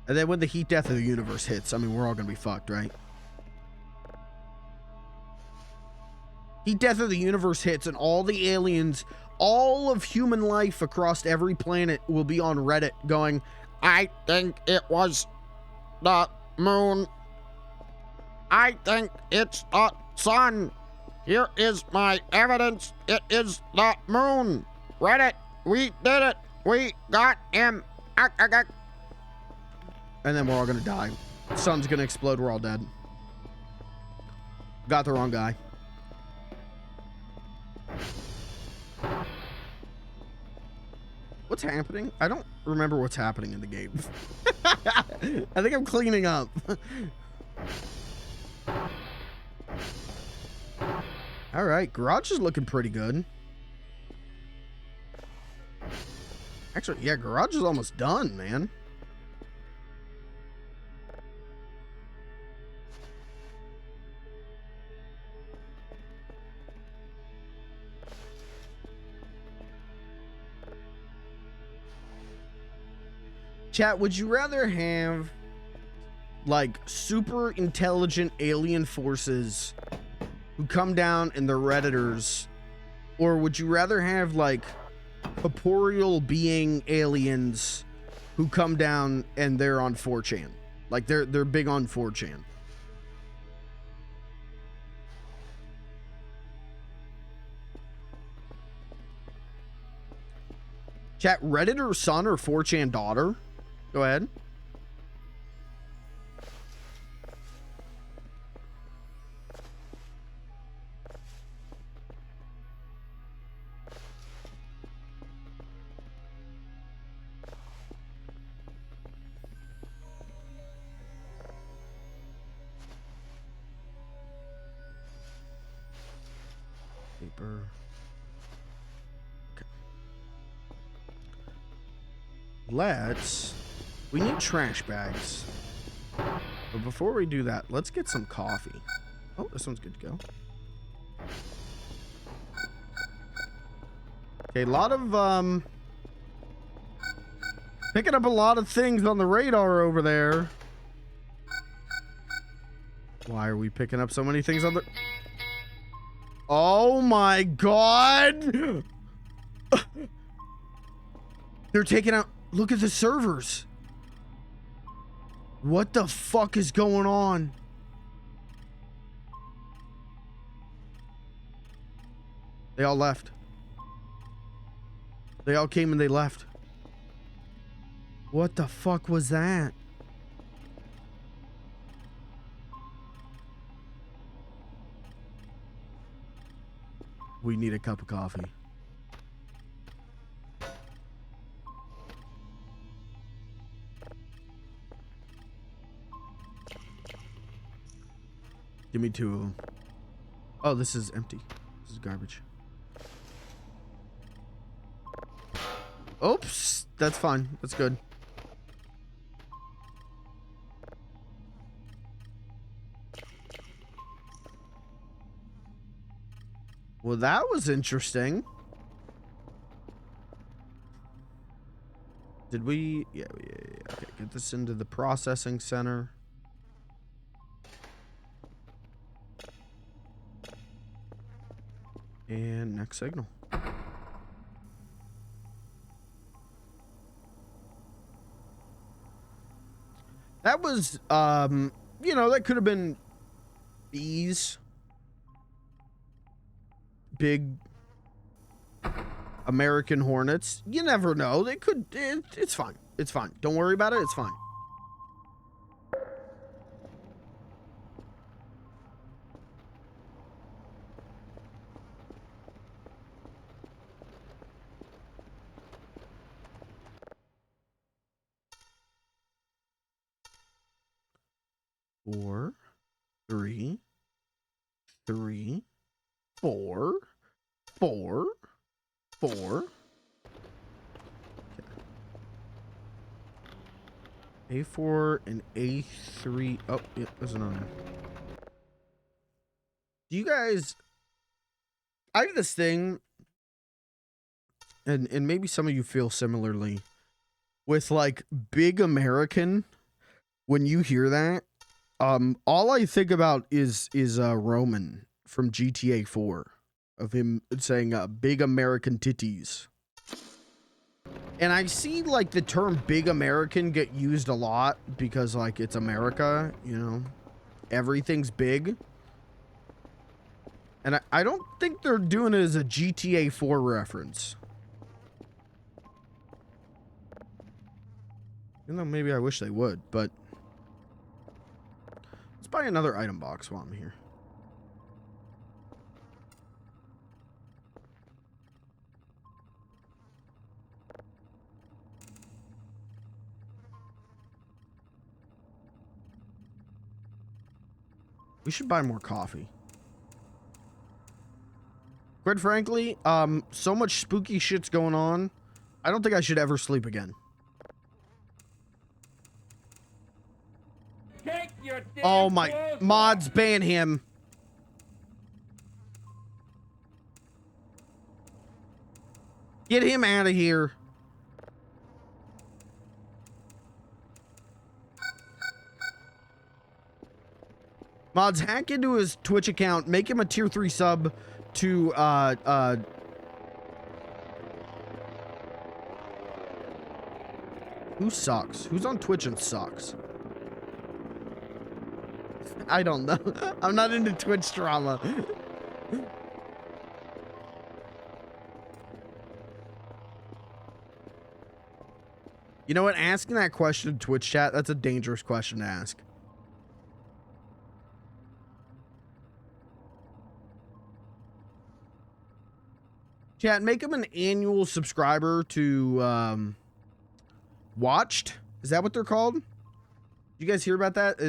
And then when the heat death of the universe hits, I mean, we're all gonna be fucked, right? Heat death of the universe hits and all the aliens, all of human life across every planet will be on Reddit going, I think it was the moon. I think it's the sun. Here is my evidence. It is the moon. Reddit, we did it. We got him. And then we're all gonna die. The sun's gonna explode. We're all dead. Got the wrong guy. What's happening? I don't remember what's happening in the game. I think I'm cleaning up. All right, garage is looking pretty good. Actually, yeah, garage is almost done, man. Chat, would you rather have, like, super intelligent alien forces who come down and they're Redditors, or would you rather have, like, corporeal being aliens who come down and they're on 4chan? Like, they're big on 4chan. Chat, Redditor son or 4chan daughter? Go ahead. Paper. Okay. We need trash bags. But before we do that, let's get some coffee. Oh, this one's good to go. Okay, a lot of, picking up a lot of things on the radar over there. Why are we picking up so many things on the... Oh my god! They're taking out... Look at the servers. What the fuck is going on? They all left. They all came and they left. What the fuck was that? We need a cup of coffee. Give me 2 of them. Oh, this is empty. This is garbage. Oops. That's fine. That's good. Well, that was interesting. Did we? Yeah. Okay, get this into the processing center. And next signal. That was, you know, that could have been bees. Big American hornets. You never know. They could, it's fine. It's fine. Don't worry about it. It's fine. Four, 3, 3, 4, 4, 4. Okay. A4 and A3. Oh, yeah, there's another one. Do you guys... I have this thing, and maybe some of you feel similarly, with like big American. When you hear that, all I think about is Roman from GTA 4, of him saying big American titties. And I see like the term big American get used a lot because like it's America, you know, everything's big. And I don't think they're doing it as a GTA 4 reference. Even though maybe I wish they would, but let's buy another item box while I'm here. We should buy more coffee. Quite frankly, so much spooky shit's going on. I don't think I should ever sleep again. Take your damn Oh my, clothes mods, ban him. Get him out of here. Mods, hack into his Twitch account, make him a tier 3 sub to, who sucks? Who's on Twitch and sucks? I don't know. I'm not into Twitch drama. You know what? Asking that question in Twitch chat, that's a dangerous question to ask. Chat, make him an annual subscriber to Watched. Is that what they're called? Did you guys hear about that?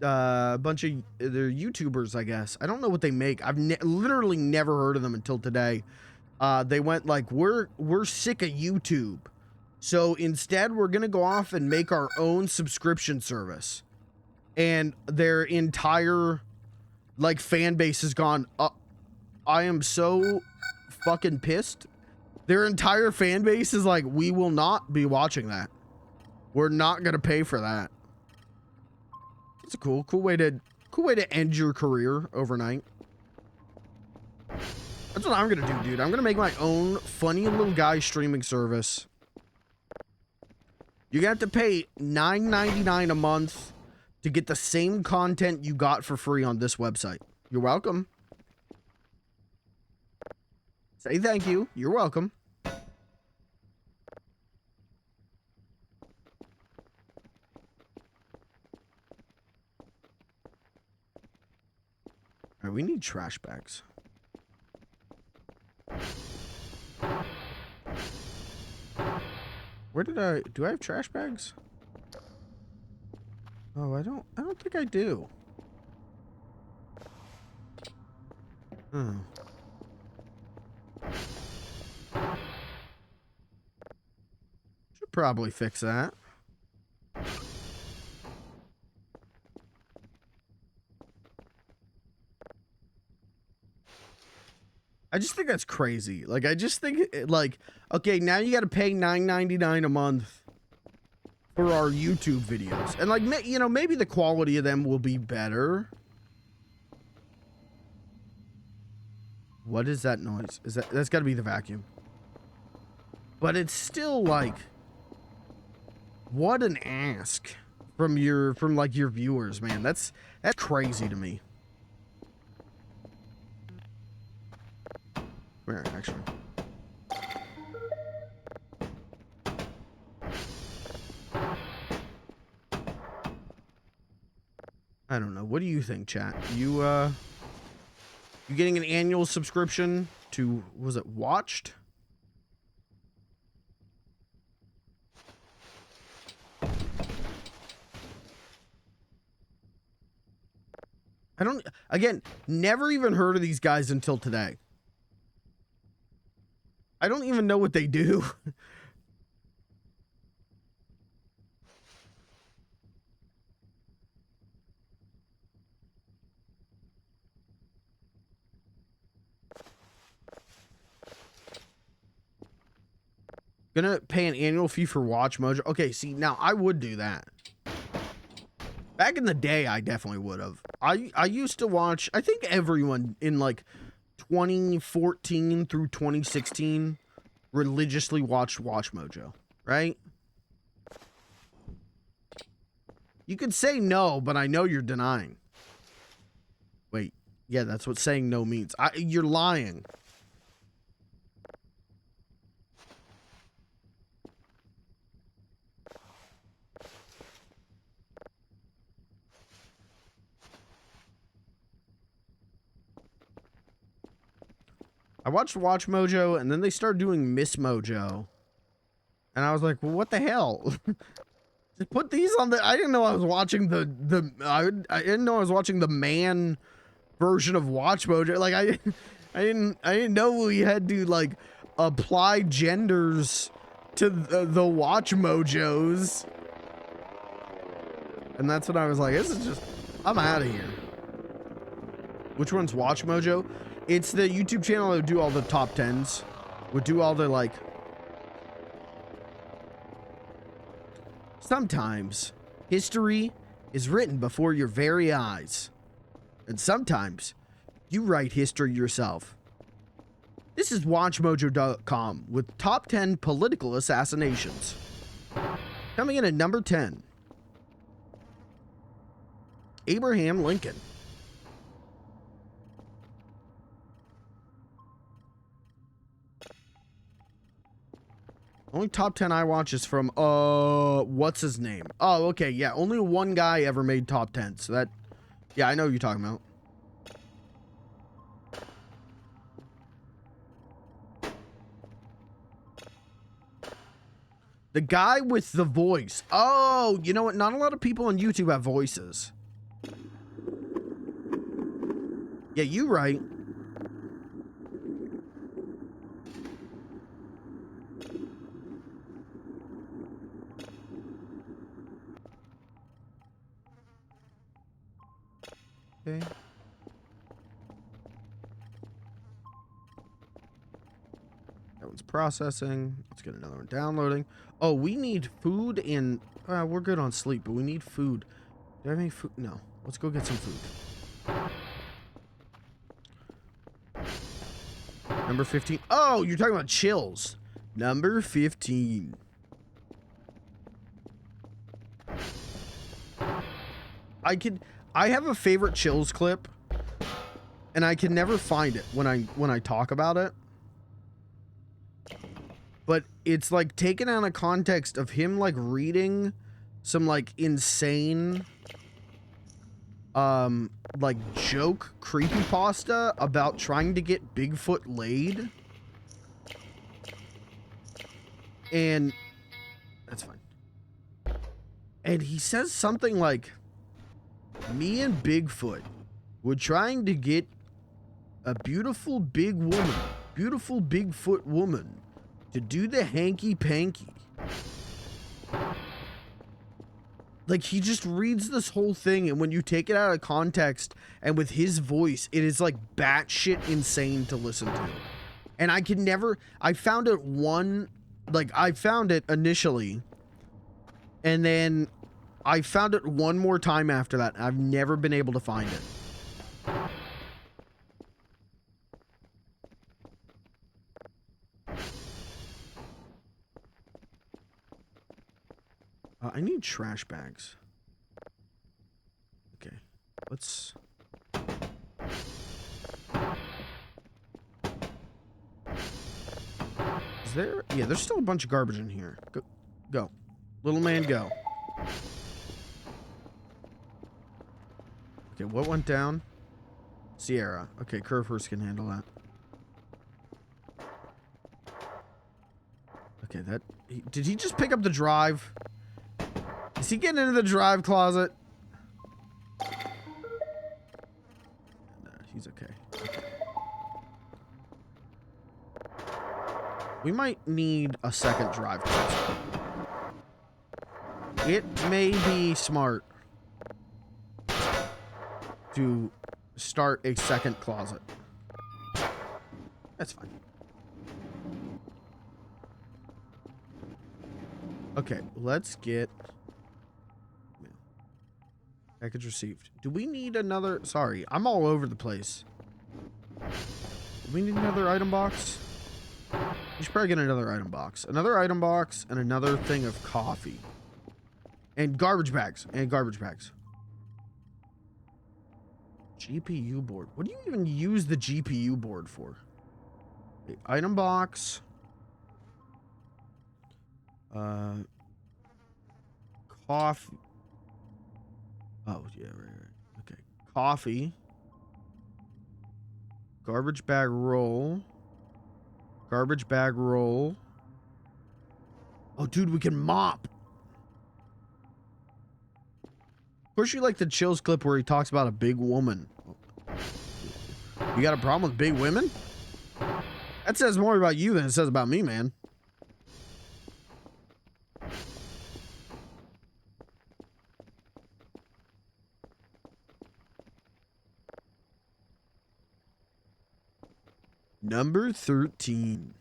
A bunch of they're YouTubers, I guess. I don't know what they make. I've literally never heard of them until today. They went like, we're sick of YouTube, so instead we're gonna go off and make our own subscription service. And their entire like fan base has gone up. I am so fucking pissed. Their entire fan base is like, we will not be watching that. We're not gonna pay for that. It's a cool way to end your career overnight. That's what I'm gonna do, dude. I'm gonna make my own funny little guy streaming service. You're gonna have to pay $9.99 a month to get the same content you got for free on this website. You're welcome. Say thank you. You're welcome. Alright, we need trash bags. Where did do I have trash bags? Oh, I don't think I do. Oh. Should probably fix that. I just think that's crazy. Like, I just think, like, okay, now you got to pay $9.99 a month for our YouTube videos. And, like, you know, maybe the quality of them will be better. What is that noise? That's got to be the vacuum. But it's still, like, what an ask from like, your viewers, man. That's crazy to me. Where, actually? I don't know. What do you think, chat? You getting an annual subscription to, was it Watched? I don't, again, never even heard of these guys until today. I don't even know what they do. Gonna pay an annual fee for Watch Mojo. Okay, see, now I would do that. Back in the day, I definitely would have. I used to watch, I think everyone in like 2014 through 2016 religiously watched Watch Mojo, right? You could say no, but I know you're denying. Wait, yeah, that's what saying no means. You're lying. I watched Watch Mojo, and then they started doing Miss Mojo. And I was like, well, what the hell? Just put these on the... I didn't know I was watching I didn't know I was watching the man version of Watch Mojo. Like, I didn't know we had to, like, apply genders to the Watch Mojos. And that's when I was like, this is just... I'm out of here. Which one's Watch Mojo? It's the YouTube channel that would do all the top 10s. Would do all the, like... Sometimes, history is written before your very eyes. And sometimes, you write history yourself. This is WatchMojo.com with top 10 political assassinations. Coming in at number 10. Abraham Lincoln. Only top 10 I watch is from, what's his name? Oh, okay, yeah, only one guy ever made top 10, so that, yeah, I know what you're talking about. The guy with the voice. Oh, you know what? Not a lot of people on YouTube have voices. Yeah, you right. Okay. That one's processing. Let's get another one downloading. Oh, we need food and... we're good on sleep, but we need food. Do I have any food? No. Let's go get some food. Number 15. Oh, you're talking about chills. Number 15. I have a favorite chills clip, and I can never find it when I talk about it. But it's like taken out of context of him like reading some like insane like joke creepypasta about trying to get Bigfoot laid. And that's fine. And he says something like, me and Bigfoot were trying to get a beautiful big woman, beautiful Bigfoot woman, to do the hanky-panky. Like, he just reads this whole thing, and when you take it out of context, and with his voice, it is like batshit insane to listen to. And I can never, I found it I found it initially, and then I found it one more time after that. I've never been able to find it. I need trash bags. Okay, let's... Is there... Yeah, there's still a bunch of garbage in here. Go. Go. Little man, go. Okay, what went down? Sierra. Okay, Curvehurst can handle that. Okay, that... Did he just pick up the drive? Is he getting into the drive closet? No, he's okay. We might need a second drive closet. It may be smart to start a second closet. That's fine. Okay, let's get... Package received. Do we need another... Sorry, I'm all over the place. Do we need another item box? We should probably get another item box. Another item box and another thing of coffee. And garbage bags. And garbage bags. GPU board. What do you even use the GPU board for? Okay, item box. Coffee. Oh, yeah, right. Okay. Coffee. Garbage bag roll. Garbage bag roll. Oh, dude, we can mop. Of course, you like the Chills clip where he talks about a big woman. You got a problem with big women? That says more about you than it says about me, man. Number 13.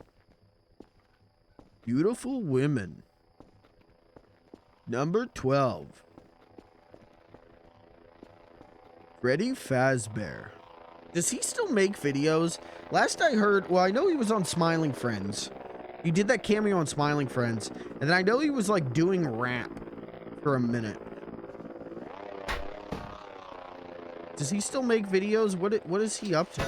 Beautiful women. Number 12. Freddy Fazbear. Does he still make videos? Last I heard, well, I know he was on Smiling Friends. He did that cameo on Smiling Friends. And then I know he was like doing rap for a minute. Does he still make videos? What is he up to?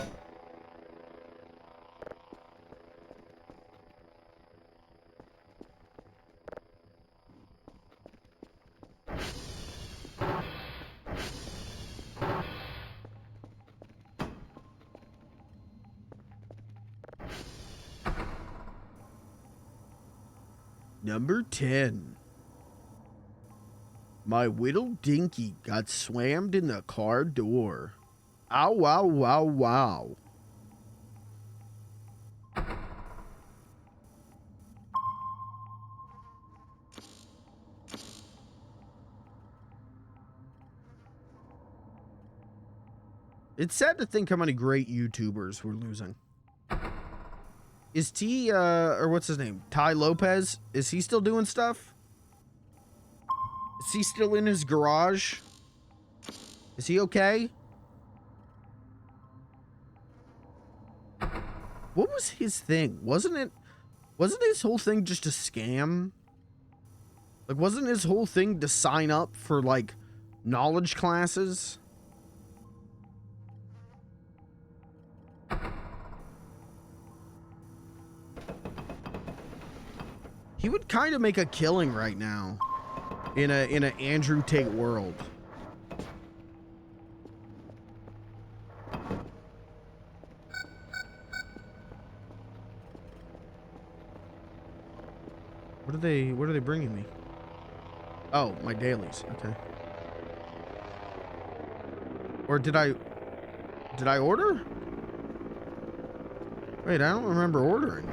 Number 10. My whittle dinky got slammed in the car door. Ow, wow, wow, wow. It's sad to think how many great YouTubers we're losing. Is T, or what's his name? Ty Lopez? Is he still doing stuff? Is he still in his garage? Is he okay? What was his thing? Wasn't his whole thing just a scam? Like, wasn't his whole thing to sign up for, like, knowledge classes? He would kind of make a killing right now in a Andrew Tate world. What are they bringing me? Oh, my dailies. Okay. Or did I order? Wait, I don't remember ordering.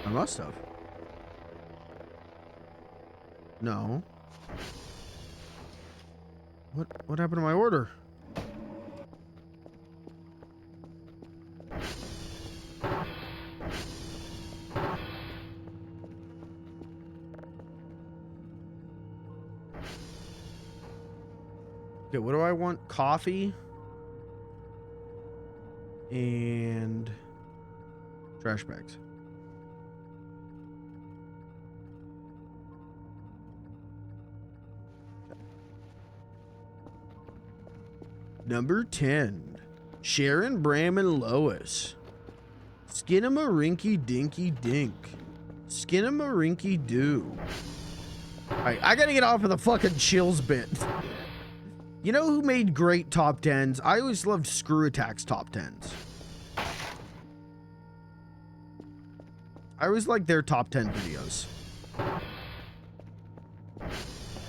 I must have. No. What happened to my order? Okay, what do I want? Coffee and trash bags. Number 10, Sharon, Bram, and Lois. Skinamarinky dinky dink. Skinamarinky doo. Alright, I gotta get off of the fucking chills bit. You know who made great top 10s? I always loved Screw Attack's top 10s. I always liked their top 10 videos. And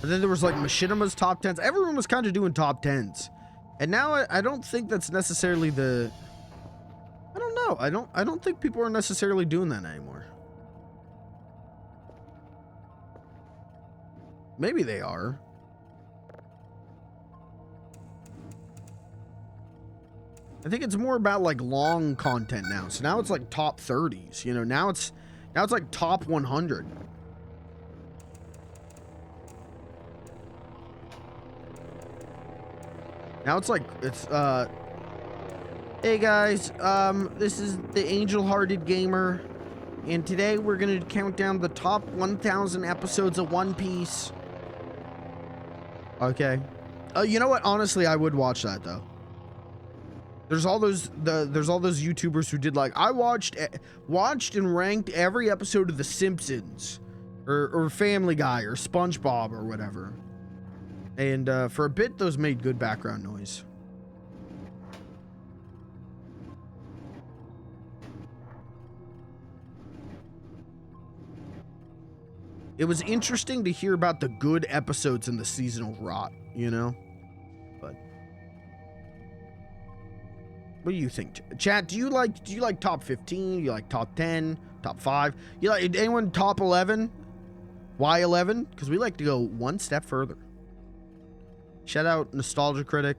then there was like Machinima's top 10s. Everyone was kind of doing top 10s. And now I don't think that's necessarily the... I don't know. I don't think people are necessarily doing that anymore. Maybe they are. I think it's more about like long content now. So now it's like top 30s, you know, now it's like top 100. Now it's like, hey guys, this is the Angel-Hearted Gamer, and today we're gonna count down the top 1,000 episodes of One Piece. Okay. You know what? Honestly, I would watch that though. There's all those YouTubers who did like, I watched and ranked every episode of The Simpsons, or Family Guy, or SpongeBob, or whatever. And for a bit, those made good background noise. It was interesting to hear about the good episodes in the seasonal rot, you know? But what do you think, chat? Do you like top 15? Do you like top 10, top 5? You like anyone top 11? Why 11? Because we like to go one step further. Shout out Nostalgia Critic.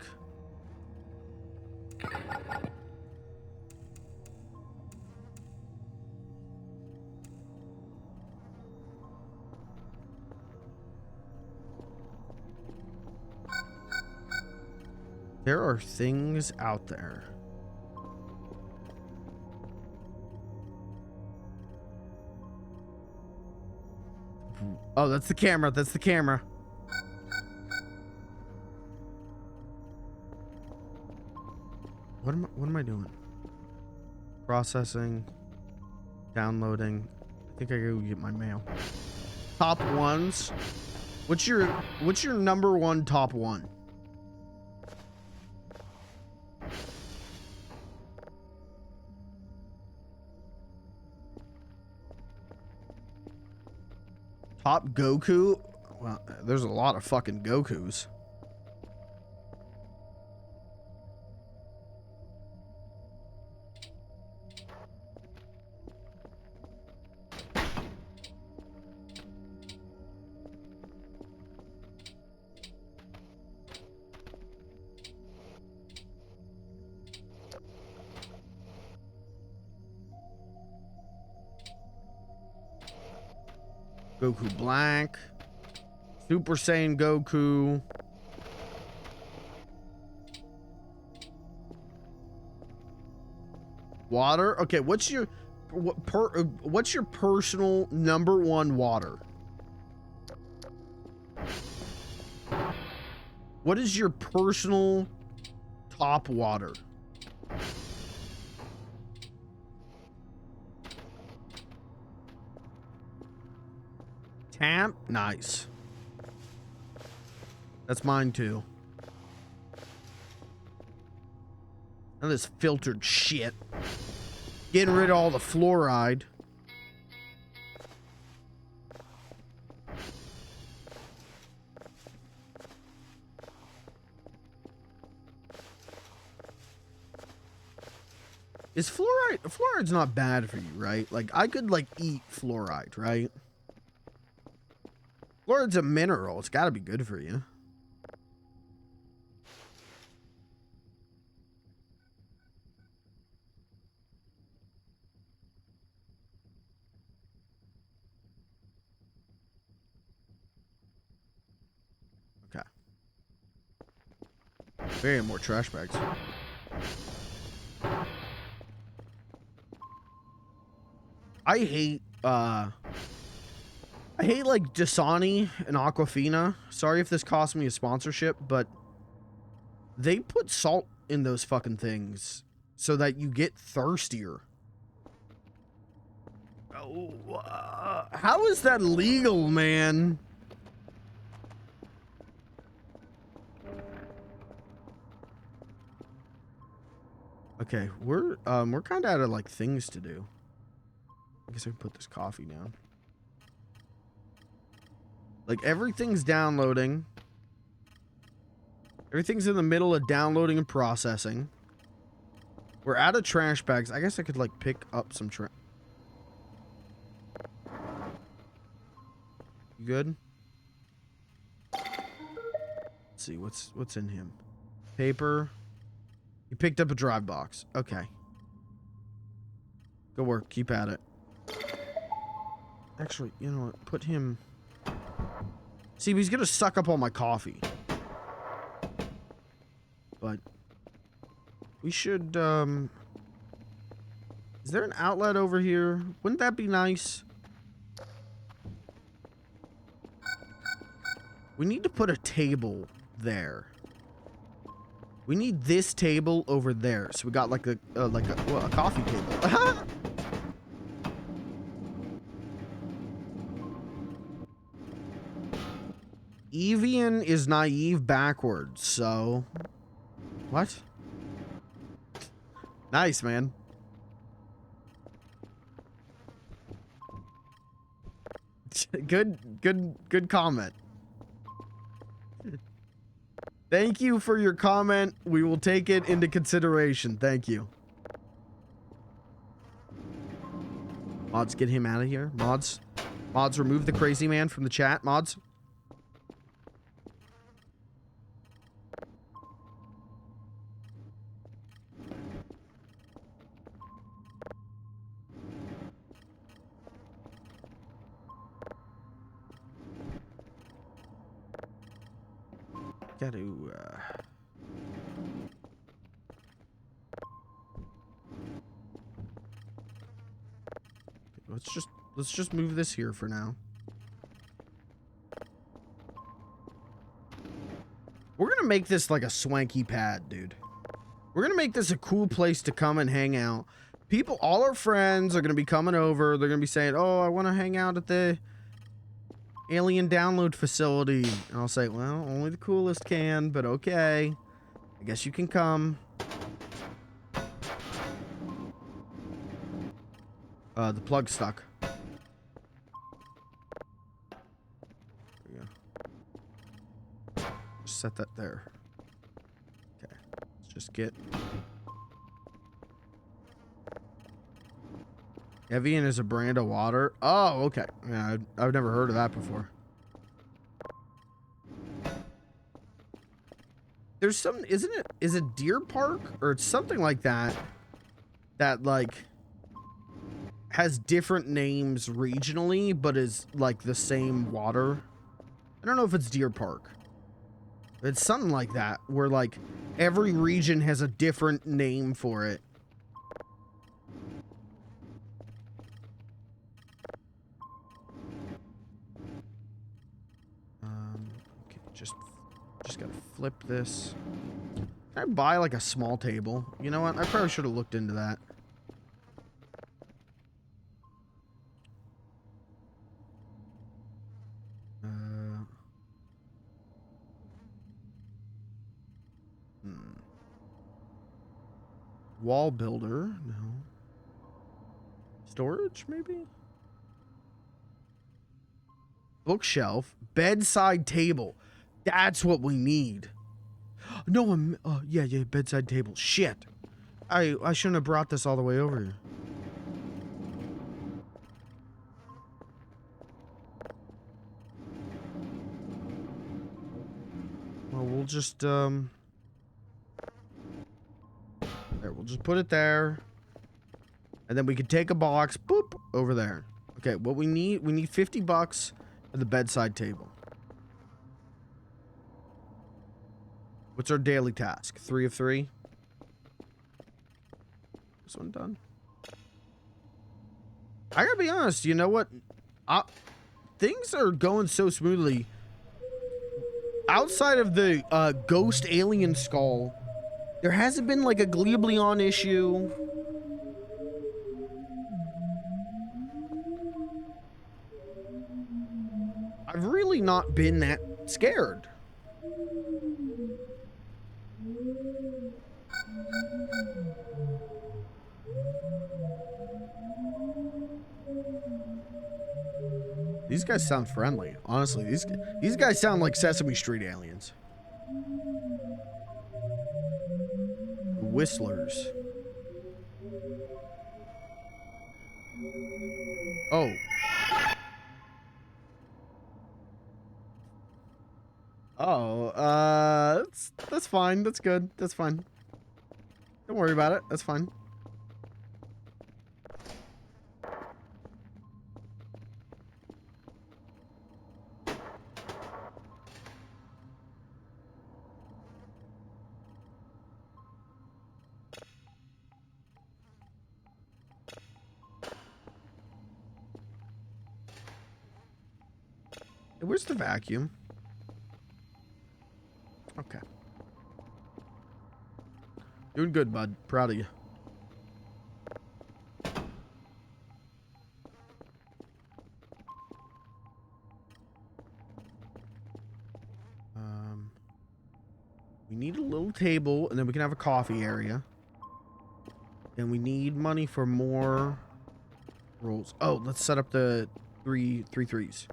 There are things out there. Oh, that's the camera. That's the camera. What am I doing? Processing. Downloading. I think I gotta go get my mail. Top ones. What's your number one top one? Top Goku? Well, there's a lot of fucking Gokus. Goku Black, Super Saiyan Goku, water. Okay, what's your personal number one water? What is your personal top water? Tap? Nice. That's mine too. And this filtered shit. Getting rid of all the fluoride. Is fluoride? Fluoride's not bad for you, right? Like, I could, like, eat fluoride, right? Fluoride's a mineral. It's got to be good for you. Okay. Very more trash bags. I hate like Dasani and Aquafina. Sorry if this cost me a sponsorship, but they put salt in those fucking things so that you get thirstier. Oh, how is that legal, man? Okay, we're kind of out of like things to do. I guess I can put this coffee down. Like, everything's downloading. Everything's in the middle of downloading and processing. We're out of trash bags. I guess I could, like, pick up some trash. You good? Let's see, what's in him? Paper. You picked up a drive box. Okay. Go work. Keep at it. Actually, you know what? Put him... See, he's gonna suck up all my coffee. But... we should, is there an outlet over here? Wouldn't that be nice? We need to put a table there. We need this table over there. So we got like a coffee table. Evian is naive backwards, so... What? Nice, man. Good comment. Thank you for your comment. We will take it into consideration. Thank you. Mods, get him out of here. Mods, remove the crazy man from the chat. Mods. Gotta, let's just move this here for now. We're gonna make this like a swanky pad, dude. We're gonna make this a cool place to come and hang out. People, all our friends are gonna be coming over. They're gonna be saying, "Oh, I want to hang out at the alien download facility." And I'll say, well, only the coolest can, but okay. I guess you can come. The plug's stuck. There we go. Just set that there. Okay. Let's just get... Evian is a brand of water. Oh, okay. Yeah, I've never heard of that before. There's some, isn't it? Is it Deer Park or it's something like that? That like has different names regionally, but is like the same water. I don't know if it's Deer Park. It's something like that, where like every region has a different name for it. Okay, just gotta flip this. Can I buy like a small table? You know what? I probably should have looked into that. Wall builder, no. Storage, maybe? Bookshelf, bedside table. That's what we need. No, yeah, bedside table. Shit. I shouldn't have brought this all the way over here. Well, we'll just, there, we'll just put it there. And then we can take a box, boop, over there. Okay, what we need $50 for the bedside table. What's our daily task? 3 of 3? This one done. I gotta be honest, you know what? Things are going so smoothly. Outside of the ghost alien skull, there hasn't been like a Gleebleon issue. I've really not been that scared. These guys sound friendly. Honestly, these guys sound like Sesame Street aliens. Whistlers. Oh. Oh, that's fine. That's good. That's fine. Don't worry about it. That's fine. Hey, where's the vacuum? Okay. Doing good, bud. Proud of you. We need a little table, and then we can have a coffee area. And we need money for more rolls. Oh, let's set up the three threes.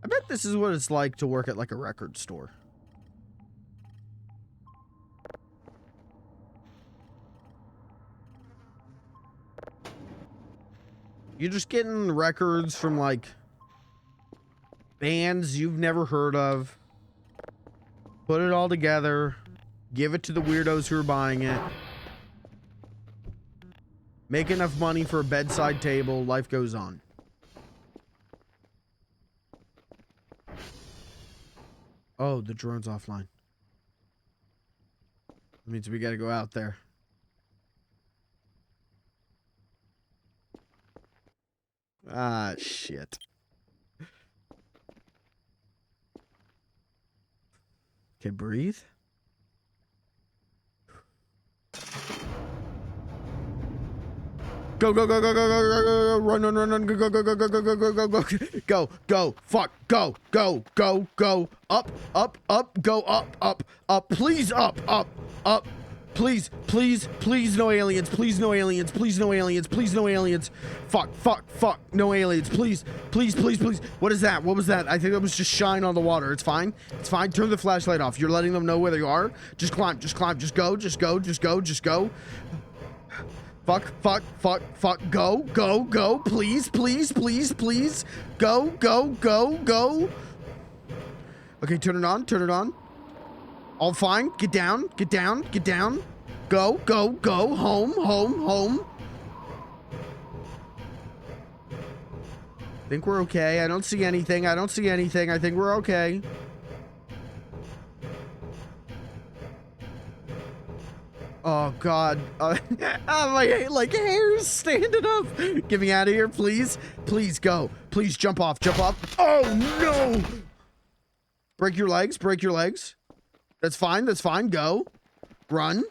I bet this is what it's like to work at like a record store. You're just getting records from like bands you've never heard of. Put it all together. Give it to the weirdos who are buying it. Make enough money for a bedside table. Life goes on. Oh, the drone's offline. That means we gotta go out there. Ah, shit. Okay, breathe. Go, go, go, go, go, go, go, go, run, run, run, run, go, go, go, go, go, go, go, go, go, go, go, go, fuck, go, go, go, go, up, up, up, go, up, up, up, please, up, up, up, please, please, please, no aliens, please, no aliens, please, no aliens, please, no aliens, fuck, fuck, fuck, no aliens, please, please, please, please, what is that? What was that? I think that was just shine on the water. It's fine, it's fine, turn the flashlight off. You're letting them know where they are. Just climb, just climb, just go, just go, just go, just go. Fuck, fuck, fuck, fuck, go, go, go, please, please, please, please, go, go, go, go. Okay, turn it on, turn it on. All fine, get down, get down, get down. Go, go, go, home, home, home. Think we're okay. I don't see anything, I don't see anything. I think we're okay. Oh God, my like hair's standing up. Get me out of here, please. Please go. Please jump off, jump off. Oh no! Break your legs, break your legs. That's fine, that's fine. Go. Run.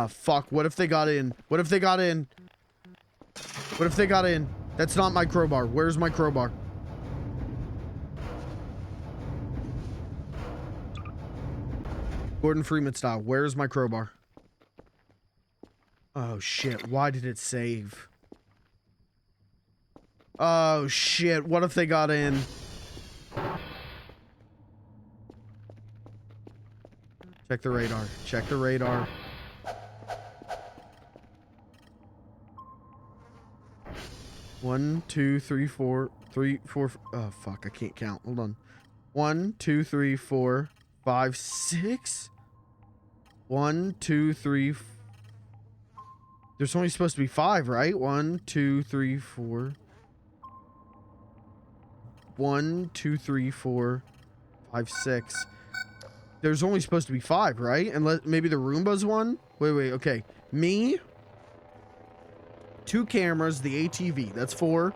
Fuck, what if they got in? What if they got in? What if they got in? That's not my crowbar. Where's my crowbar? Gordon Freeman style. Where's my crowbar? Oh shit. Why did it save? Oh, shit. What if they got in? Check the radar. Check the radar. One, two, three, four. Oh, fuck. I can't count. Hold on. 1, 2, 3, 4, 5, 6. 1, 2, 3. There's only supposed to be 5, right? 1, 2, 3, 4. 1, 2, 3, 4, 5, 6. There's only supposed to be 5, right? Unless maybe the Roomba's one? Wait, okay. Me. 2 cameras, the ATV. That's 4.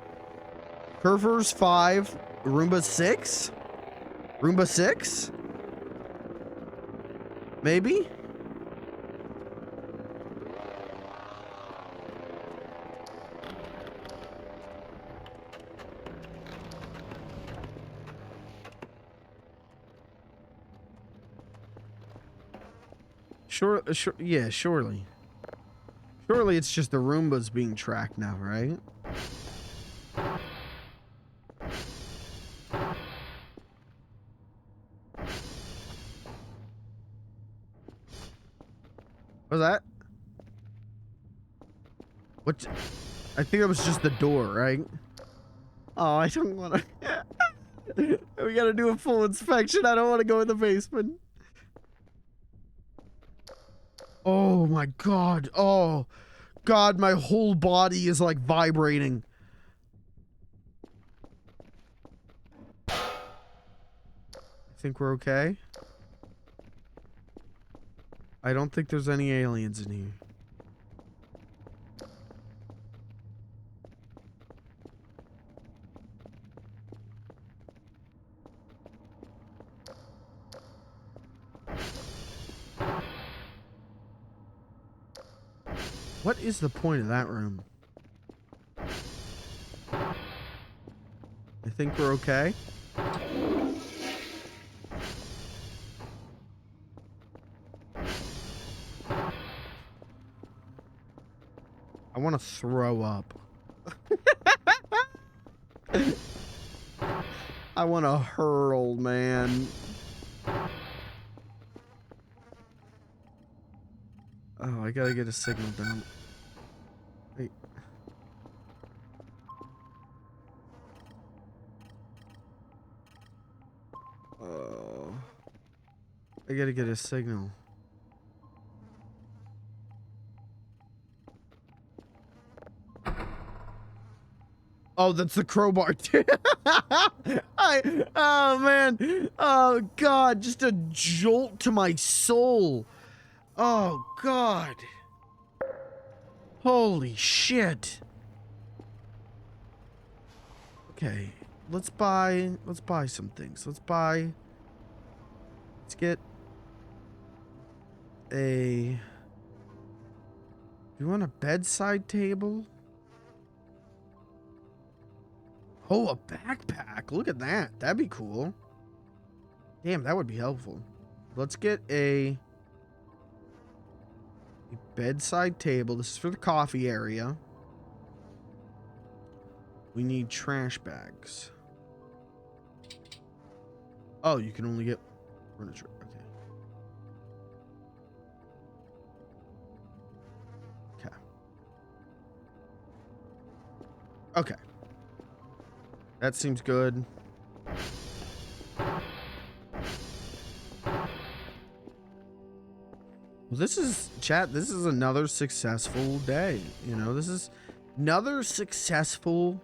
Curver's 5. Roomba 6? Roomba 6? Maybe? Sure, yeah, surely. Surely it's just the Roombas being tracked now, right? What's that? What? I think that was just the door, right? Oh, I don't want to. We gotta do a full inspection. I don't want to go in the basement. Oh my god. Oh god, my whole body is like vibrating. I think we're okay. I don't think there's any aliens in here. What is the point of that room? I think we're okay. I want to throw up. I want to hurl, man. Oh, I gotta get a signal down. Wait. Oh. I gotta get a signal. Oh, that's the crowbar. Oh, man. Oh, God. Just a jolt to my soul. Oh, God. Holy shit. Okay. Let's buy some things. Let's get a... Do you want a bedside table? Oh, a backpack. Look at that. That'd be cool. Damn, that would be helpful. Let's get a bedside table. This is for the coffee area. We need trash bags. Oh, you can only get furniture. Okay. Okay. That seems good. Well, this is, chat, this is another successful day. You know, this is another successful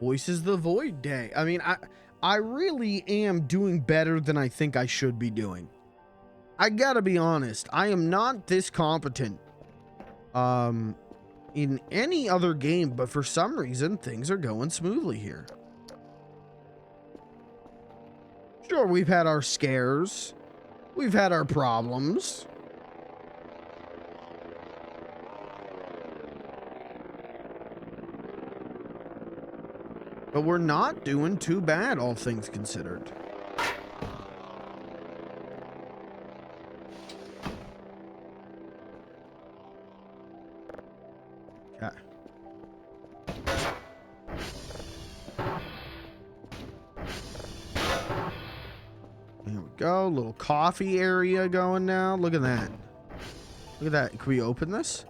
Voices the Void day. I mean, I really am doing better than I think I should be doing. I gotta be honest. I am not this competent in any other game, but for some reason, things are going smoothly here. Sure, we've had our scares. We've had our problems. But we're not doing too bad, all things considered. Okay. go. Little coffee area going now. Look at that. Look at that. Can we open this?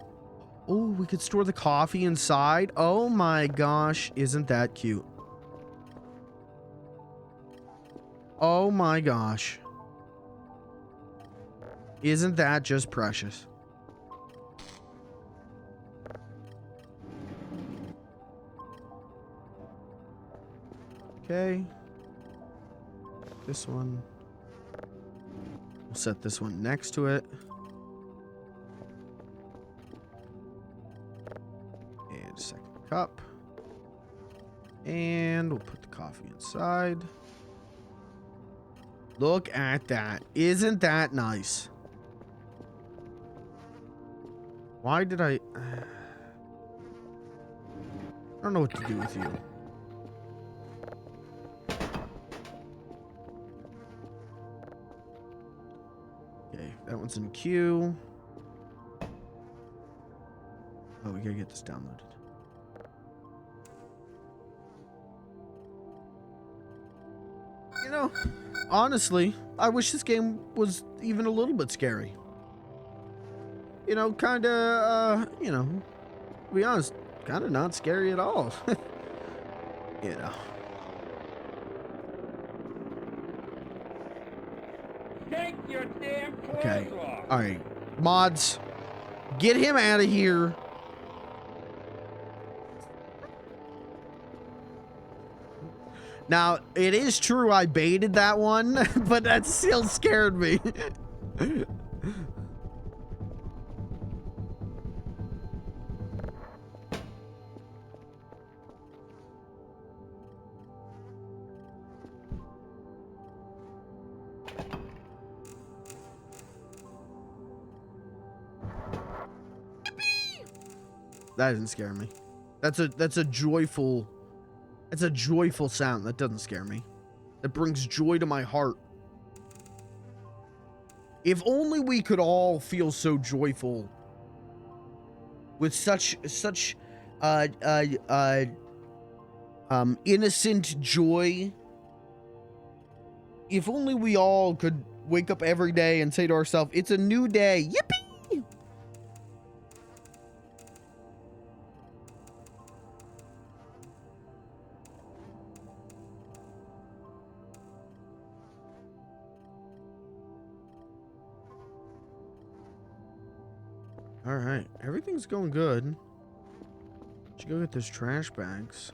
Oh, we could store the coffee inside. Oh my gosh. Isn't that cute? Oh my gosh. Isn't that just precious? Okay. This one. We'll set this one next to it. And a second cup. And we'll put the coffee inside. Look at that. Isn't that nice? Why did I don't know what to do with you. Okay, that one's in queue. Oh, we gotta get this downloaded. You know, honestly, I wish this game was even a little bit scary. You know, kinda, you know, to be honest, kinda not scary at all. You know. Take your damn clothes Okay. off. Alright. Mods, get him out of here. Now, it is true I baited that one, but that still scared me. That didn't scare me. That's a joyful sound. That doesn't scare me. That brings joy to my heart. If only we could all feel so joyful with such innocent joy. If only we all could wake up every day and say to ourselves, it's a new day. Yippee! All right, everything's going good. Should go get those trash bags.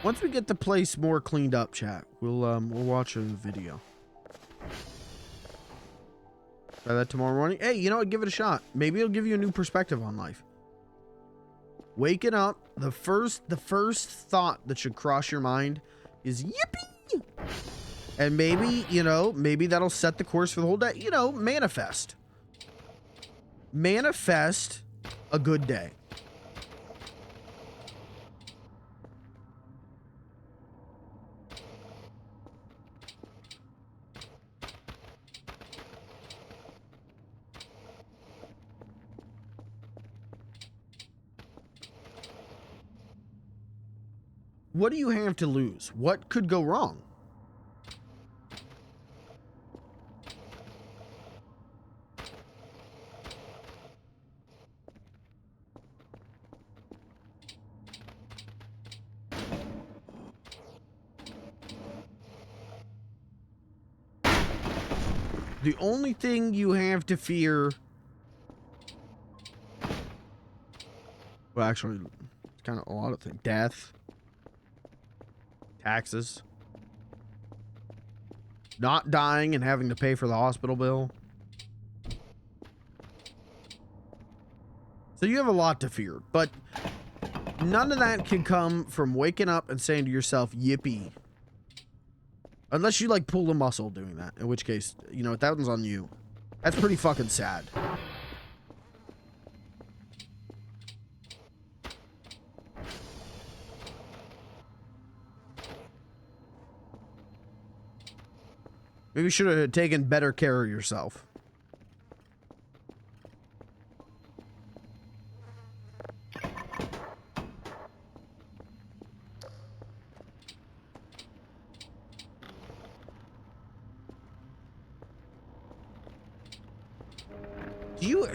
Once we get the place more cleaned up, chat, we'll watch a video. Try that tomorrow morning. Hey, you know what? Give it a shot. Maybe it'll give you a new perspective on life. Waking up, the first thought that should cross your mind is yippee. And maybe, you know, maybe that'll set the course for the whole day. You know, manifest. Manifest a good day. What do you have to lose? What could go wrong? The only thing you have to fear... Well, actually, it's kind of a lot of things. Death. Taxes. Not dying and having to pay for the hospital bill. So you have a lot to fear, but none of that can come from waking up and saying to yourself, yippee. Unless you, like, pull a muscle doing that. In which case, you know, that one's on you. That's pretty fucking sad. Maybe you should have taken better care of yourself.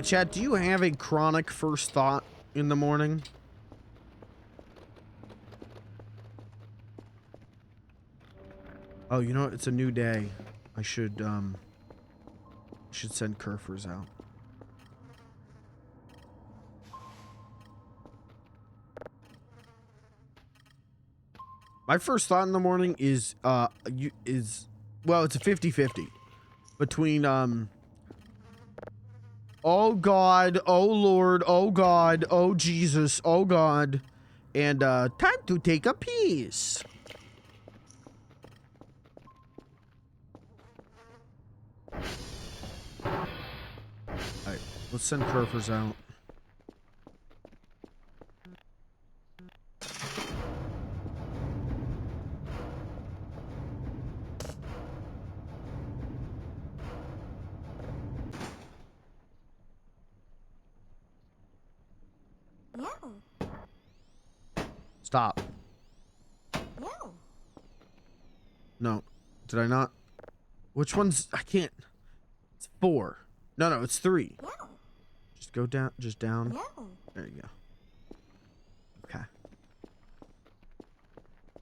Chad, do you have a chronic first thought in the morning? Oh, you know what? It's a new day. I should send Kerfers out. My first thought in the morning is well, it's a 50-50 between oh God, oh Lord, oh God, oh Jesus, oh God, and time to take a piss. Alright, let's send Kerfers out. No. Stop. No. No. Did I not? Which one's... I can't... It's 4. No, it's 3. No. Just go down. Just down. No. There you go. Okay.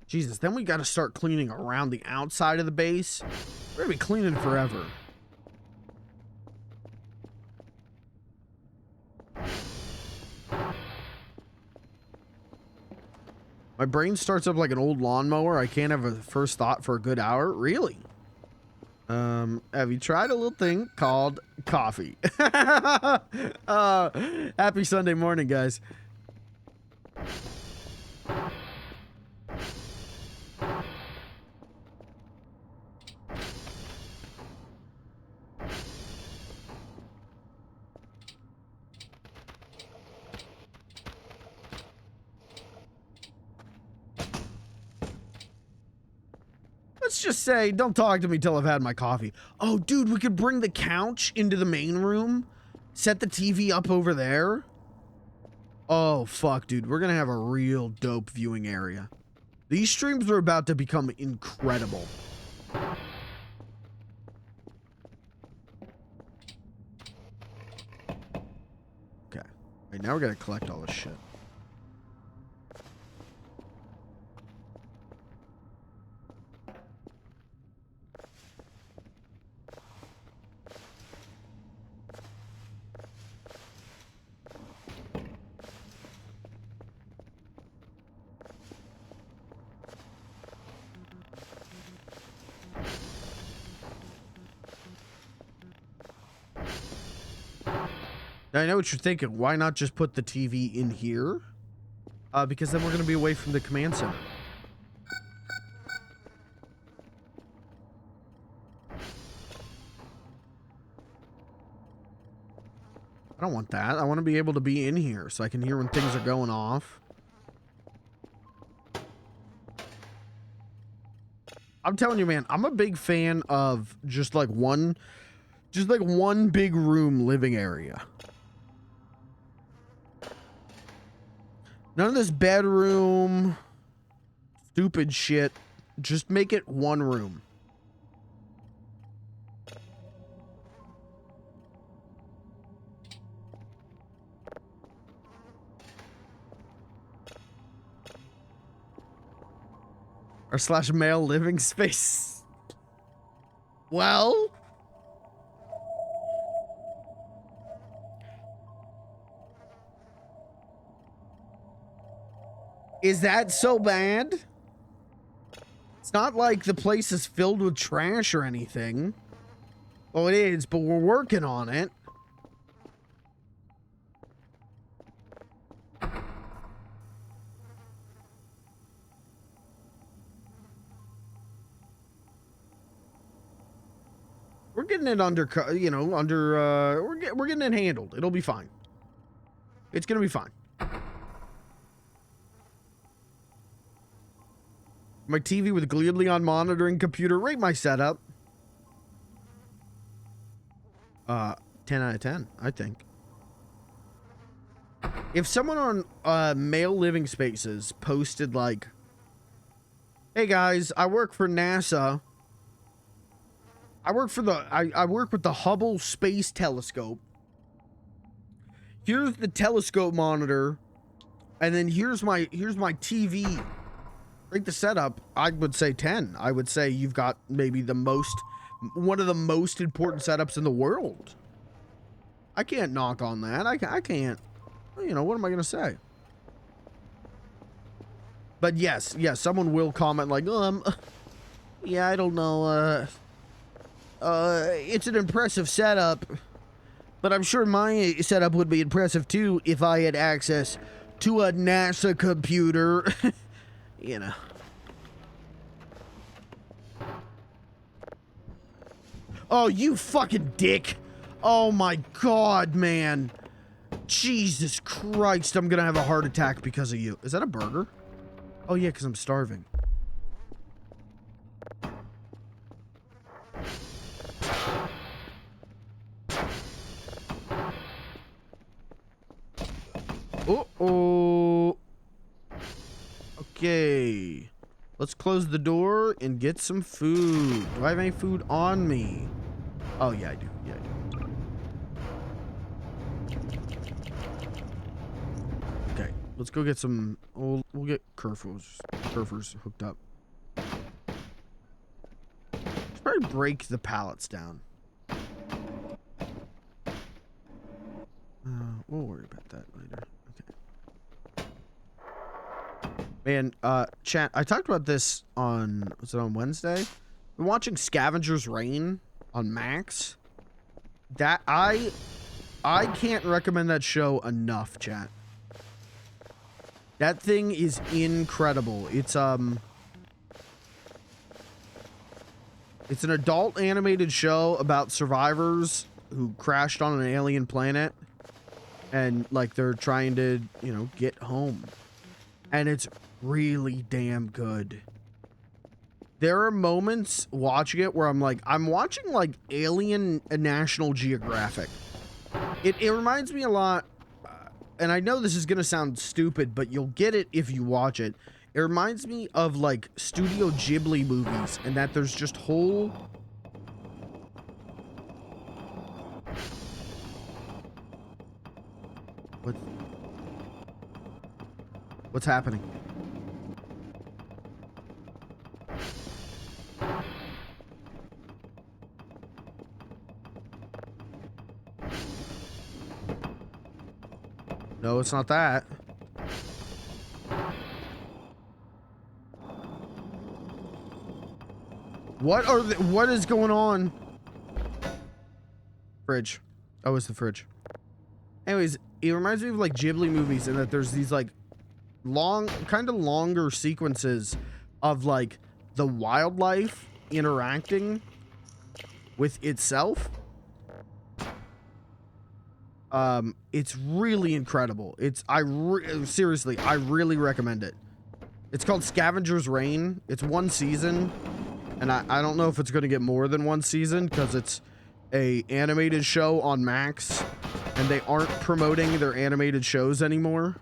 Jesus, then we got to start cleaning around the outside of the base. We're going to be cleaning forever. My brain starts up like an old lawnmower. I can't have a first thought for a good hour. Really? Have you tried a little thing called coffee? Happy Sunday morning, guys. Let's just say, don't talk to me till I've had my coffee. Oh, dude, we could bring the couch into the main room. Set the TV up over there. Oh, fuck, dude. We're gonna have a real dope viewing area. These streams are about to become incredible. Okay. Right, now we're gonna collect all this shit. I know what you're thinking. Why not just put the TV in here? Because then we're going to be away from the command center. I don't want that. I want to be able to be in here so I can hear when things are going off. I'm telling you, man, I'm a big fan of just like one big room living area. None of this bedroom, stupid shit. Just make it one room. Or slash male living space. Well... Is that so bad? It's not like the place is filled with trash or anything. Well, it is, but we're working on it. We're getting it under, you know, we're getting it handled. It'll be fine. It's gonna be fine. My TV with Gliobly on monitoring computer. Rate my setup. 10 out of 10, I think. If someone on Male Living Spaces posted like, hey guys, I work for NASA. I work with the Hubble Space Telescope. Here's the telescope monitor, and then here's my TV. Like the setup, I would say 10. I would say you've got maybe one of the most important setups in the world. I can't knock on that. I can't. You know, what am I gonna say? But yes, someone will comment like, yeah, I don't know. It's an impressive setup, but I'm sure my setup would be impressive too if I had access to a NASA computer. You know. Oh, you fucking dick. Oh my god, man. Jesus Christ, I'm gonna have a heart attack because of you. Is that a burger? Oh yeah, because I'm starving. Uh-oh. Okay. Let's close the door and get some food. Do I have any food on me? Oh, yeah, I do. Yeah, I do. Okay, let's go get some... We'll get Kerfers hooked up. Let's probably break the pallets down. We'll worry about that later. Man, chat, I talked about this on, was it on Wednesday? We're watching Scavenger's Reign on Max. That, I can't recommend that show enough, chat. That thing is incredible. It's an adult animated show about survivors who crashed on an alien planet. And, like, they're trying to, you know, get home. And it's really damn good. There are moments watching it where I'm watching like Alien and National Geographic. It reminds me a lot, and I know this is gonna sound stupid, but you'll get it if you watch it. It reminds me of like Studio Ghibli movies, and that there's just whole... What's happening? No, it's not that. What is going on? Fridge. Oh, it's the fridge. Anyways, it reminds me of like Ghibli movies, and that there's these like kind of longer sequences of like the wildlife interacting with itself. It's really incredible. Seriously, I really recommend it. It's called Scavenger's Reign. It's one season, and I don't know if it's going to get more than one season because it's a animated show on Max, and they aren't promoting their animated shows anymore.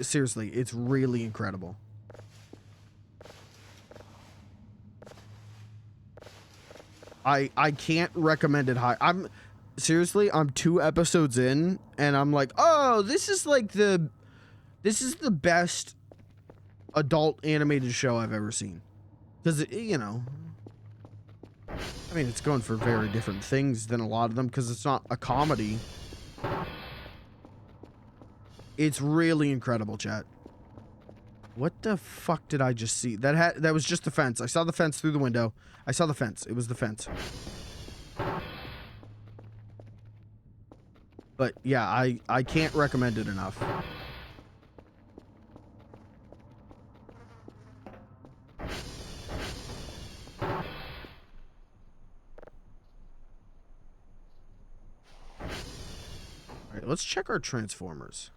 Seriously, it's really incredible. I can't recommend it high. I'm 2 episodes in, and I'm like, oh, this is the best adult animated show I've ever seen. Because, you know, I mean, it's going for very different things than a lot of them because it's not a comedy. It's really incredible, chat. What the fuck did I just see? That was just the fence. I saw the fence through the window. I saw the fence. It was the fence. But yeah, I can't recommend it enough. All right, let's check our transformers.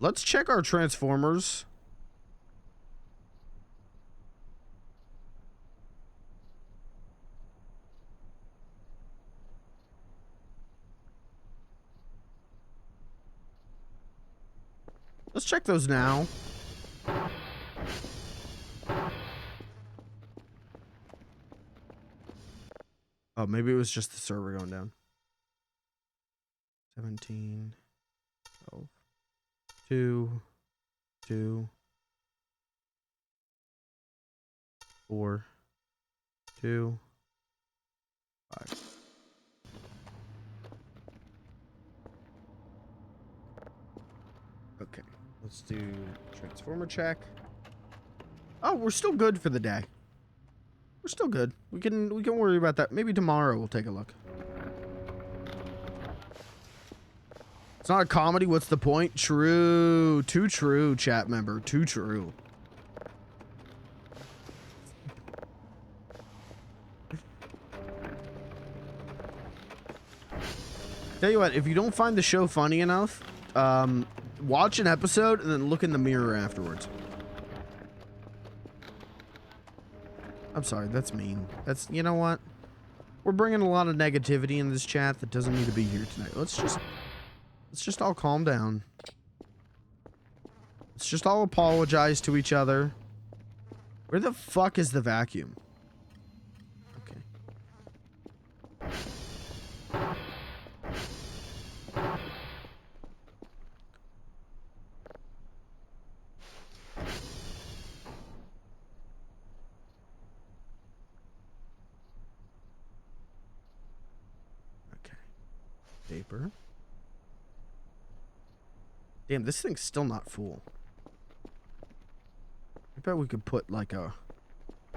Let's check our transformers. Let's check those now. Oh, maybe it was just the server going down. 17, 12, 2, 2, 4, 2, 5. Okay, let's do transformer check. Oh, we're still good for the day. We're still good. We can worry about that. Maybe tomorrow we'll take a look. It's not a comedy. What's the point? True. Too true, chat member. Too true. Tell you what, if you don't find the show funny enough, watch an episode and then look in the mirror afterwards. I'm sorry, that's mean. That's, you know what? We're bringing a lot of negativity in this chat that doesn't need to be here tonight. Let's just all calm down. Let's just all apologize to each other. Where the fuck is the vacuum? Okay. Paper. Damn, this thing's still not full. I bet we could put like a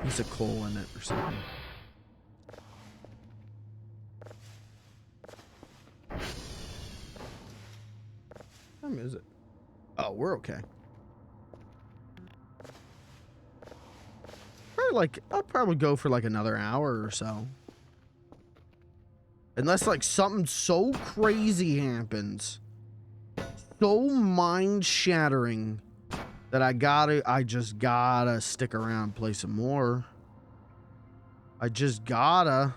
piece of coal in it or something. What time is it? Oh, we're okay. Probably like, I'll probably go for like another hour or so. Unless like something so crazy happens, so mind-shattering that I just gotta stick around and play some more. I just gotta.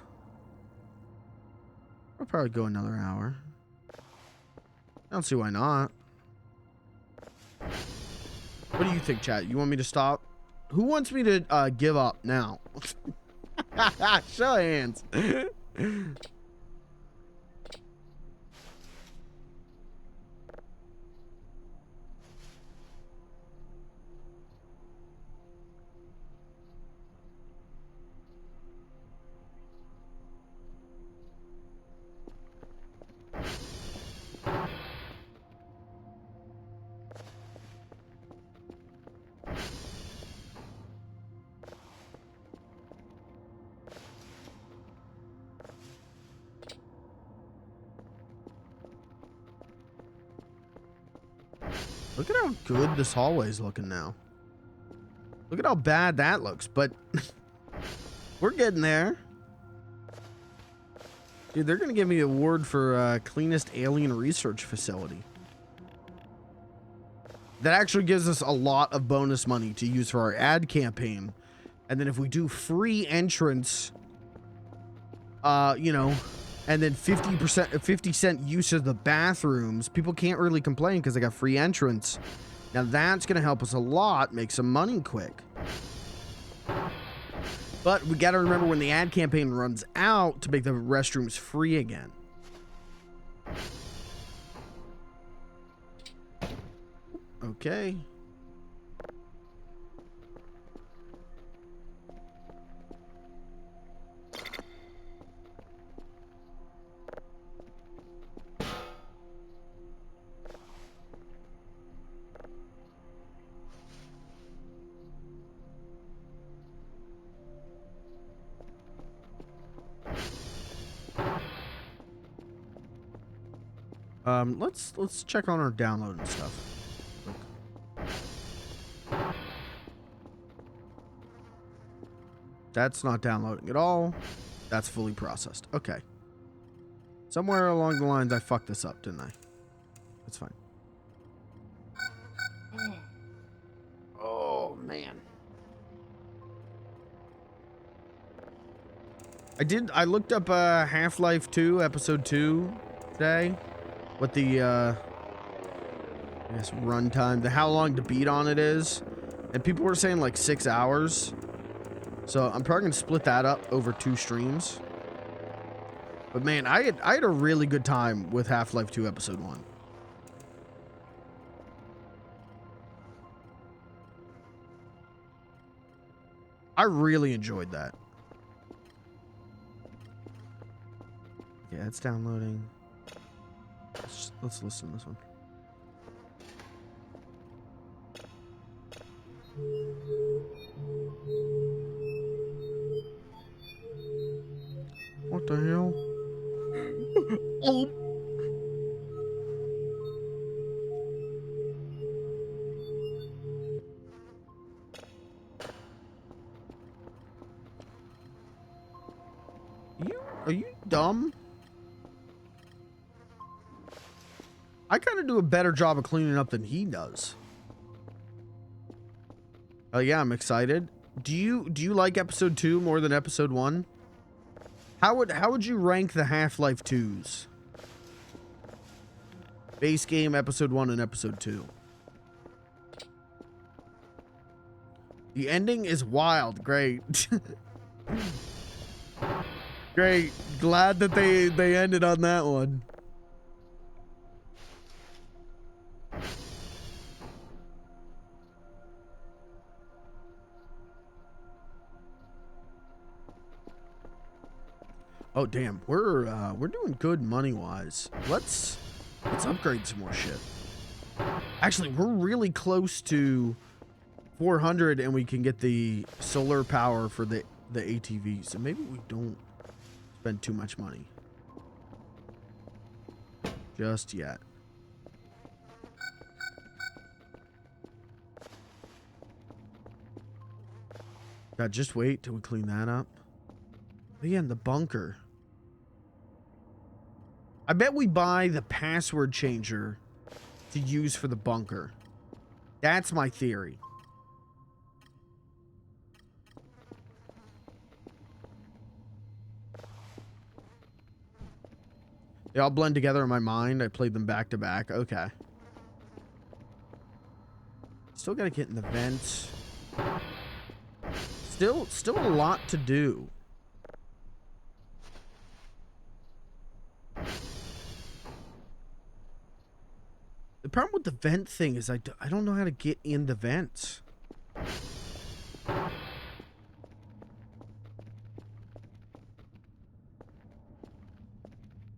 I'll probably go another hour. I don't see why not. What do you think, chat? You want me to stop? Who wants me to give up now? Show of hands. Look at how good this hallway's looking now. Look at how bad that looks, but we're getting there. Dude, they're gonna give me an award for cleanest alien research facility. That actually gives us a lot of bonus money to use for our ad campaign. And then if we do free entrance, you know, and then 50% use of the bathrooms, people can't really complain because they got free entrance. Now that's going to help us a lot, make some money quick. But we got to remember when the ad campaign runs out to make the restrooms free again. Okay. Let's check on our download and stuff. That's not downloading at all. That's fully processed. Okay. Somewhere along the lines I fucked this up, didn't I? That's fine. Oh man. I looked up Half-Life 2 episode 2 today. What the I guess runtime, how long to beat on it is. And people were saying like 6 hours. So I'm probably gonna split that up over 2 streams. But man, I had a really good time with Half-Life 2 Episode 1. I really enjoyed that. Yeah, it's downloading. Let's listen to this one. What the hell? Oh. Are you dumb? I kind of do a better job of cleaning up than he does. Oh yeah, I'm excited. Do you like episode 2 more than episode 1? How would you rank the Half-Life 2s? Base game, episode 1 and episode 2. The ending is wild. Great. Great. Glad that they ended on that one. Oh damn, we're doing good money wise. Let's upgrade some more shit. Actually, we're really close to 400 and we can get the solar power for the ATV. So maybe we don't spend too much money just yet. God, just wait till we clean that up. But yeah, in the bunker. I bet we buy the password changer to use for the bunker. That's my theory. They all blend together in my mind. I played them back to back. Okay. Still gotta get in the vents. Still a lot to do. The problem with the vent thing is I don't know how to get in the vents.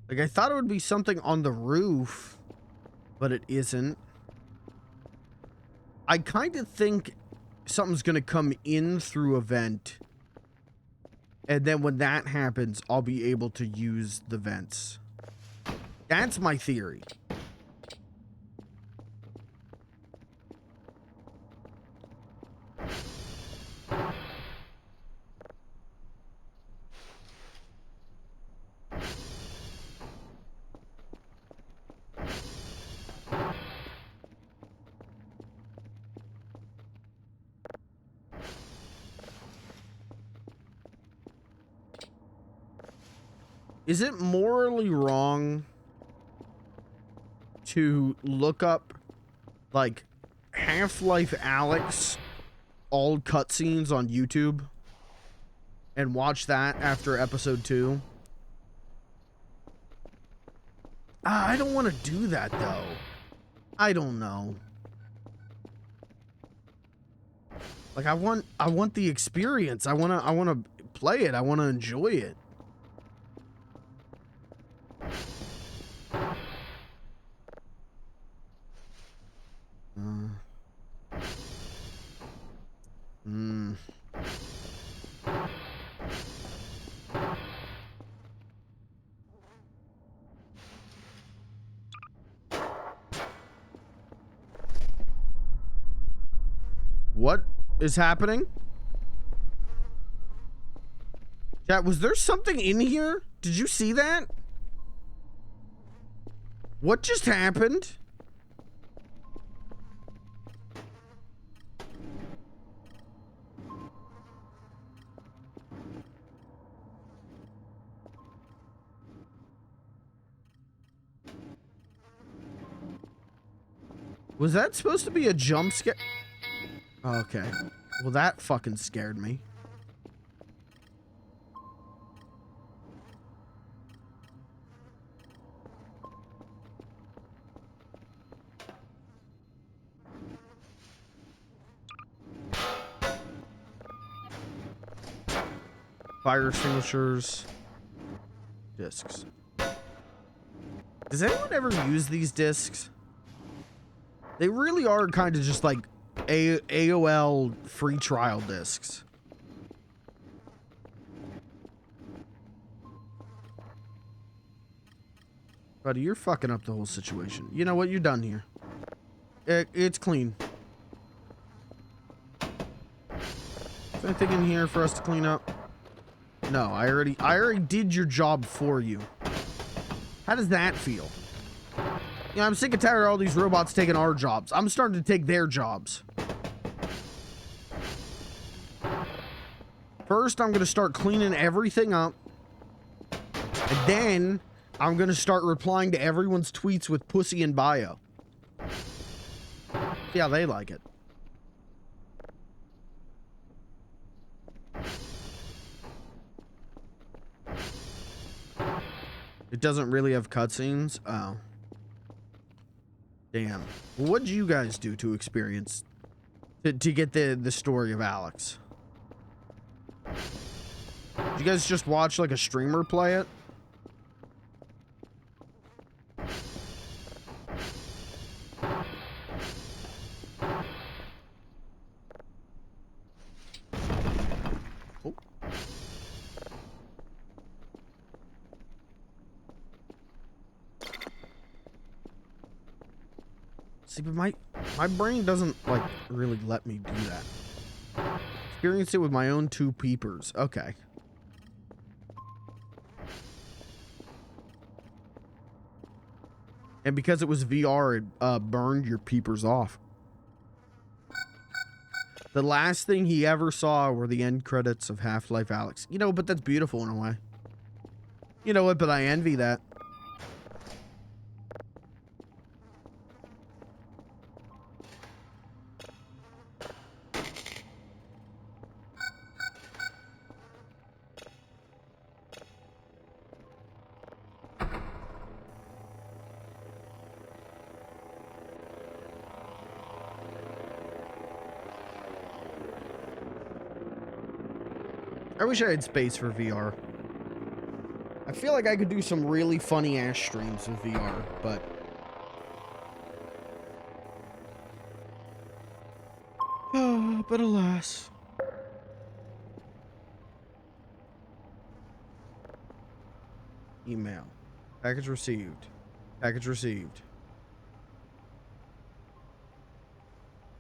Like, I thought it would be something on the roof, but it isn't. I kind of think something's going to come in through a vent. And then when that happens, I'll be able to use the vents. That's my theory. Is it morally wrong to look up, like, Half-Life Alyx old cutscenes on YouTube and watch that after episode 2? I don't want to do that, though. I don't know. Like, I want the experience. I want to play it. I want to enjoy it. What is happening? Chat, was there something in here? Did you see that? What just happened? Was that supposed to be a jump scare? Okay. Well, that fucking scared me. Fire extinguishers. Discs. Does anyone ever use these discs? They really are kind of just like AOL free trial discs. Buddy, you're fucking up the whole situation. You know what? You're done here. It's clean. Is there anything in here for us to clean up? No, I already did your job for you. How does that feel? You know, I'm sick and tired of all these robots taking our jobs. I'm starting to take their jobs. First, I'm going to start cleaning everything up. And then, I'm going to start replying to everyone's tweets with pussy in bio. See how they like it. It doesn't really have cutscenes? Oh. Damn. Well, what'd you guys do to experience... to get the story of Alex? Did you guys just watch, like, a streamer play it? Oh. See, but my brain doesn't, like, really let me do that. Experience it with my own two peepers. Okay. And because it was VR, it burned your peepers off. The last thing he ever saw were the end credits of Half-Life Alyx. You know, but that's beautiful in a way. You know what, but I envy that. I wish I had space for VR. I feel like I could do some really funny ass streams with VR, but... oh, but alas. Email. Package received. Package received.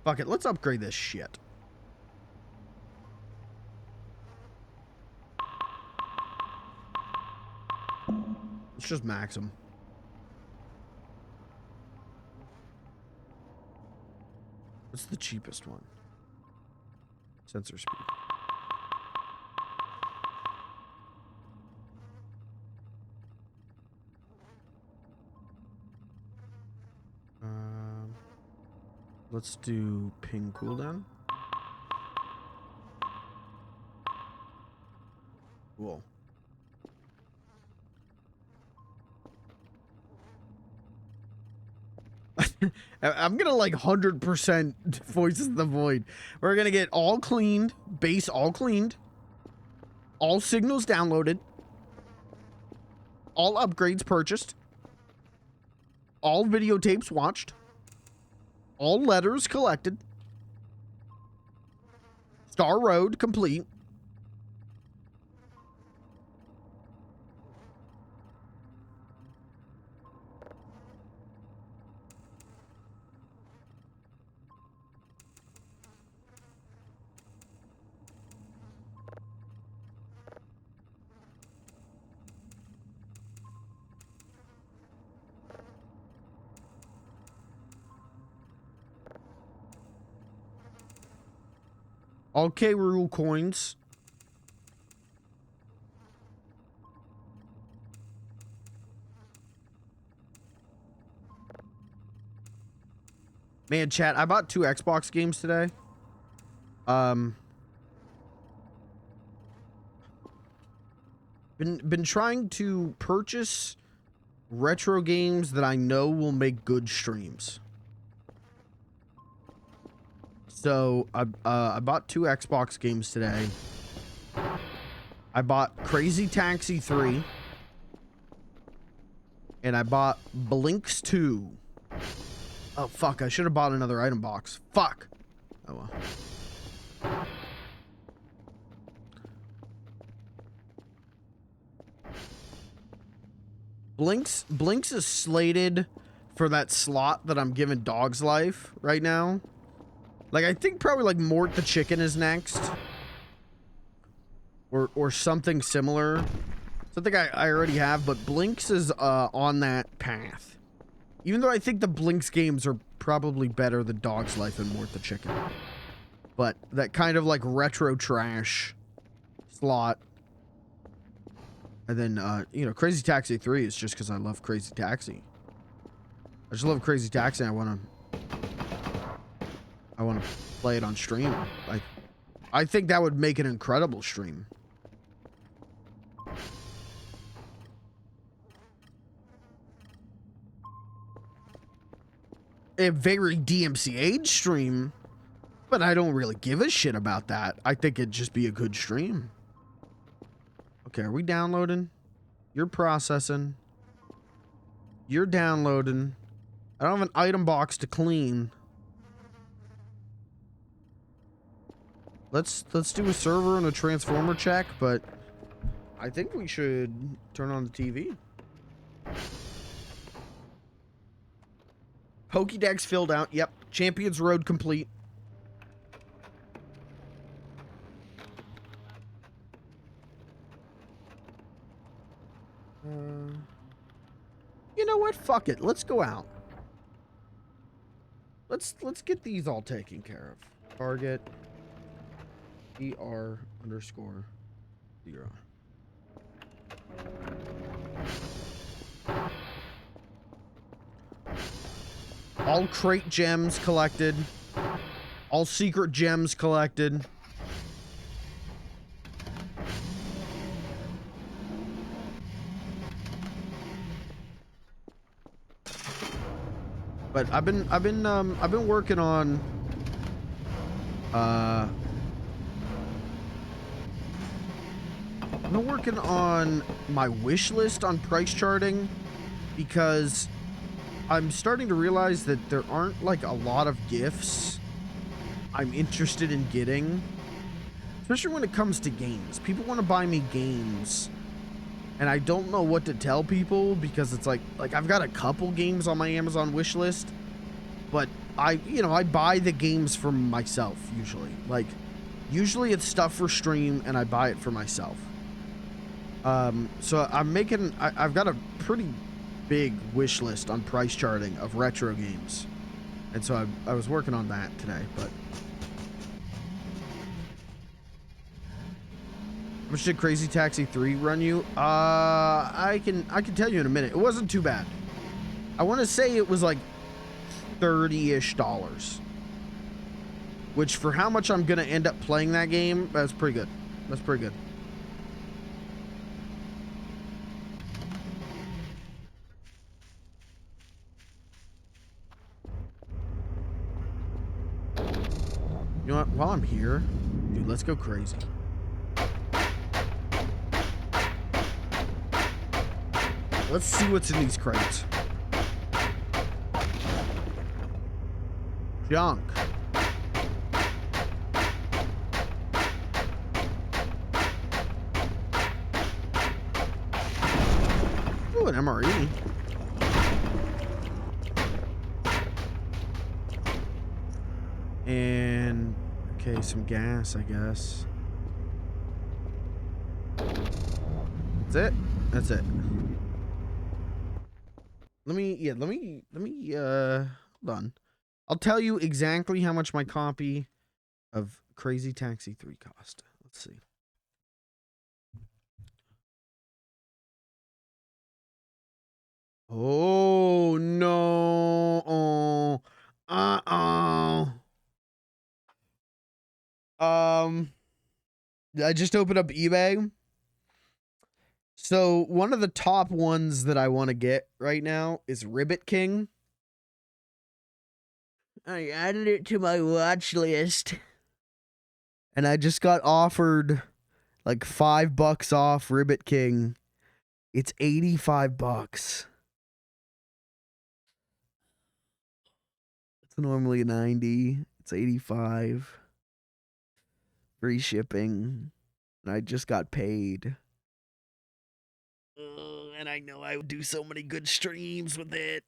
Fuck it, let's upgrade this shit. Let's just max them. What's the cheapest one? Sensor speed. Let's do ping cooldown. Cool. I'm gonna like 100% Voices of the Void. We're gonna get all cleaned, base all cleaned, all signals downloaded, all upgrades purchased, all videotapes watched, all letters collected, Star Road complete. All K-Rule coins. Man, chat, I bought 2 Xbox games today. Been trying to purchase retro games that I know will make good streams. So I bought 2 Xbox games today. I bought Crazy Taxi 3. And I bought Blinks 2. Oh, fuck. I should have bought another item box. Fuck. Oh, well. Blinks is slated for that slot that I'm giving Dog's Life right now. Like, I think probably like Mort the Chicken is next. Or something similar. Something I already have, but Blinks is on that path. Even though I think the Blinks games are probably better than Dog's Life and Mort the Chicken. But that kind of like retro trash slot. And then, you know, Crazy Taxi 3 is just because I love Crazy Taxi. I just love Crazy Taxi and I want to play it on stream. I think that would make an incredible stream. A very DMCA stream, but I don't really give a shit about that. I think it'd just be a good stream. Okay, are we downloading? You're processing. You're downloading. I don't have an item box to clean. Let's do a server and a transformer check, but I think we should turn on the TV. Pokédex filled out. Yep. Champions Road complete. You know what? Fuck it. Let's go out. Let's get these all taken care of. Target ER_0. All crate gems collected. All secret gems collected. But I've been working on I've been working on my wish list on price charting because I'm starting to realize that there aren't like a lot of gifts I'm interested in getting, especially when it comes to games. People want to buy me games and I don't know what to tell people because it's like I've got a couple games on my Amazon wish list, but I buy the games for myself usually. Like usually it's stuff for stream and I buy it for myself. So I've got a pretty big wish list on price charting of retro games. And so I was working on that today, but how much did Crazy Taxi 3 run you? I can tell you in a minute. It wasn't too bad. I want to say it was like $30-ish, which for how much I'm gonna end up playing that game, that's pretty good. That's pretty good. You know what? While I'm here, dude, let's go crazy. Let's see what's in these crates. Junk. Ooh, an MRE. And okay, some gas, I guess. That's it. That's it. Let me hold on. I'll tell you exactly how much my copy of Crazy Taxi 3 cost. Let's see. Oh no. Oh. I just opened up eBay. So one of the top ones that I want to get right now is Ribbit King. I added it to my watch list. And I just got offered like $5 off Ribbit King. It's $85. It's normally 90. It's 85. Free shipping. And I just got paid. And I know I would do so many good streams with it.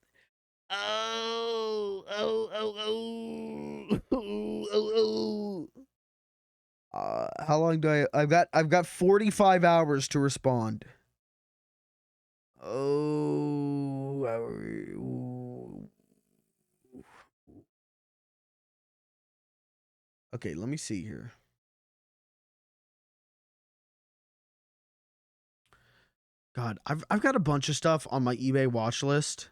Oh. How long do I've got 45 hours to respond. Okay, let me see here. God, I've got a bunch of stuff on my eBay watch list.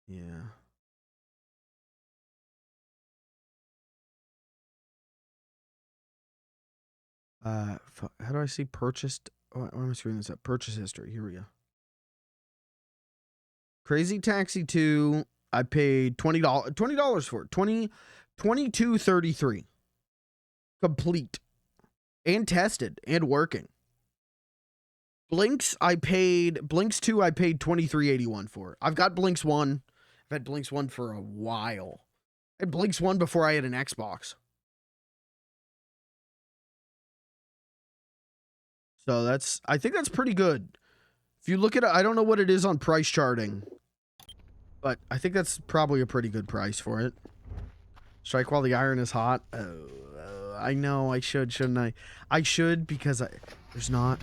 Yeah. How do I see purchased? Oh, why am I screwing this up? Purchase history. Here we go. Crazy Taxi 2. I paid $20 for it. $22.33. Complete. And tested and working. Blinks 2 I paid $23.81 for. I've got Blinks 1. I've had Blinks 1 for a while. I had Blinks 1 before I had an Xbox. So I think that's pretty good. If you look at it, I don't know what it is on price charting, but I think that's probably a pretty good price for it. Strike while the iron is hot. I know I should, shouldn't I? I should, because there's not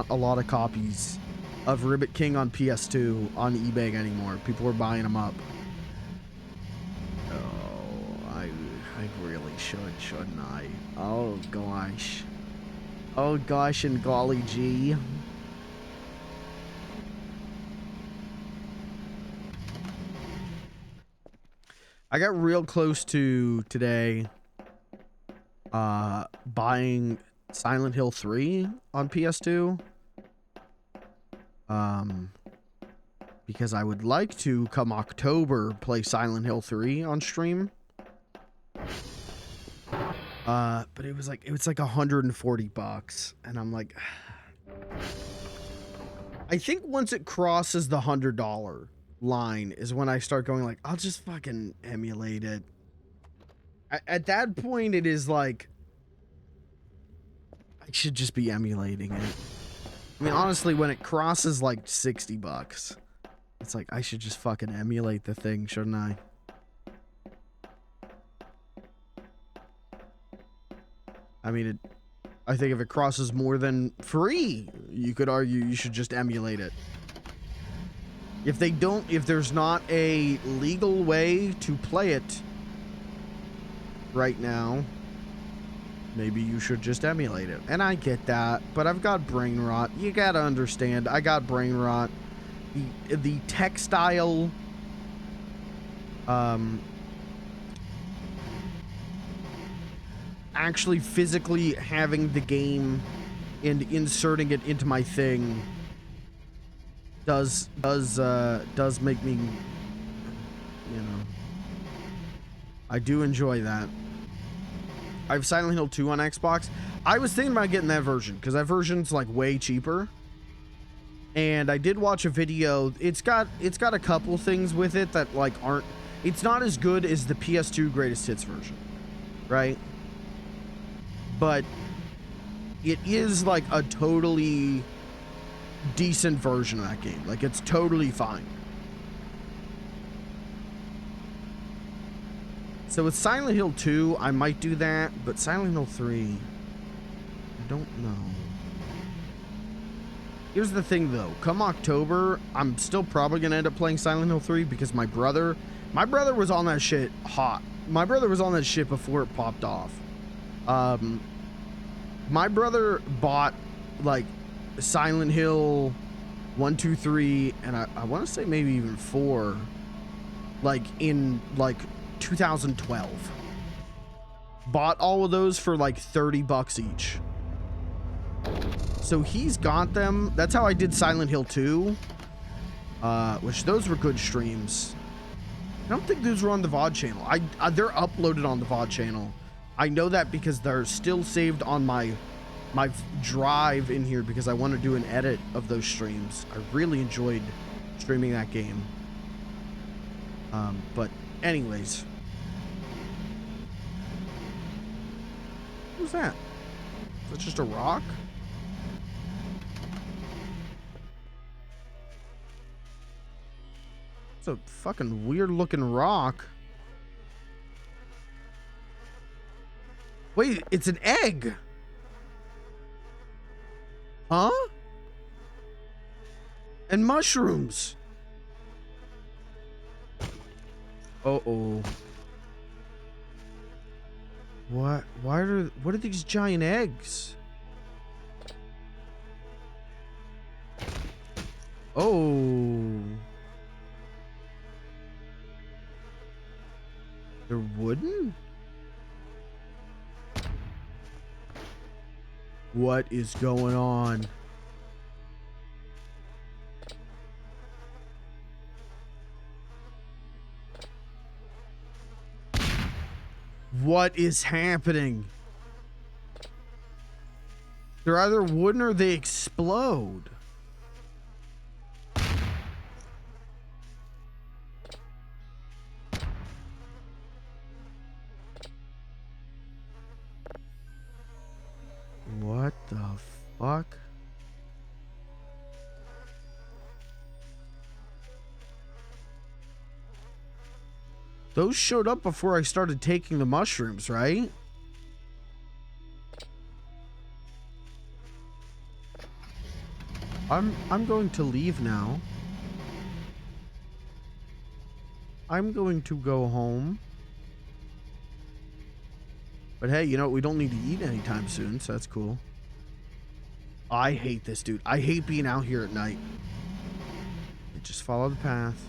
a lot of copies of Ribbit King on PS2 on eBay anymore. People are buying them up. Oh, I really should, shouldn't I? Oh gosh. Oh gosh and golly gee. I got real close to today buying Silent Hill 3 on PS2. Because I would like to, come October, play Silent Hill 3 on stream. But it was like $140, and I'm like, I think once it crosses the $100 line is when I start going like, I'll just fucking emulate it. At that point, it is like, I should just be emulating it. I mean, honestly, when it crosses like $60, it's like, I should just fucking emulate the thing, shouldn't I? I mean, I think if it crosses more than free, you could argue you should just emulate it. If there's not a legal way to play it right now, maybe you should just emulate it. And I get that, but I've got brain rot. You gotta understand, I got brain rot. The textile, actually physically having the game and inserting it into my thing does make me, you know, I do enjoy that. I have Silent Hill 2 on Xbox. I was thinking about getting that version because that version's like way cheaper. And I did watch a video. It's got a couple things with it that like aren't, it's not as good as the PS2 greatest hits version, right? But it is like a totally decent version of that game. Like, it's totally fine. So with Silent Hill 2, I might do that, but Silent Hill 3, I don't know. Here's the thing though, come October, I'm still probably gonna end up playing Silent Hill 3 because my brother was on that shit hot. My brother was on that shit before it popped off. My brother bought like Silent Hill 1, 2, 3, and I want to say maybe even 4, like in like 2012. Bought all of those for like $30 each. So he's got them. That's how I did Silent Hill 2, which those were good streams. don't think those were on the VOD channel. They're uploaded on the VOD channel. I know that because they're still saved on my drive in here because I want to do an edit of those streams. I really enjoyed streaming that game. But anyways. Who's that? Is that just a rock? It's a fucking weird looking rock. Wait, it's an egg. Huh? And mushrooms. Uh-oh. What? What are these giant eggs? Oh. They're wooden? What is going on? What is happening? They're either wooden or they explode. What the fuck? Those showed up before I started taking the mushrooms, right? I'm going to leave now. I'm going to go home. But hey, you know, we don't need to eat anytime soon, so that's cool. I hate this, dude. I hate being out here at night. Just follow the path.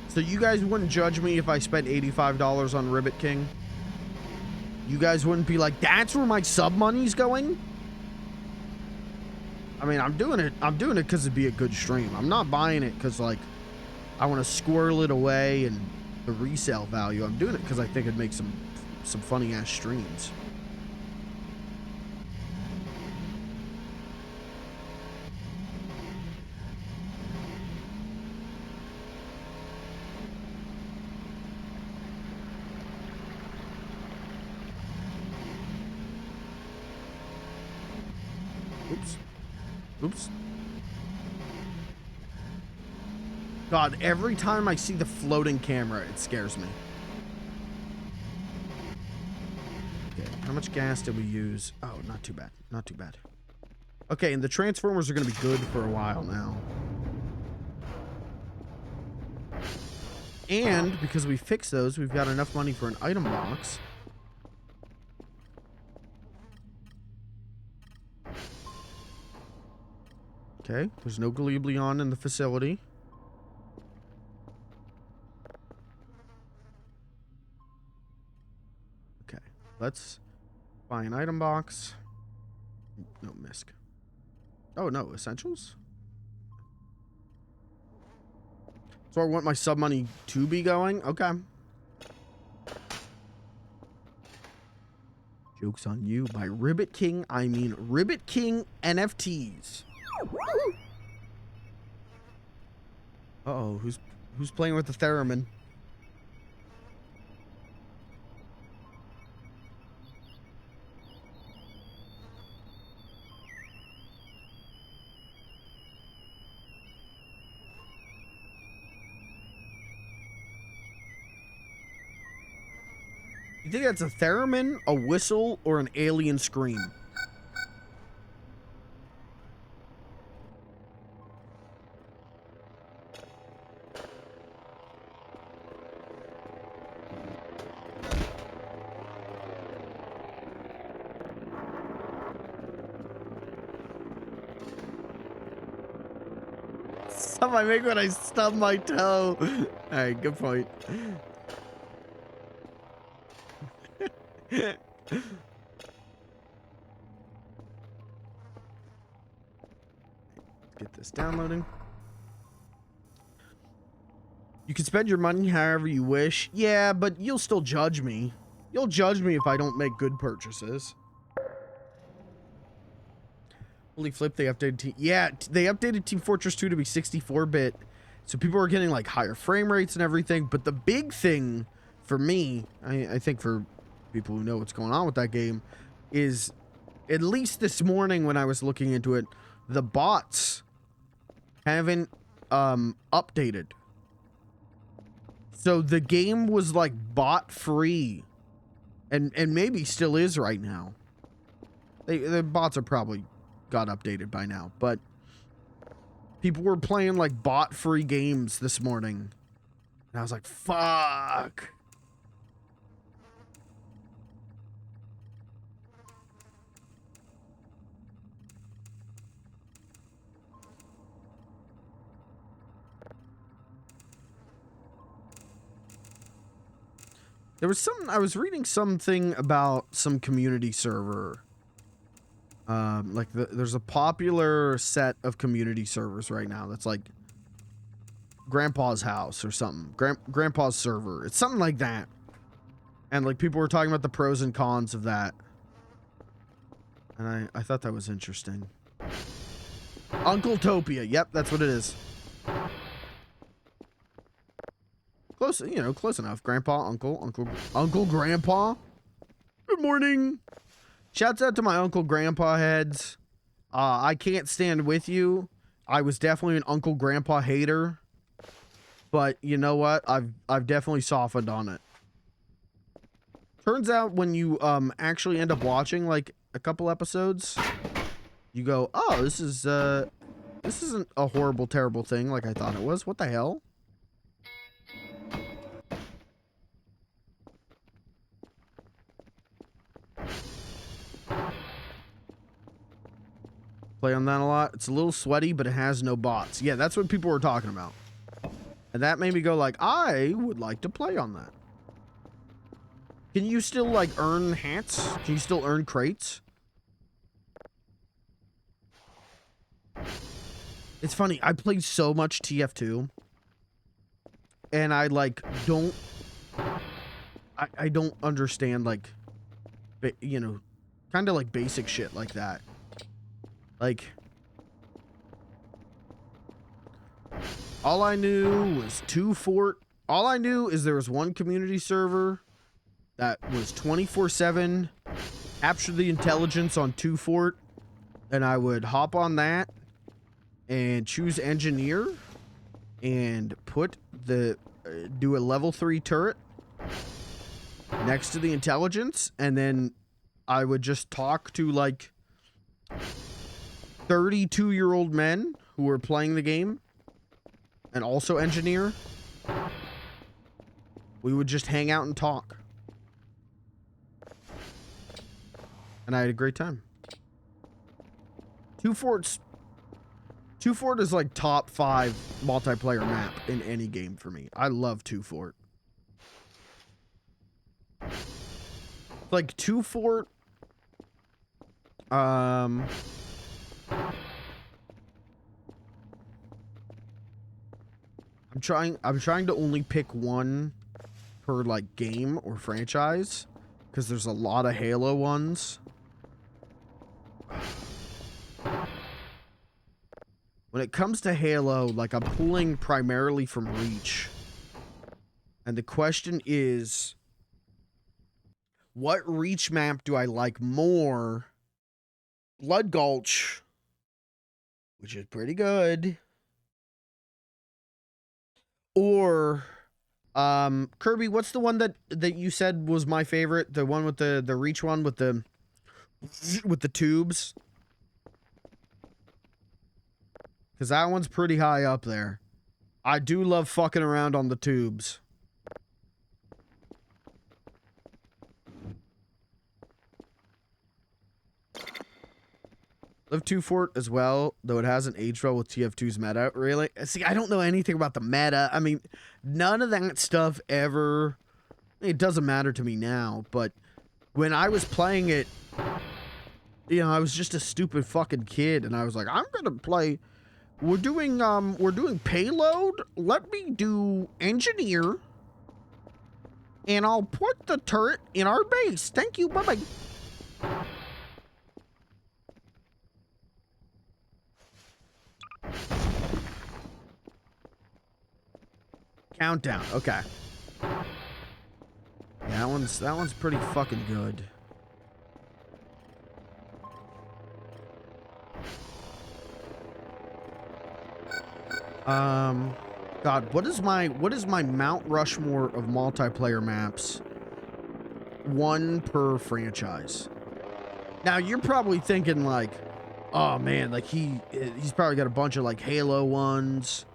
So you guys wouldn't judge me if I spent $85 on Ribbit King? You guys wouldn't be like, that's where my sub money's going? I mean, I'm doing it because it'd be a good stream. I'm not buying it because, like, I want to squirrel it away and the resale value. I'm doing it because I think it'd make some funny ass streams. Oops. Oops. God, every time I see the floating camera, it scares me. Okay, how much gas did we use? Oh, not too bad. Not too bad. Okay, and the transformers are going to be good for a while now. And because we fixed those, we've got enough money for an item box. Okay, there's no Gleebleon in the facility. Okay, let's buy an item box. No, misc. Oh, no, essentials? So I want my sub money to be going? Okay. Joke's on you. By Ribbit King, I mean Ribbit King NFTs. Uh-oh, who's playing with the theremin? You think that's a theremin, a whistle, or an alien scream? Stuff I make when I stub my toe. Alright, good point. get this downloading. You can spend your money however you wish. Yeah, but you'll still judge me. You'll judge me if I don't make good purchases. Holy flip, they updated they updated Team Fortress 2 to be 64-bit. So people are getting like higher frame rates and everything. But the big thing for me, I think for people who know what's going on with that game, is at least this morning when I was looking into it, the bots haven't updated. So the game was like bot free, and maybe still is right now. The bots are probably got updated by now, but people were playing like bot free games this morning, and I was like, fuck. There was I was reading something about some community server. Like there's a popular set of community servers right now that's like Grandpa's house or something. Grandpa's server. It's something like that. And like people were talking about the pros and cons of that. And I thought that was interesting. Uncletopia. Yep, that's what it is. Close, you know, close enough. Grandpa, uncle, grandpa. Good morning. Shouts out to my uncle, grandpa heads. I can't stand with you. I was definitely an uncle, grandpa hater. But you know what? I've definitely softened on it. Turns out when you actually end up watching like a couple episodes, you go, oh, this isn't a horrible, terrible thing like I thought it was. What the hell? Play on that a lot. It's a little sweaty, but it has no bots. Yeah, that's what people were talking about. And that made me go like, I would like to play on that. Can you still like earn hats? Can you still earn crates? It's funny. I played so much TF2. And I like don't... I don't understand like, you know, kind of like basic shit like that. Like, all I knew was all I knew is there was one community server that was 24/7, capture the intelligence on 2 Fort, and I would hop on that and choose engineer and put do a level 3 turret next to the intelligence, and then I would just talk to like 32-year-old men who were playing the game and also engineer. We would just hang out and talk. And I had a great time. 2 Fort is like top 5 multiplayer map in any game for me. I love 2 Fort. Like 2 Fort, I'm trying to only pick one per like game or franchise because there's a lot of Halo ones. When it comes to Halo, like I'm pulling primarily from Reach. And the question is, what Reach map do I like more? Blood Gulch, which is pretty good. Or Kirby, what's the one that you said was my favorite? The one with the Reach one with the tubes? Because that one's pretty high up there. I do love fucking around on the tubes. Love 2 Fort as well, though it hasn't aged well with TF2's meta. Really? See, I don't know anything about the meta. I mean, none of that stuff ever... It doesn't matter to me now, but when I was playing it, you know, I was just a stupid fucking kid, and I was like, I'm gonna play we're doing payload. Let me do engineer. And I'll put the turret in our base. Thank you. Bye-bye. Countdown. Okay. Yeah, that one's pretty fucking good. God, what is my Mount Rushmore of multiplayer maps? One per franchise. Now you're probably thinking like, oh man, like he's probably got a bunch of like Halo ones.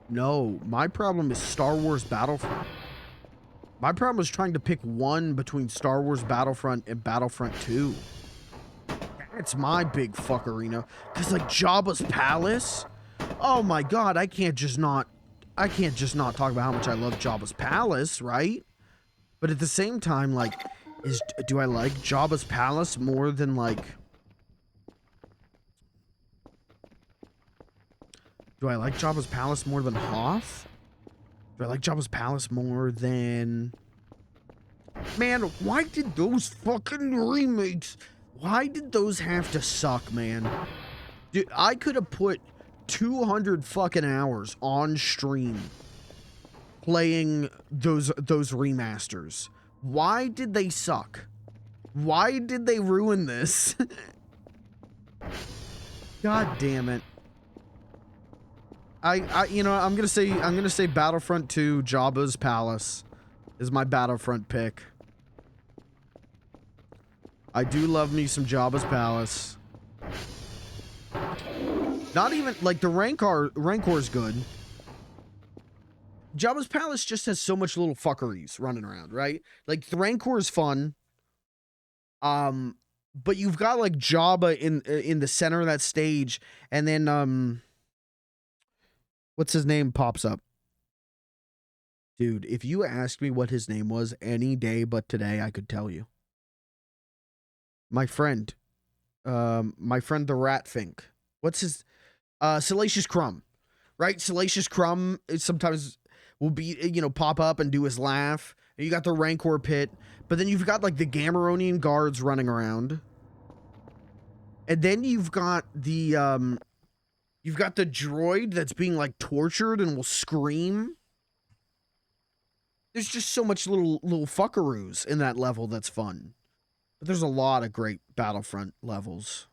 No, my problem is Star Wars Battlefront. My problem is trying to pick one between Star Wars Battlefront and Battlefront 2. That's my big fuckerino. Cause like Jabba's Palace. Oh my god, I can't just not talk about how much I love Jabba's Palace, right? But at the same time, like, do I like Jabba's Palace more than like... Do I like Jabba's Palace more than Hoth? Do I like Jabba's Palace more than... Man, why did those fucking remakes... Why did those have to suck, man? Dude, I could have put 200 fucking hours on stream playing those remasters. Why did they suck? Why did they ruin this? God damn it. You know, I'm gonna say Battlefront 2 Jabba's Palace is my Battlefront pick. I do love me some Jabba's Palace. Not even like the Rancor is good. Jabba's Palace just has so much little fuckeries running around, right? Like the Rancor is fun. But you've got like Jabba in the center of that stage, and then what's his name pops up. Dude, if you asked me what his name was any day but today, I could tell you. My friend the Ratfink. What's his Salacious Crumb. Right? Salacious Crumb is sometimes will be, you know, pop up and do his laugh. And you got the Rancor pit, but then you've got like the Gamorrean guards running around. And then you've got the droid that's being like tortured and will scream. There's just so much little fuckaroos in that level that's fun. But there's a lot of great Battlefront levels.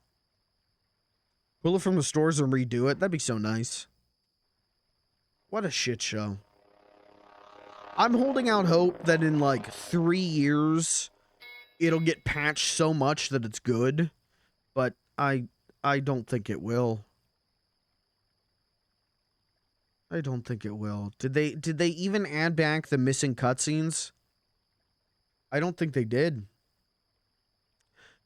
Pull it from the stores and redo it. That'd be so nice. What a shit show. I'm holding out hope that in like 3 years it'll get patched so much that it's good, but I don't think it will. I don't think it will. Did they even add back the missing cutscenes? I don't think they did.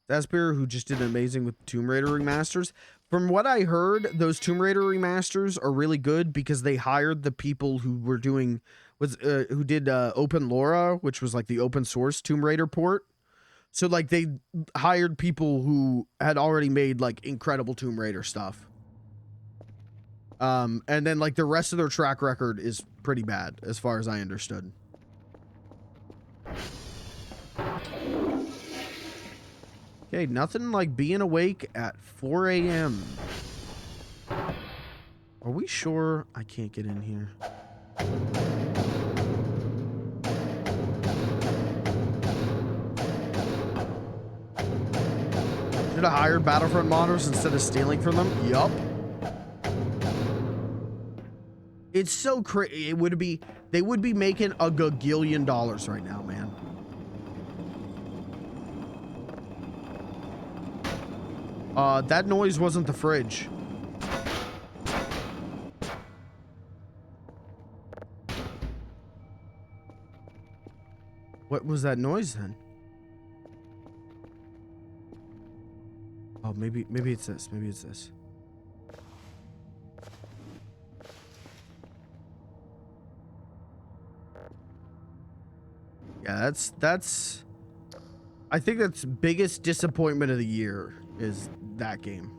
Zasper, who just did amazing with Tomb Raider remasters. From what I heard, those Tomb Raider remasters are really good because they hired the people who were doing who did Open Laura, which was like the open source Tomb Raider port. So like they hired people who had already made like incredible Tomb Raider stuff. And then like the rest of their track record is pretty bad as far as I understood. Okay, nothing like being awake at 4 a.m. Are we sure I can't get in here? Should have hired Battlefront modders instead of stealing from them? Yup. It's so crazy. They would be making a gagillion dollars right now, man. That noise wasn't the fridge. What was that noise then? Oh, maybe it's this. Maybe it's this. Yeah, that's I think that's biggest disappointment of the year is that game.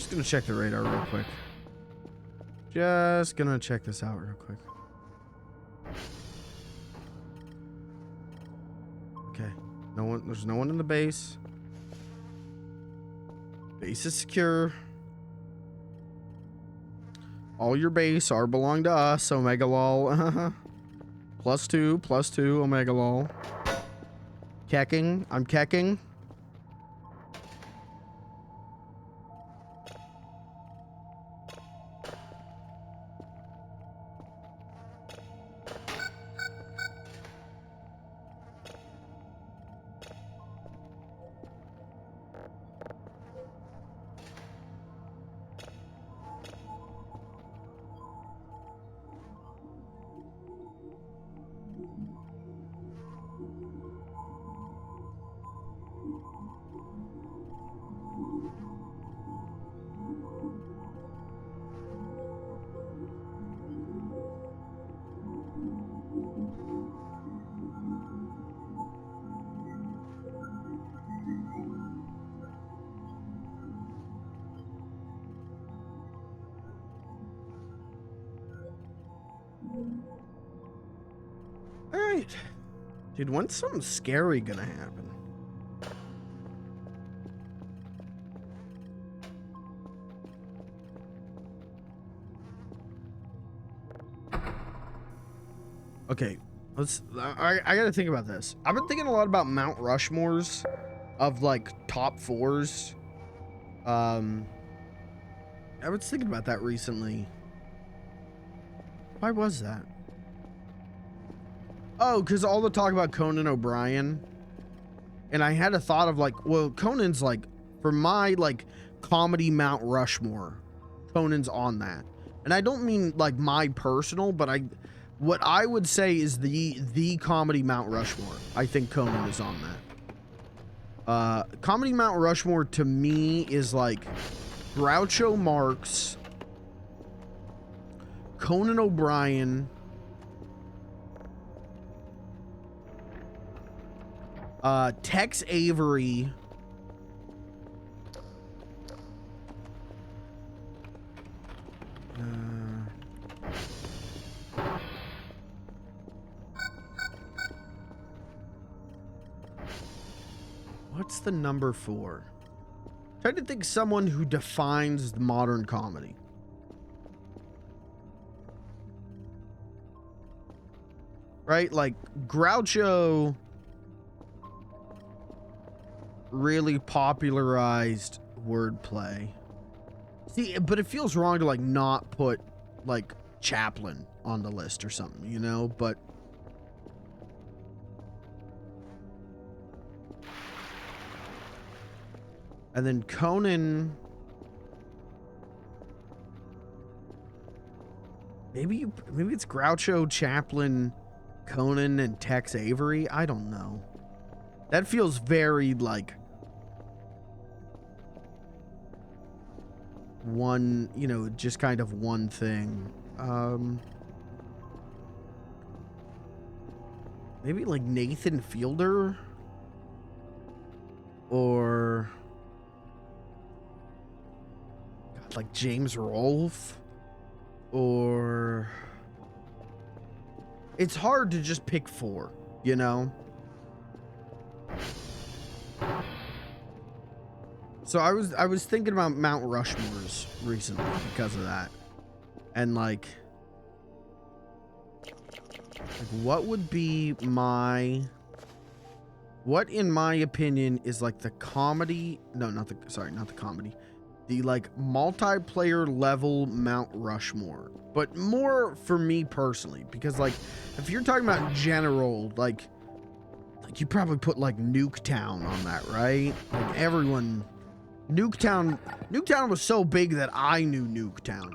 Just gonna check the radar real quick. Just gonna check this out real quick. Okay. No one, there's no one in the base. Base is secure. All your base are belong to us, Omega Lol. +2, Omega Lol. Kecking. I'm kecking. Alright. Dude, when's something scary gonna happen? Okay, I gotta think about this. I've been thinking a lot about Mount Rushmores of like top 4s. I was thinking about that recently. Why was that? Oh, because all the talk about Conan O'Brien. And I had a thought of like, well, Conan's like, for my like comedy Mount Rushmore, Conan's on that. And I don't mean like my personal, but what I would say is the comedy Mount Rushmore. I think Conan is on that. Comedy Mount Rushmore to me is like Groucho Marx, Conan O'Brien, Tex Avery, what's the number 4? Try to think someone who defines the modern comedy. Right? Like Groucho really popularized wordplay. See, but it feels wrong to like not put like Chaplin on the list or something, you know, but and then Conan, maybe it's Groucho, Chaplin, Conan, and Tex Avery. I don't know. That feels very like one, you know, just kind of one thing. Maybe like Nathan Fielder or God, like James Rolfe, or it's hard to just pick 4, you know? So I was thinking about Mount Rushmores recently because of that. And like what would be what in my opinion is like the comedy, no, not the comedy, the like multiplayer level Mount Rushmore, but more for me personally, because like if you're talking about in general, like you probably put like Nuketown on that, right? Like everyone, Nuketown was so big that I knew Nuketown.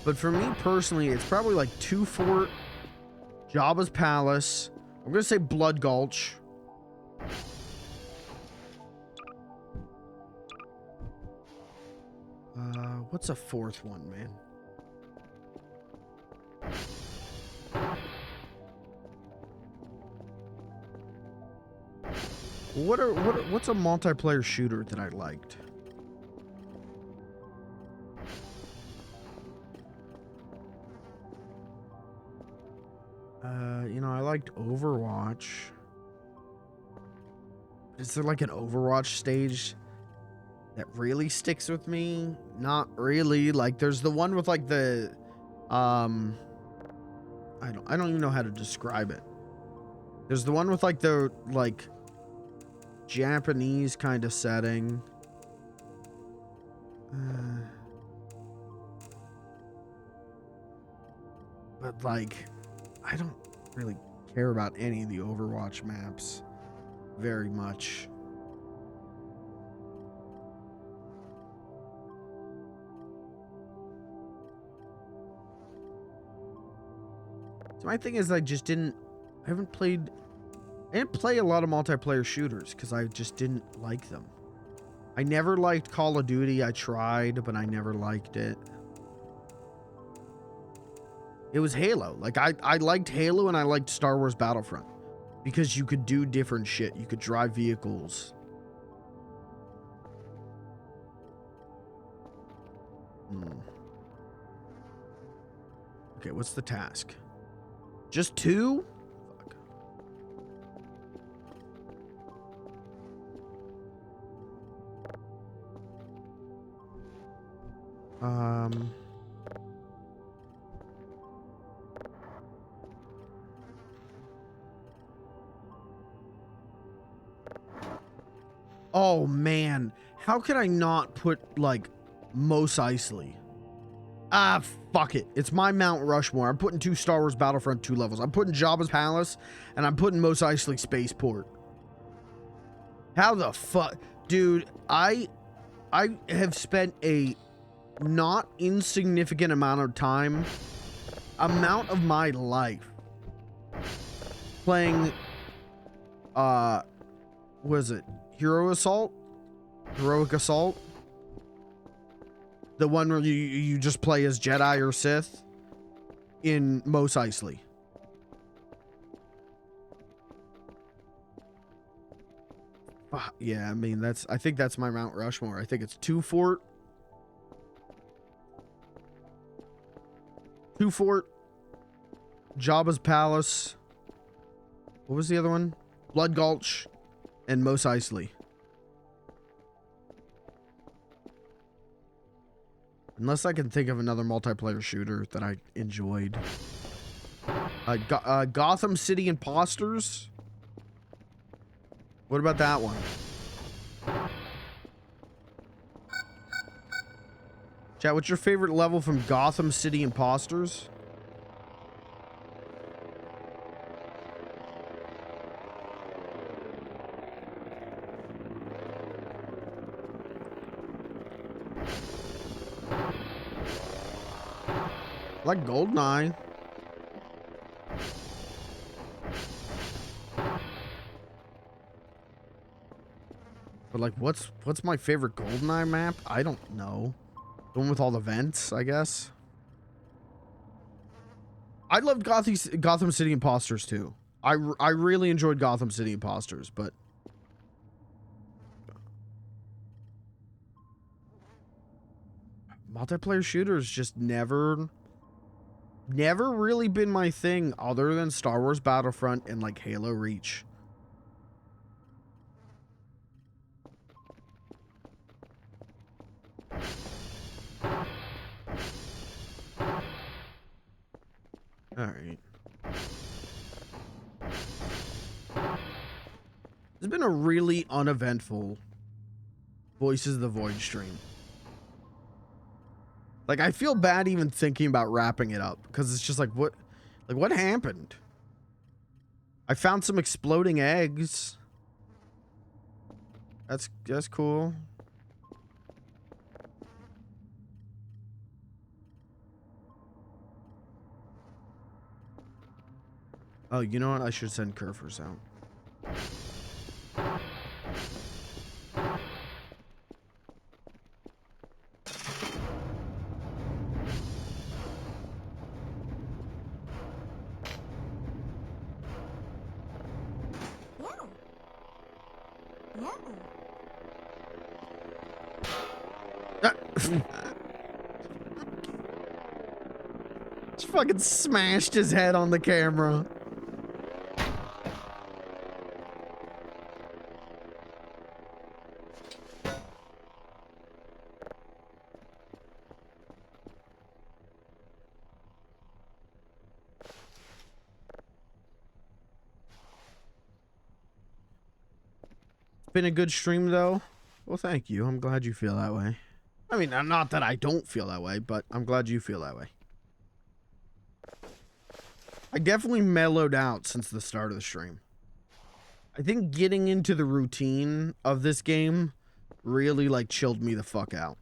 But for me personally, it's probably like 2 Fort, Jabba's Palace. I'm gonna say Blood Gulch. What's a 4th one, man? What's a multiplayer shooter that I liked? You know, I liked Overwatch. Is there like an Overwatch stage that really sticks with me? Not really. Like there's the one with like the I don't even know how to describe it. There's the one with like the like Japanese kind of setting. But like I don't really care about any of the Overwatch maps very much. So my thing is I didn't play a lot of multiplayer shooters because I just didn't like them. I never liked Call of Duty. I tried, but I never liked it. It was Halo. Like I liked Halo and I liked Star Wars Battlefront because you could do different shit. You could drive vehicles. Okay, what's the task? Just 2? Fuck. Oh man, how can I not put like Mos Eisley? Ah, fuck it. It's my Mount Rushmore. I'm putting 2 Star Wars Battlefront 2 levels. I'm putting Jabba's Palace and I'm putting Mos Eisley Spaceport. How the fuck, dude? I have spent a not insignificant amount of my life playing was it Heroic Assault? The one where you just play as Jedi or Sith in Mos Eisley. Yeah, I mean I think that's my Mount Rushmore. I think it's 2 Fort, Jabba's Palace. What was the other one? Blood Gulch and Mos Eisley. Unless I can think of another multiplayer shooter that I enjoyed. Gotham City Imposters. What about that one? Chat, what's your favorite level from Gotham City Imposters? Like GoldenEye. But like, what's my favorite GoldenEye map? I don't know. The one with all the vents, I guess. I loved Gotham City Imposters too. I really enjoyed Gotham City Imposters, but multiplayer shooters just never really been my thing other than Star Wars Battlefront and like Halo Reach. All right. It's been a really uneventful Voices of the Void stream. Like, I feel bad even thinking about wrapping it up because it's just like, what happened? I found some exploding eggs. That's cool. Oh, you know what? I should send Kerfers out. Just fucking smashed his head on the camera. Been a good stream though. Well, thank you. I'm glad you feel that way. I mean, not that I don't feel that way, but I'm glad you feel that way. I definitely mellowed out since the start of the stream. I think getting into the routine of this game really like chilled me the fuck out.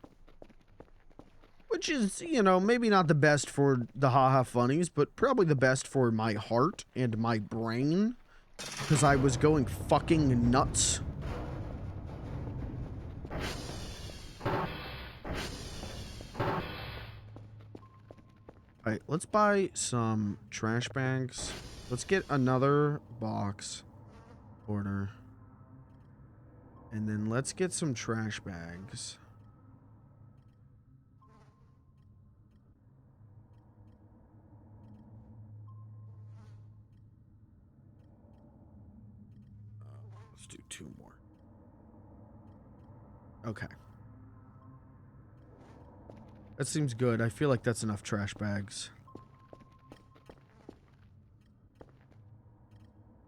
Which is, you know, maybe not the best for the haha funnies, but probably the best for my heart and my brain. Because I was going fucking nuts. Alright, let's buy some trash bags. Let's get another box order. And then let's get some trash bags. Let's do 2 more. Okay. That seems good. I feel like that's enough trash bags.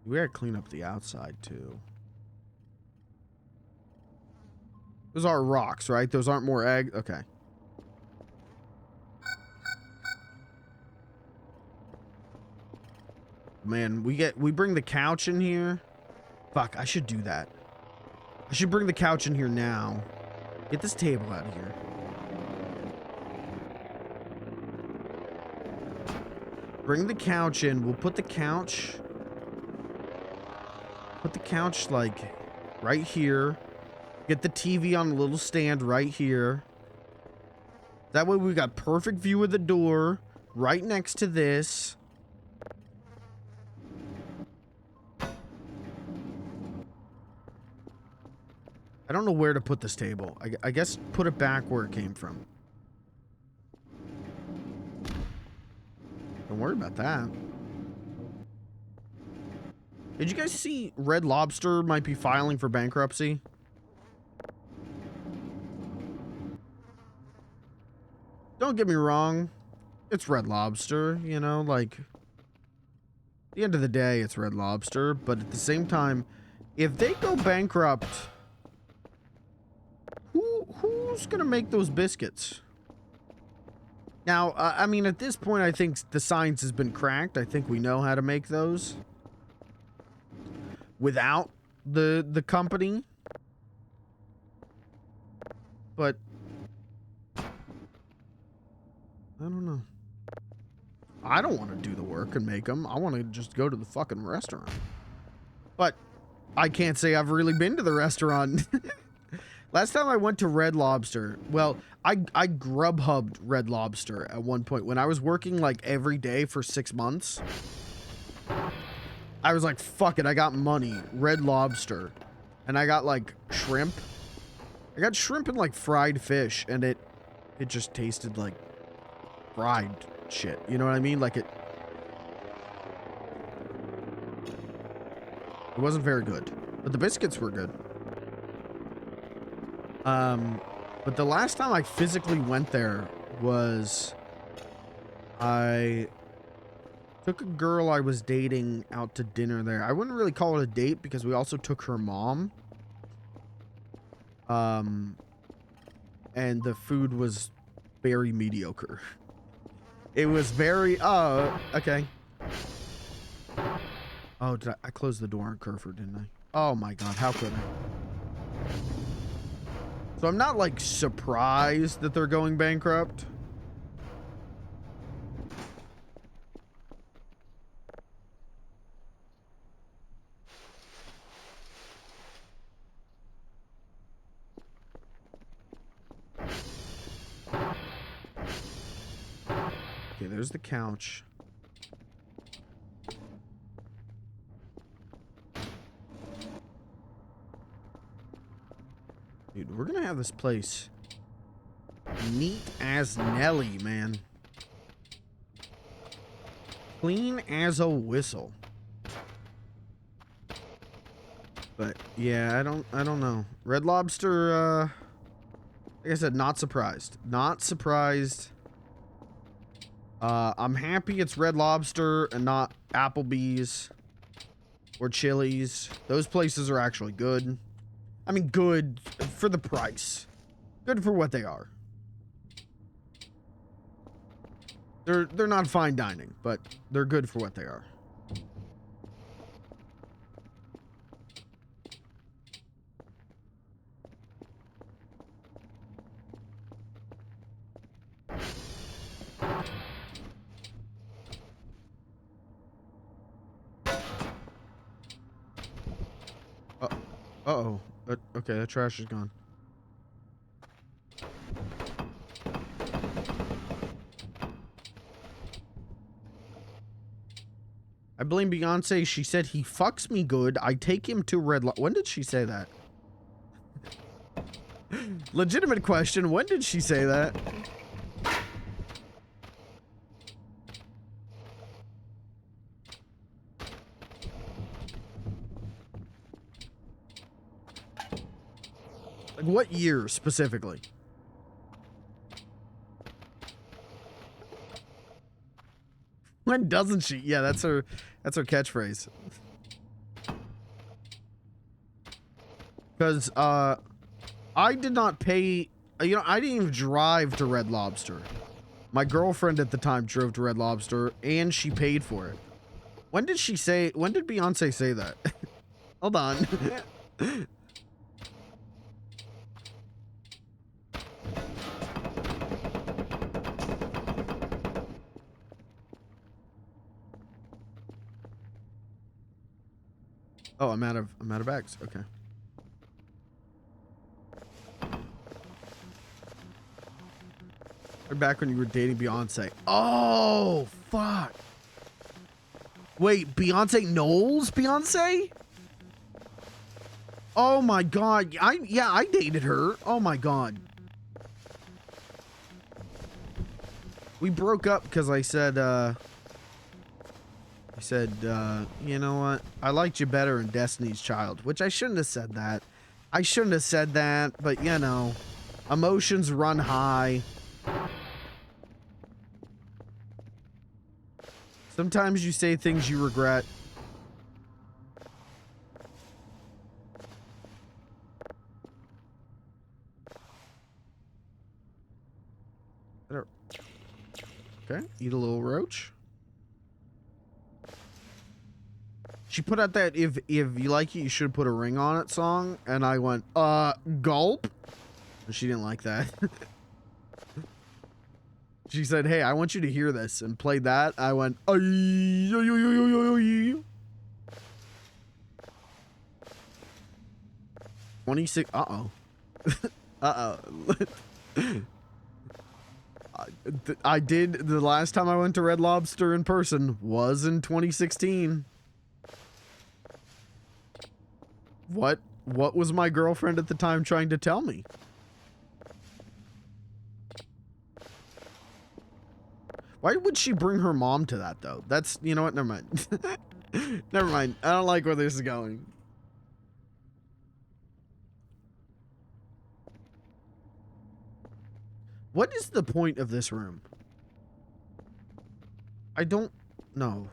We gotta clean up the outside too. Those are rocks, right? Those aren't more egg. Okay. Man, we bring the couch in here. Fuck, I should do that. I should bring the couch in here now. Get this table out of here. Bring the couch in. We'll put the couch like right here. Get the TV on a little stand right here. That way we got perfect view of the door right next to this. I don't know where to put this table. I guess put it back where it came from. Don't worry about that. Did you guys see Red Lobster might be filing for bankruptcy? Don't get me wrong. It's Red Lobster, you know, like... At the end of the day, it's Red Lobster. But at the same time, if they go bankrupt... Who's gonna make those biscuits? Now, I mean, at this point, I think the science has been cracked. I think we know how to make those without the company. But I don't know. I don't want to do the work and make them. I want to just go to the fucking restaurant. But I can't say I've really been to the restaurant. Last time I went to Red Lobster, well, I Grubhubbed Red Lobster at one point. When I was working like every day for 6 months, I was like, fuck it, I got money. Red Lobster. And I got like shrimp. I got shrimp and like fried fish, and it just tasted like fried shit. You know what I mean? Like it wasn't very good. But the biscuits were good. But the last time I physically went there was I took a girl I was dating out to dinner there. I wouldn't really call it a date because we also took her mom. And the food was very mediocre. It was very, okay. Oh, I closed the door on Kerford, didn't I? Oh my God, how could I? So I'm not like surprised that they're going bankrupt. Okay, there's the couch. Dude, we're gonna have this place neat as Nelly, man. Clean as a whistle. But yeah, I don't know. Red Lobster, like I said, not surprised. Not surprised. I'm happy it's Red Lobster and not Applebee's or Chili's. Those places are actually good. I mean, good for the price. Good for what they are. They're not fine dining, but they're good for what they are. Uh-oh. Okay, that trash is gone. I blame Beyonce. She said he fucks me good. I take him to Red Lobster. When did she say that? Legitimate question. When did she say that? Like what year specifically? When doesn't she? Yeah, that's her catchphrase. Because I did not pay, you know, I didn't even drive to Red Lobster. My girlfriend at the time drove to Red Lobster and she paid for it. When did Beyonce say that? Hold on. Oh, I'm out of bags. Okay. We're back when you were dating Beyonce. Oh, fuck. Wait, Beyonce Knowles? Beyonce? Oh my god. I dated her. Oh my god. We broke up because I said, you know what? I liked you better in Destiny's Child, which I shouldn't have said that. I shouldn't have said that, but you know, emotions run high. Sometimes you say things you regret. Okay, eat a little roach. She put out that if you like it, you should put a ring on it song, and I went, gulp. She didn't like that. She said, hey, I want you to hear this, and played that. I went, 26. Uh-oh. Uh-oh. I did, the last time I went to Red Lobster in person was in 2016. What was my girlfriend at the time trying to tell me? Why would she bring her mom to that, though? That's, you know what? Never mind. Never mind. I don't like where this is going. What is the point of this room? I don't know.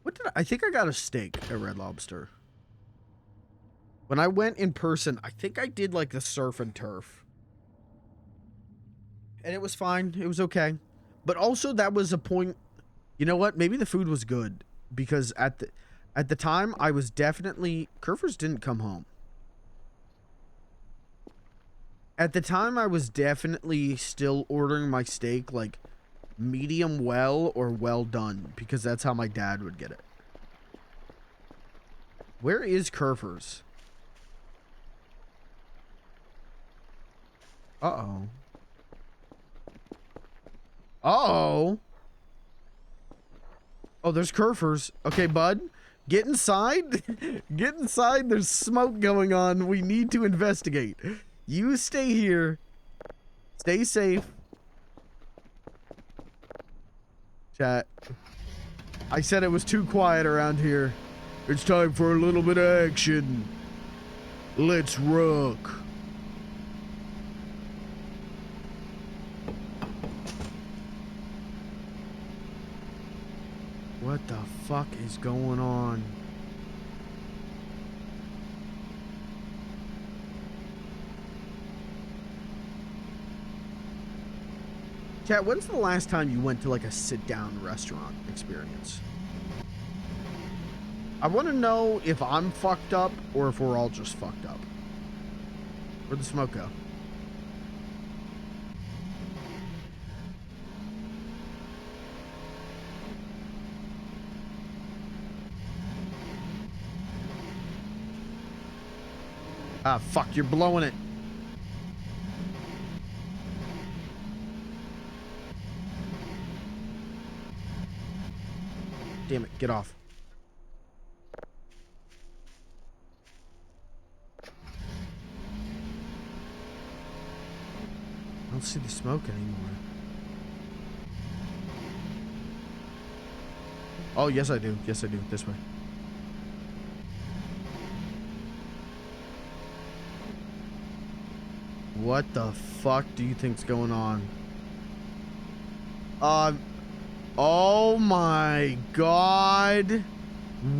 What did I think I got a steak at Red Lobster. When I went in person, I think I did like the surf and turf. And it was fine. It was okay. But also that was a point, you know what? Maybe the food was good because at the time I was definitely, Kerfers didn't come home. At the time I was definitely still ordering my steak like medium well or well done because that's how my dad would get it. Where is Kerfers? Uh-oh. Uh-oh. Oh, there's Kerfers. Okay, bud. Get inside. Get inside. There's smoke going on. We need to investigate. You stay here. Stay safe. Chat. I said it was too quiet around here. It's time for a little bit of action. Let's rock. What the fuck is going on? Chat, when's the last time you went to like a sit-down restaurant experience? I want to know if I'm fucked up or if we're all just fucked up. Where'd the smoke go? Ah, fuck, you're blowing it. Damn it, get off. I don't see the smoke anymore. Oh, yes I do. Yes I do. This way. What the fuck do you think's going on? Oh my god.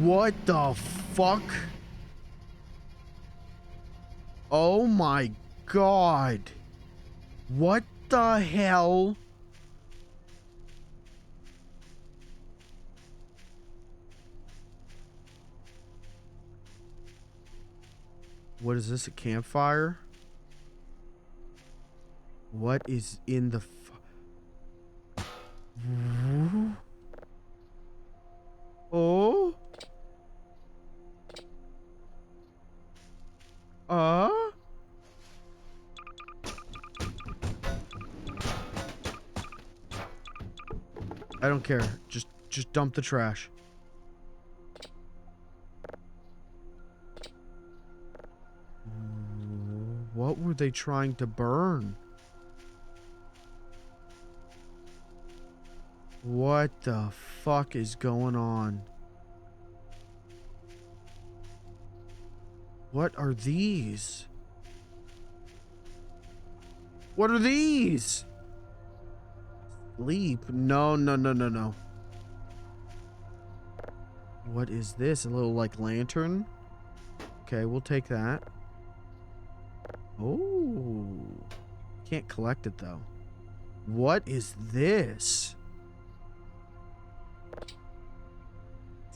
What the fuck? Oh my god. What the hell? What is this, a campfire? What is in the Oh? I don't care. Just dump the trash. What were they trying to burn? What the fuck is going on? What are these? What are these? Sleep? No, no, no, no, no. What is this? A little, like, lantern? Okay, we'll take that. Oh. Can't collect it, though. What is this?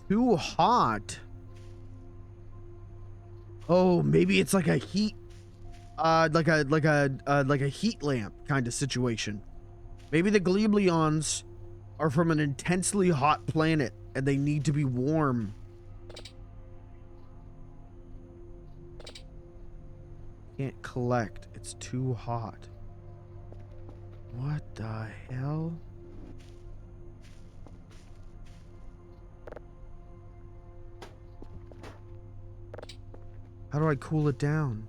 Too hot. Oh, maybe it's like a heat, like a heat lamp kind of situation. Maybe the Glebleons are from an intensely hot planet and they need to be warm. Can't collect. It's too hot. What the hell? How do I cool it down?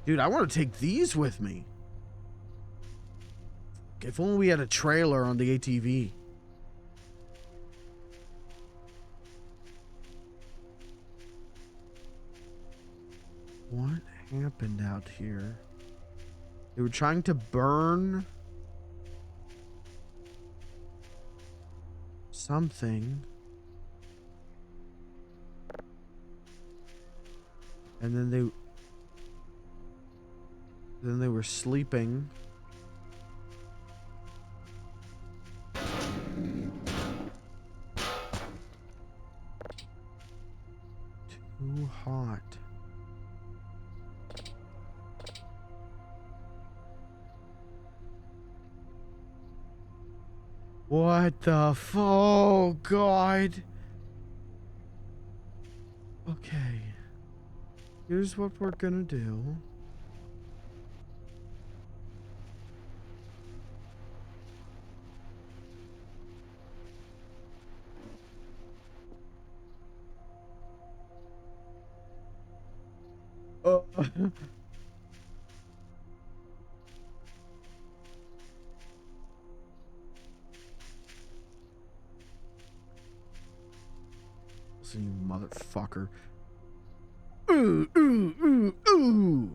Dude, I want to take these with me. If only we had a trailer on the ATV. What happened out here? They were trying to burn something. And then they were sleeping. Too hot. What the oh god. Okay. Here's what we're gonna do. Listen, you motherfucker. Ooh, ooh, ooh, ooh.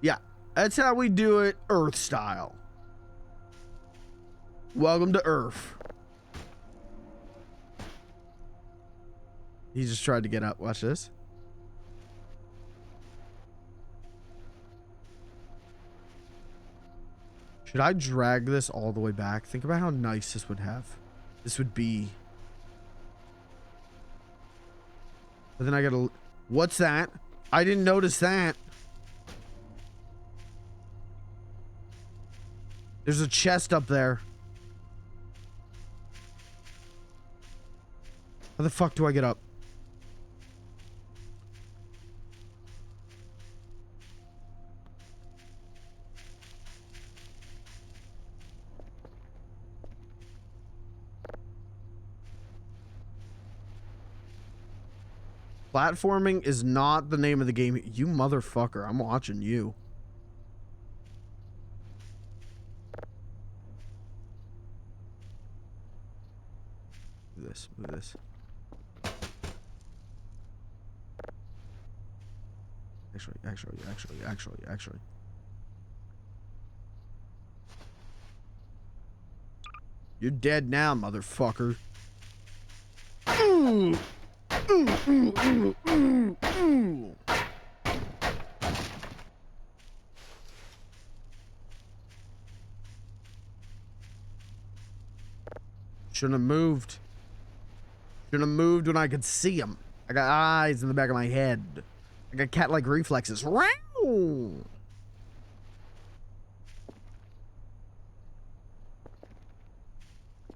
Yeah, that's how we do it Earth style. Welcome to Earth. He just tried to get up. Watch this. Should I drag this all the way back? Think about how nice this would have. This would be. But then I gotta. What's that? I didn't notice that. There's a chest up there. How the fuck do I get up? Platforming is not the name of the game. You motherfucker. I'm watching you. Move this. Move this. Actually. You're dead now, motherfucker. Ooh. Ooh. Shouldn't have moved. Shouldn't have moved when I could see him. I got eyes in the back of my head. I got cat-like reflexes. How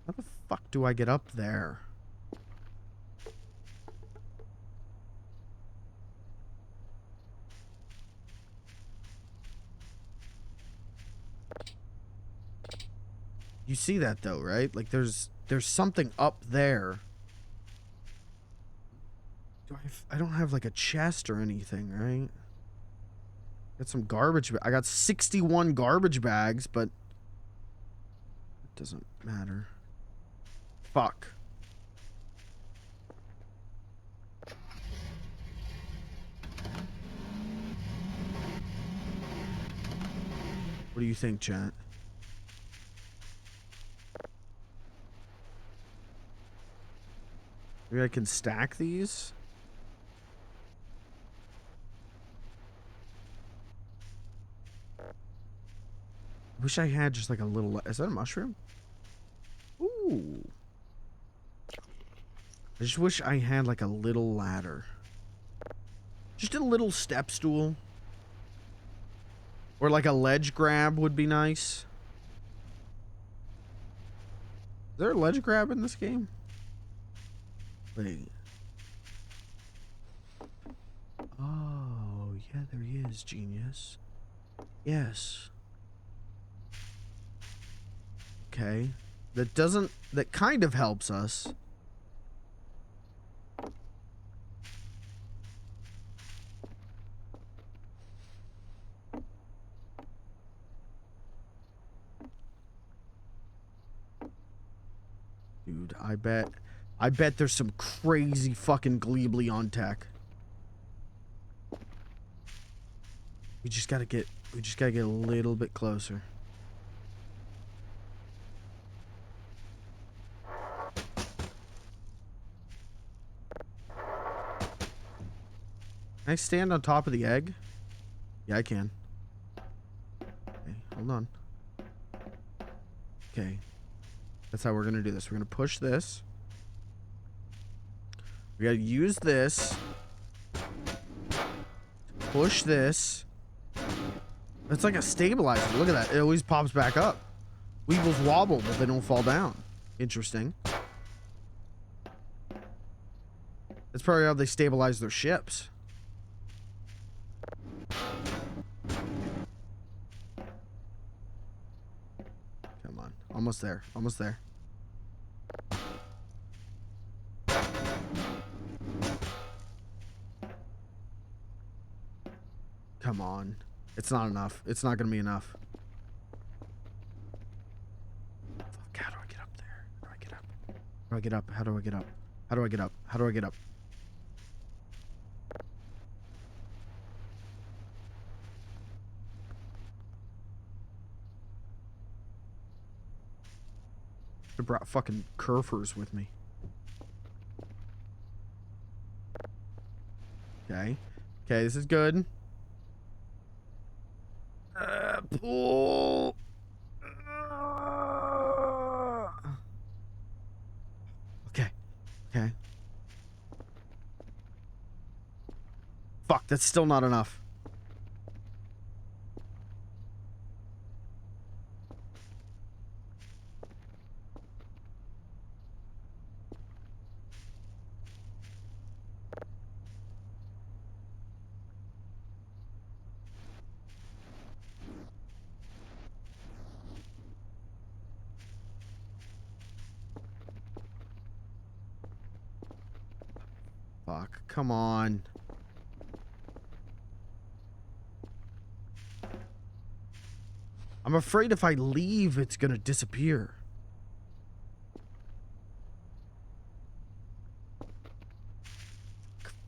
the fuck do I get up there? You see that though, right? Like there's something up there. I don't have like a chest or anything, right? Got some garbage. I got 61 garbage bags, but it doesn't matter. Fuck. What do you think, chat? Maybe I can stack these? I wish I had just like a little... Is that a mushroom? Ooh. I just wish I had like a little ladder. Just a little step stool. Or like a ledge grab would be nice. Is there a ledge grab in this game? Wait. Oh, yeah, there he is, genius. Yes. Okay. That kind of helps us. Dude, I bet there's some crazy fucking Gleebly on tech. We just gotta get a little bit closer. Can I stand on top of the egg? Yeah, I can. Okay, hold on. Okay. That's how we're gonna do this. We're gonna push this. We gotta use this. Push this. It's like a stabilizer. Look at that. It always pops back up. Weebles wobble, but they don't fall down. Interesting. That's probably how they stabilize their ships. Come on. Almost there. Almost there. It's not enough. It's not gonna be enough. Fuck, how do I get up there? How do I get up? How do I get up? How do I get up? How do I get up? How do I get up? I brought fucking curfers with me. Okay. Okay, this is good. Pull. Okay. Okay. Fuck, that's still not enough. Fuck, come on. I'm afraid if I leave, it's gonna disappear.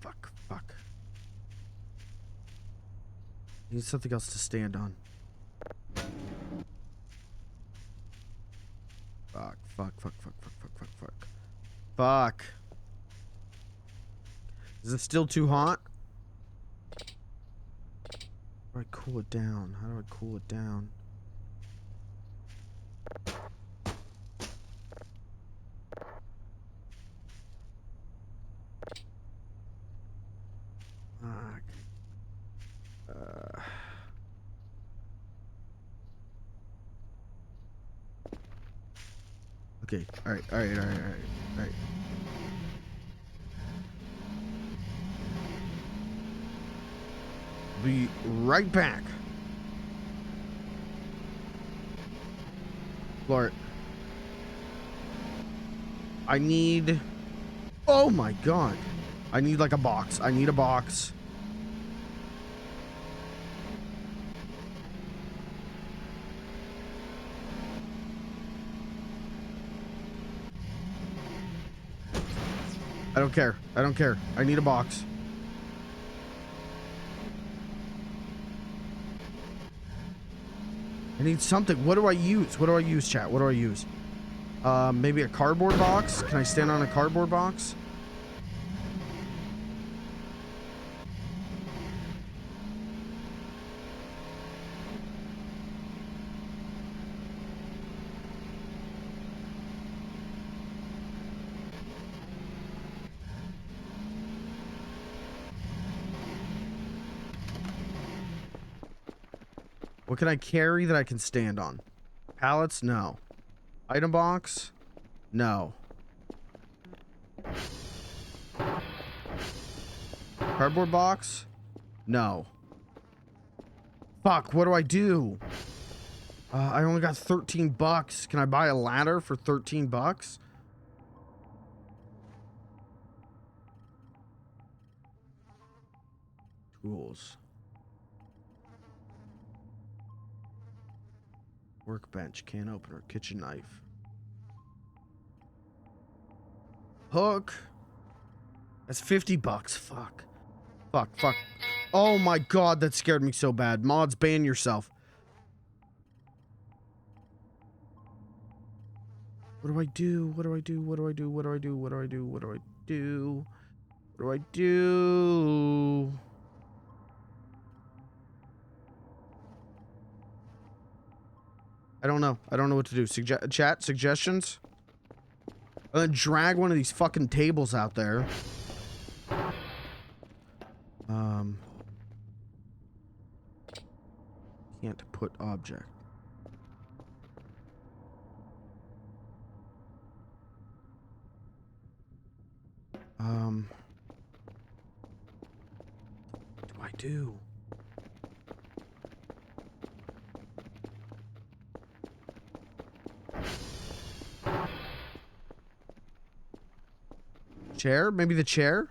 Fuck, fuck. I need something else to stand on. Fuck, fuck, fuck, fuck, fuck, fuck, fuck, fuck. Fuck. Is it still too hot? How do I cool it down? How do I cool it down? Fuck. Okay, alright, alright, alright, alright, alright. Be right back. Lord. I need... Oh my god. I need like a box. I need a box. I don't care. I don't care. I need a box. I need something. What do I use? What do I use, chat? What do I use? Maybe a cardboard box? Can I stand on a cardboard box? What can I carry that I can stand on? Pallets? No. Item box? No. Cardboard box? No. Fuck, what do I do? I only got 13 bucks. Can I buy a ladder for 13 bucks? Tools. Workbench, can opener, kitchen knife. Hook. That's 50 bucks. Fuck. Fuck, fuck. Oh my god, that scared me so bad. Mods, ban yourself. What do I do? What do I do? What do I do? What do I do? What do I do? What do I do? What do I do? I don't know. I don't know what to do. Chat, suggestions? I'm gonna drag one of these fucking tables out there. Can't put object. What do I do? Chair? Maybe the chair?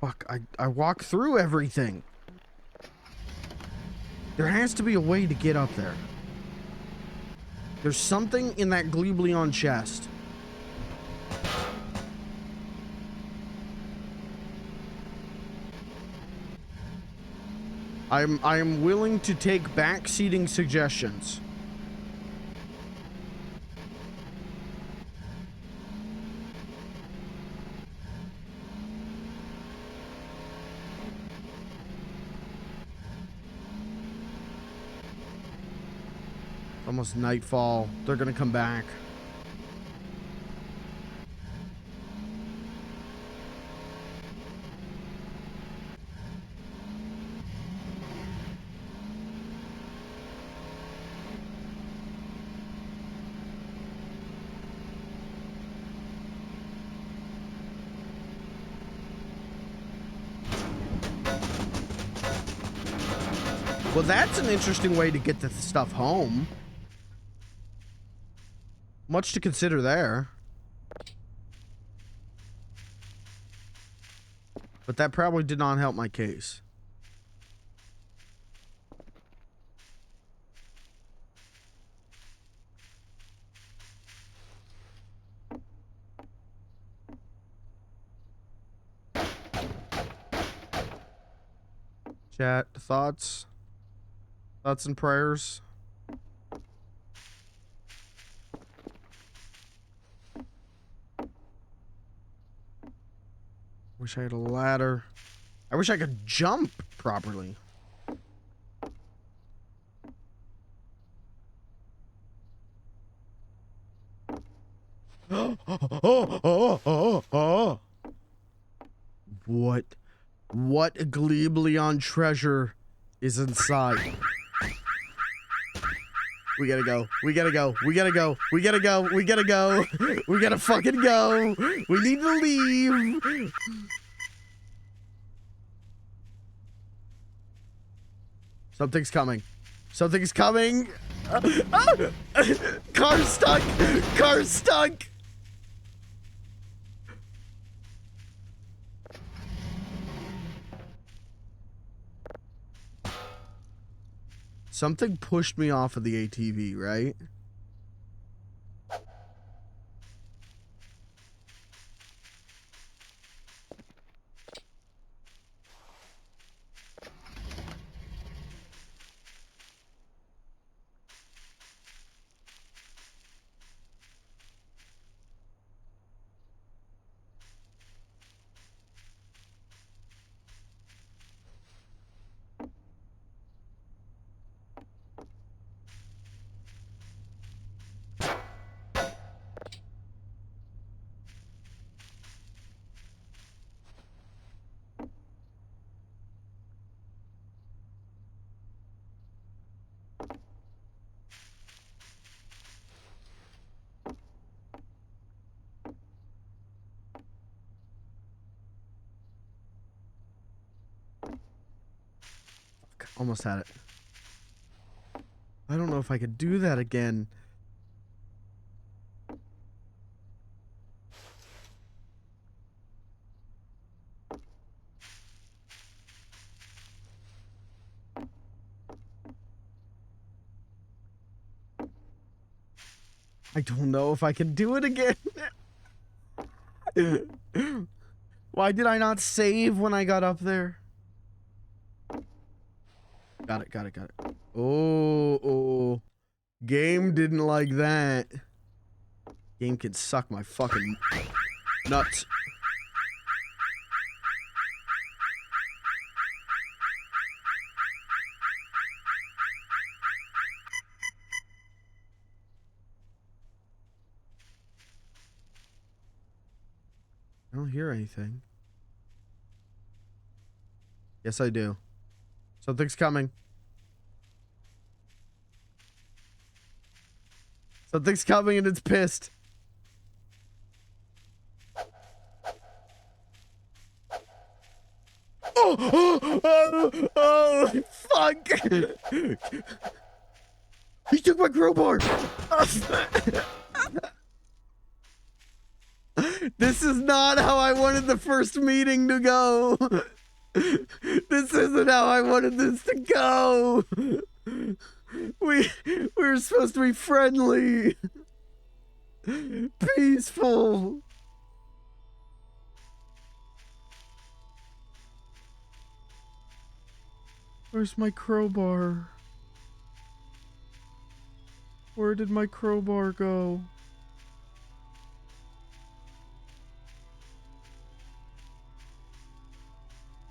Fuck, I walk through everything. There has to be a way to get up there. There's something in that Gleebleon chest. I am willing to take backseating suggestions. Almost nightfall. They're gonna come back. Well, that's an interesting way to get the stuff home. Much to consider there. But that probably did not help my case. Chat, thoughts? Thoughts and prayers? Wish I had a ladder. I wish I could jump properly. What Gleebleon treasure is inside? We gotta go. We gotta go. We gotta go. We gotta go. We gotta go. We gotta fucking go. We need to leave. Something's coming. Something's coming. Car's stuck. Car's stuck. Something pushed me off of the ATV, right? Almost had it. I don't know if I could do that again. I don't know if I can do it again. Why did I not save when I got up there? Got it, got it, got it. Oh. Game didn't like that. Game can suck my fucking nuts. I don't hear anything. Yes, I do. Something's coming. Something's coming and it's pissed. Oh, fuck. He took my crowbar. This is not how I wanted the first meeting to go. This isn't how I wanted this to go. We were supposed to be friendly, peaceful. Where's my crowbar? Where did my crowbar go?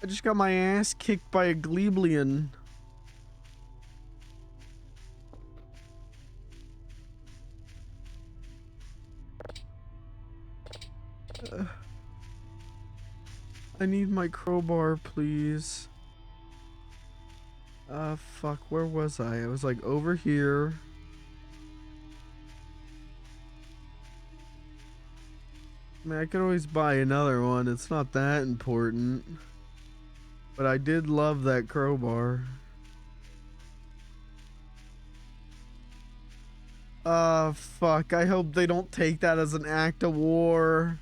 I just got my ass kicked by a Gleeblian. I need my crowbar, please. Fuck, where was I? I was like over here. I mean, I could always buy another one. It's not that important. But I did love that crowbar. Fuck. I hope they don't take that as an act of war.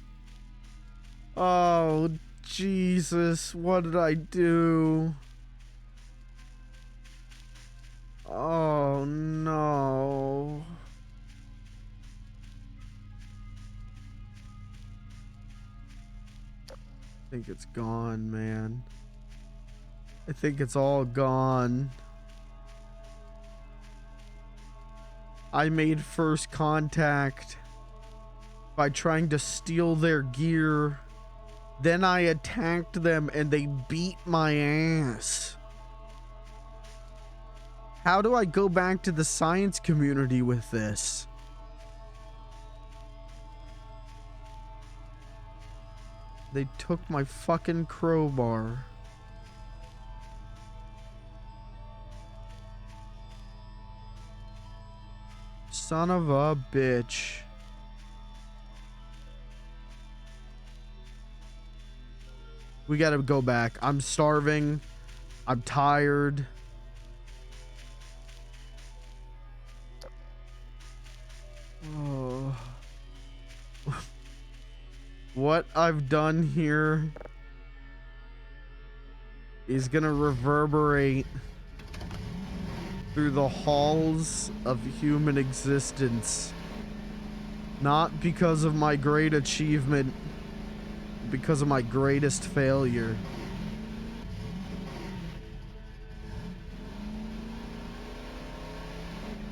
Oh, Jesus. What did I do? Oh, no. I think it's gone, man. I think it's all gone. I made first contact by trying to steal their gear. Then I attacked them and they beat my ass. How do I go back to the science community with this? They took my fucking crowbar. Son of a bitch. We gotta go back. I'm starving. I'm tired. Oh. What I've done here is gonna reverberate through the halls of human existence. Not because of my great achievement, because of my greatest failure.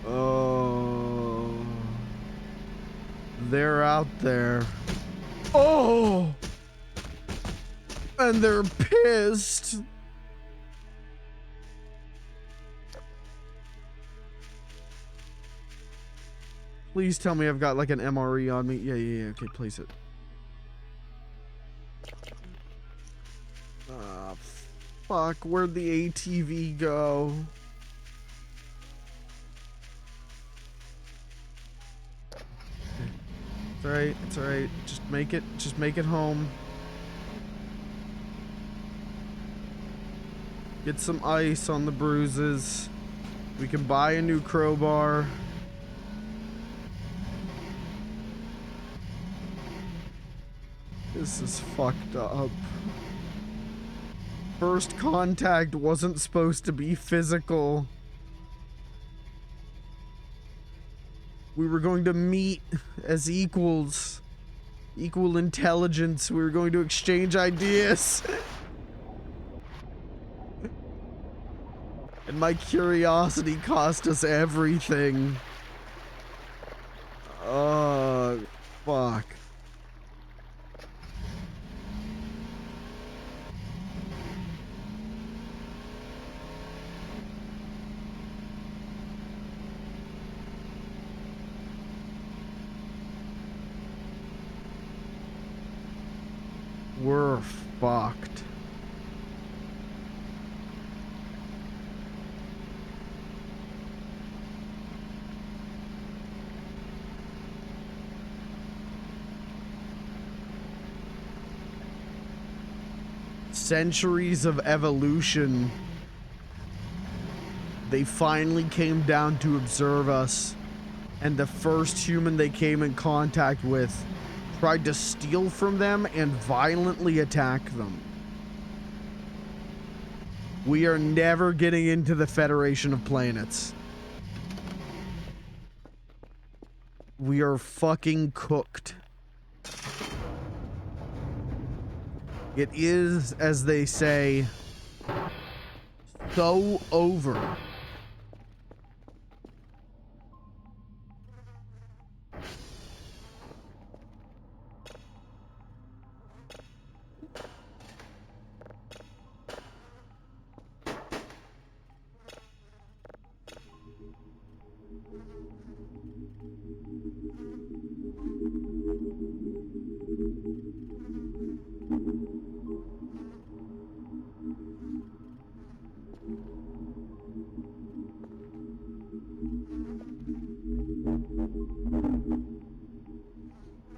Oh. They're out there. Oh! And they're pissed. Please tell me I've got like an MRE on me. Yeah. Okay, place it. Ah, fuck. Where'd the ATV go? It's alright. It's alright. Just make it home. Get some ice on the bruises. We can buy a new crowbar. This is fucked up. First contact wasn't supposed to be physical. We were going to meet as equals. Equal intelligence. We were going to exchange ideas. And my curiosity cost us everything. Oh, fuck. We're fucked. Centuries of evolution. They finally came down to observe us. And the first human they came in contact with tried to steal from them and violently attack them. We are never getting into the Federation of Planets. We are fucking cooked. It is, as they say, so over.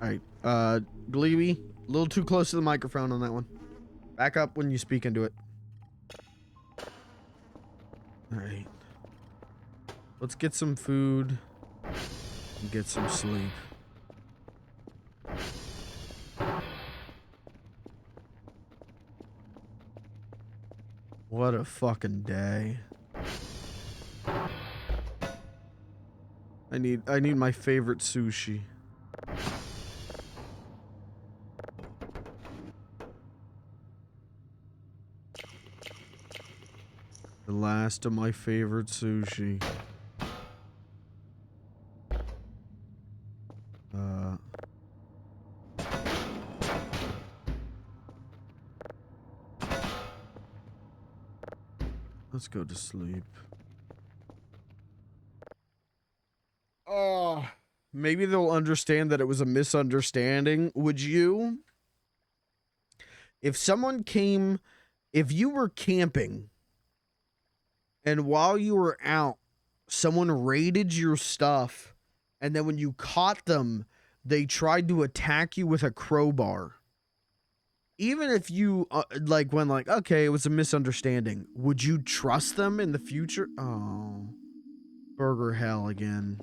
Alright, Gleeby, a little too close to the microphone on that one. Back up when you speak into it. Alright. Let's get some food and get some sleep. What a fucking day. I need my favorite sushi. The last of my favorite sushi. Let's go to sleep. Oh, maybe they'll understand that it was a misunderstanding. Would you? If someone came, if you were camping and while you were out, someone raided your stuff, and then when you caught them, they tried to attack you with a crowbar. Even if you, went like, okay, it was a misunderstanding, would you trust them in the future? Oh, burger hell again.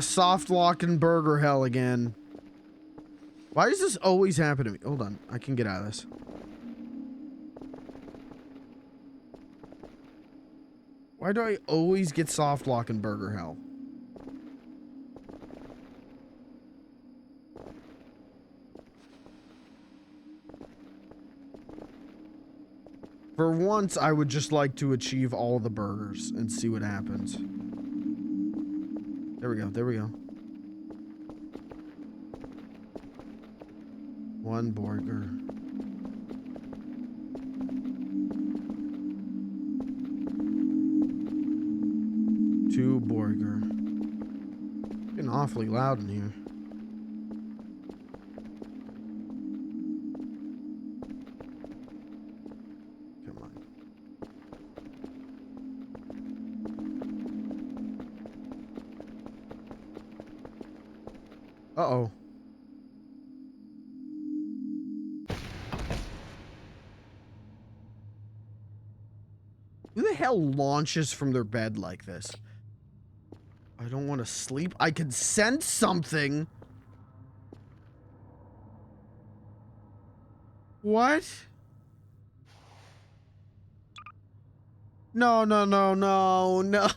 Soft lock and burger hell again. Why does this always happen to me? Hold on, I can get out of this. Why do I always get soft lock and burger hell? For once, I would just like to achieve all the burgers and see what happens. There we go, there we go. One burger. Two burger. Getting awfully loud in here. Come on. Uh-oh. Who the hell launches from their bed like this? I don't want to sleep. I can sense something. What? No, no, no, no, no.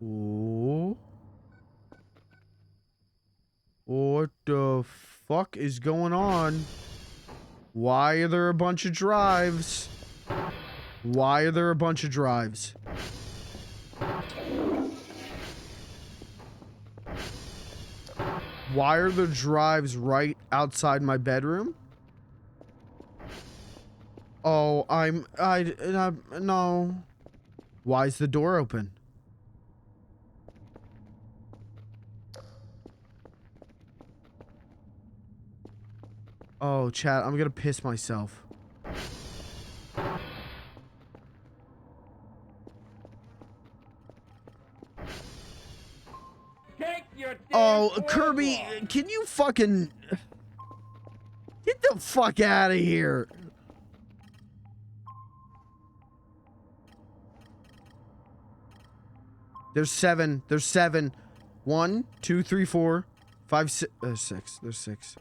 Ooh. What the fuck is going on? Why are there a bunch of drives? Why are there a bunch of drives? Why are there drives right outside my bedroom? Oh, no. Why is the door open? Oh, chat, I'm gonna piss myself. Take your damn Oh, damn Kirby, Pueblo. can you fucking get the fuck out of here? There's 7. There's 7. 1, 2, 3, 4, 5, 6. There's 6. There's 6.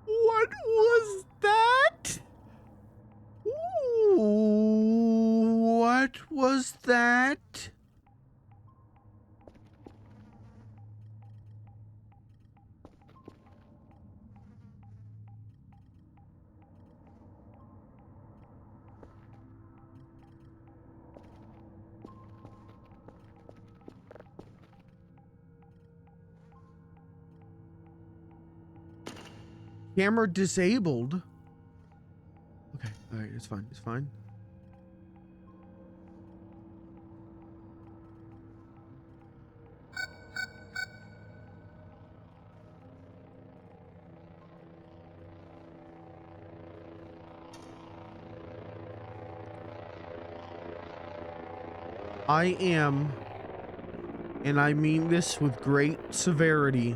What was that? Ooh, what was that? Camera disabled. Okay, all right, it's fine. It's fine. I am, and I mean this with great severity,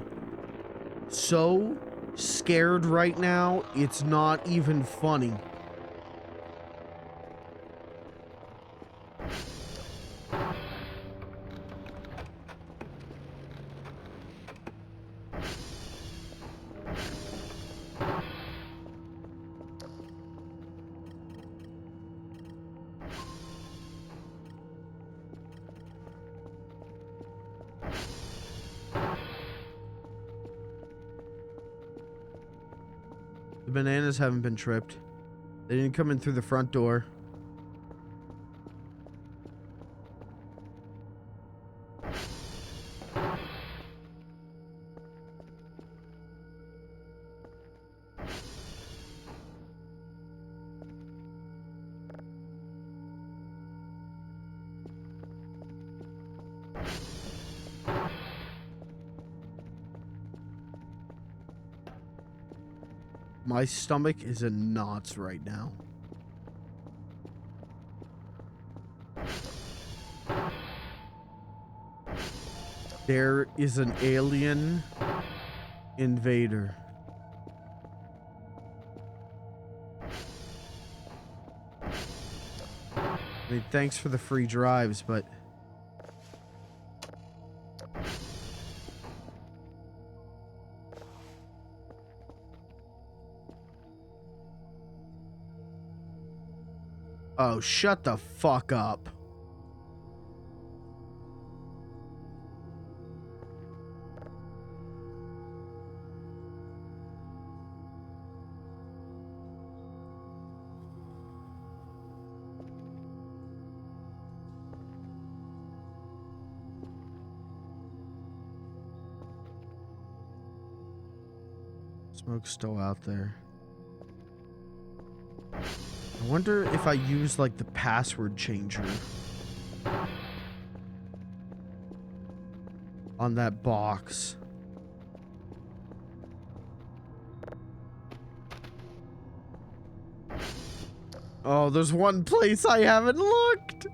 so scared right now, it's not even funny. The bananas haven't been tripped. They didn't come in through the front door. My stomach is in knots right now. There is an alien invader. I mean, thanks for the free drives, but... Oh, shut the fuck up. Smoke's still out there. I wonder if I use, like, the password changer on that box. Oh, there's one place I haven't looked.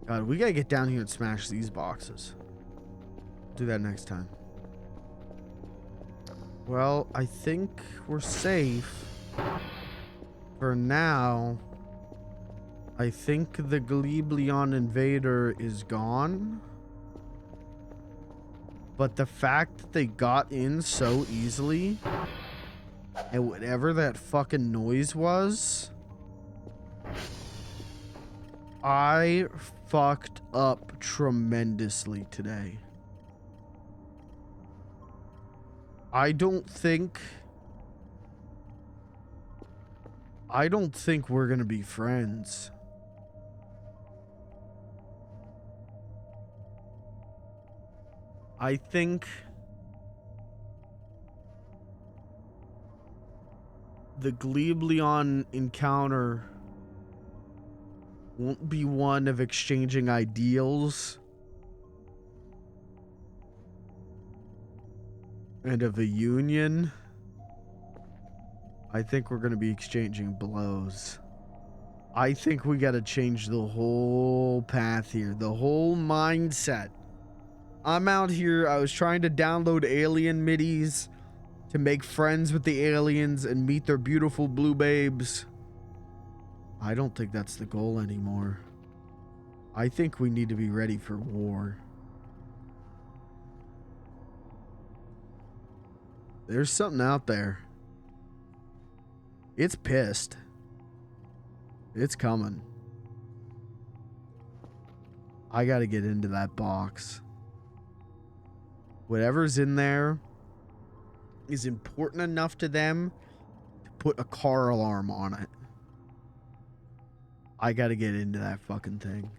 God, we gotta get down here and smash these boxes. Do that next time. Well, I think we're safe. For now, I think the Gleebleon invader is gone. But the fact that they got in so easily, and whatever that fucking noise was, I fucked up tremendously today. I don't think we're gonna be friends. I think the Gleebleon encounter won't be one of exchanging ideals and of a union. I think we're going to be exchanging blows. I think we got to change the whole path here, the whole mindset. I'm out here, I was trying to download alien middies to make friends with the aliens and meet their beautiful blue babes. I don't think that's the goal anymore. I think we need to be ready for war. There's something out there. It's pissed. It's coming. I gotta get into that box. Whatever's in there is important enough to them to put a car alarm on it. I gotta get into that fucking thing.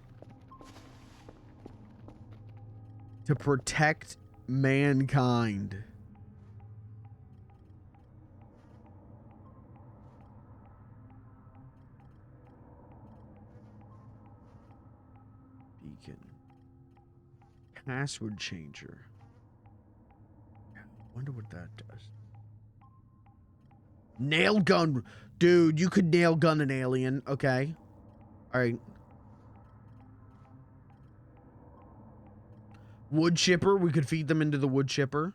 To protect mankind. Beacon. Password changer. Wonder what that does. Nail gun. Dude, you could nail gun an alien. Okay. All right. Wood chipper. We could feed them into the wood chipper.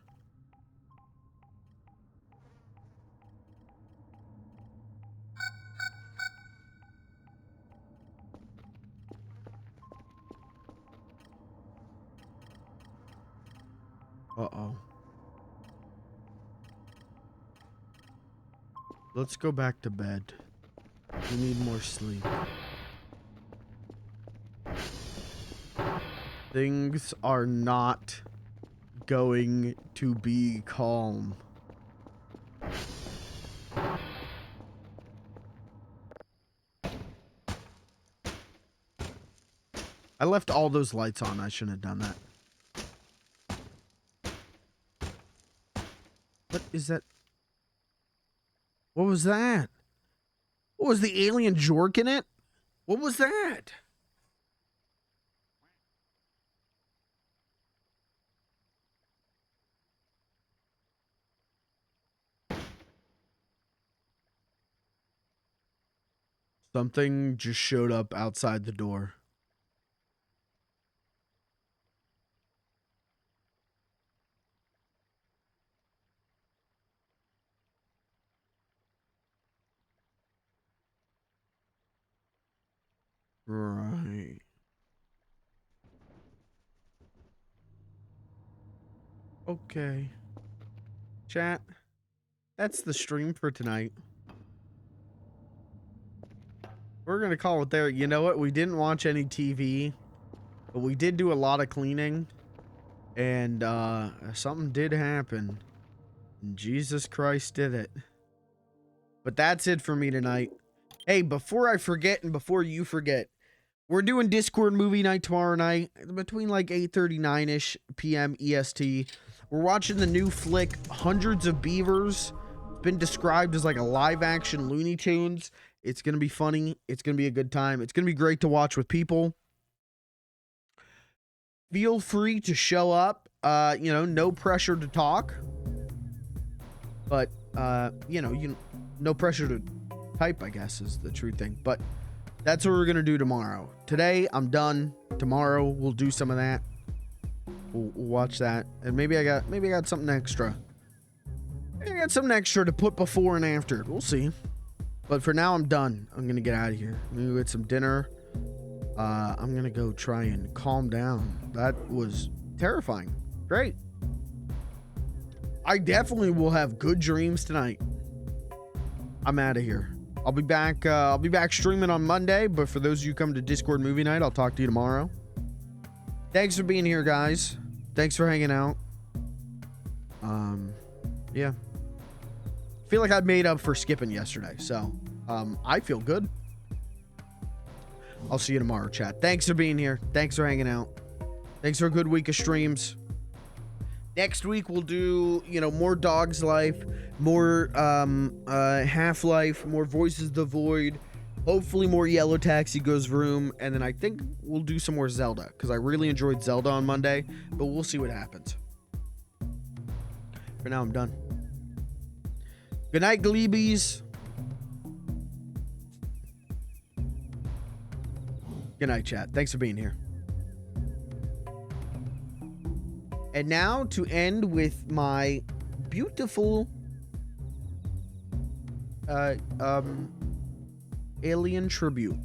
Uh-oh. Let's go back to bed. We need more sleep. Things are not going to be calm. I left all those lights on. I shouldn't have done that. What is that? What was that? What was the alien jork in it? What was that? Something just showed up outside the door. Right. Okay. Chat. That's the stream for tonight. We're going to call it there. You know what? We didn't watch any TV, but we did do a lot of cleaning. And something did happen. And Jesus Christ did it. But that's it for me tonight. Hey, before I forget and before you forget, we're doing Discord movie night tomorrow night between like 8:39ish p.m. EST. We're watching the new flick Hundreds of Beavers. It's been described as like a live action Looney Tunes. It's going to be funny. It's going to be a good time. It's going to be great to watch with people. Feel free to show up. You know, no pressure to talk. But, you know, no pressure to type, I guess, is the true thing. But that's what we're going to do tomorrow. Today, I'm done. Tomorrow, we'll do some of that. We'll watch that. And maybe I got something extra. Maybe I got something extra to put before and after. We'll see. But for now, I'm done. I'm going to get out of here. I'm going to go get some dinner. I'm going to go try and calm down. That was terrifying. Great. I definitely will have good dreams tonight. I'm out of here. I'll be back streaming on Monday, but for those of you who come to Discord movie night, I'll talk to you tomorrow. Thanks for being here, guys. Thanks for hanging out. Yeah. Feel like I've made up for skipping yesterday, so I feel good. I'll see you tomorrow, chat. Thanks for being here. Thanks for hanging out. Thanks for a good week of streams. Next week we'll do, you know, more Dog's Life, more Half-Life, more Voices of the Void, hopefully more Yellow Taxi Goes Vroom, and then I think we'll do some more Zelda, because I really enjoyed Zelda on Monday, but we'll see what happens. For now, I'm done. Good night, Gleebies. Good night, chat. Thanks for being here. And now to end with my beautiful alien tribute.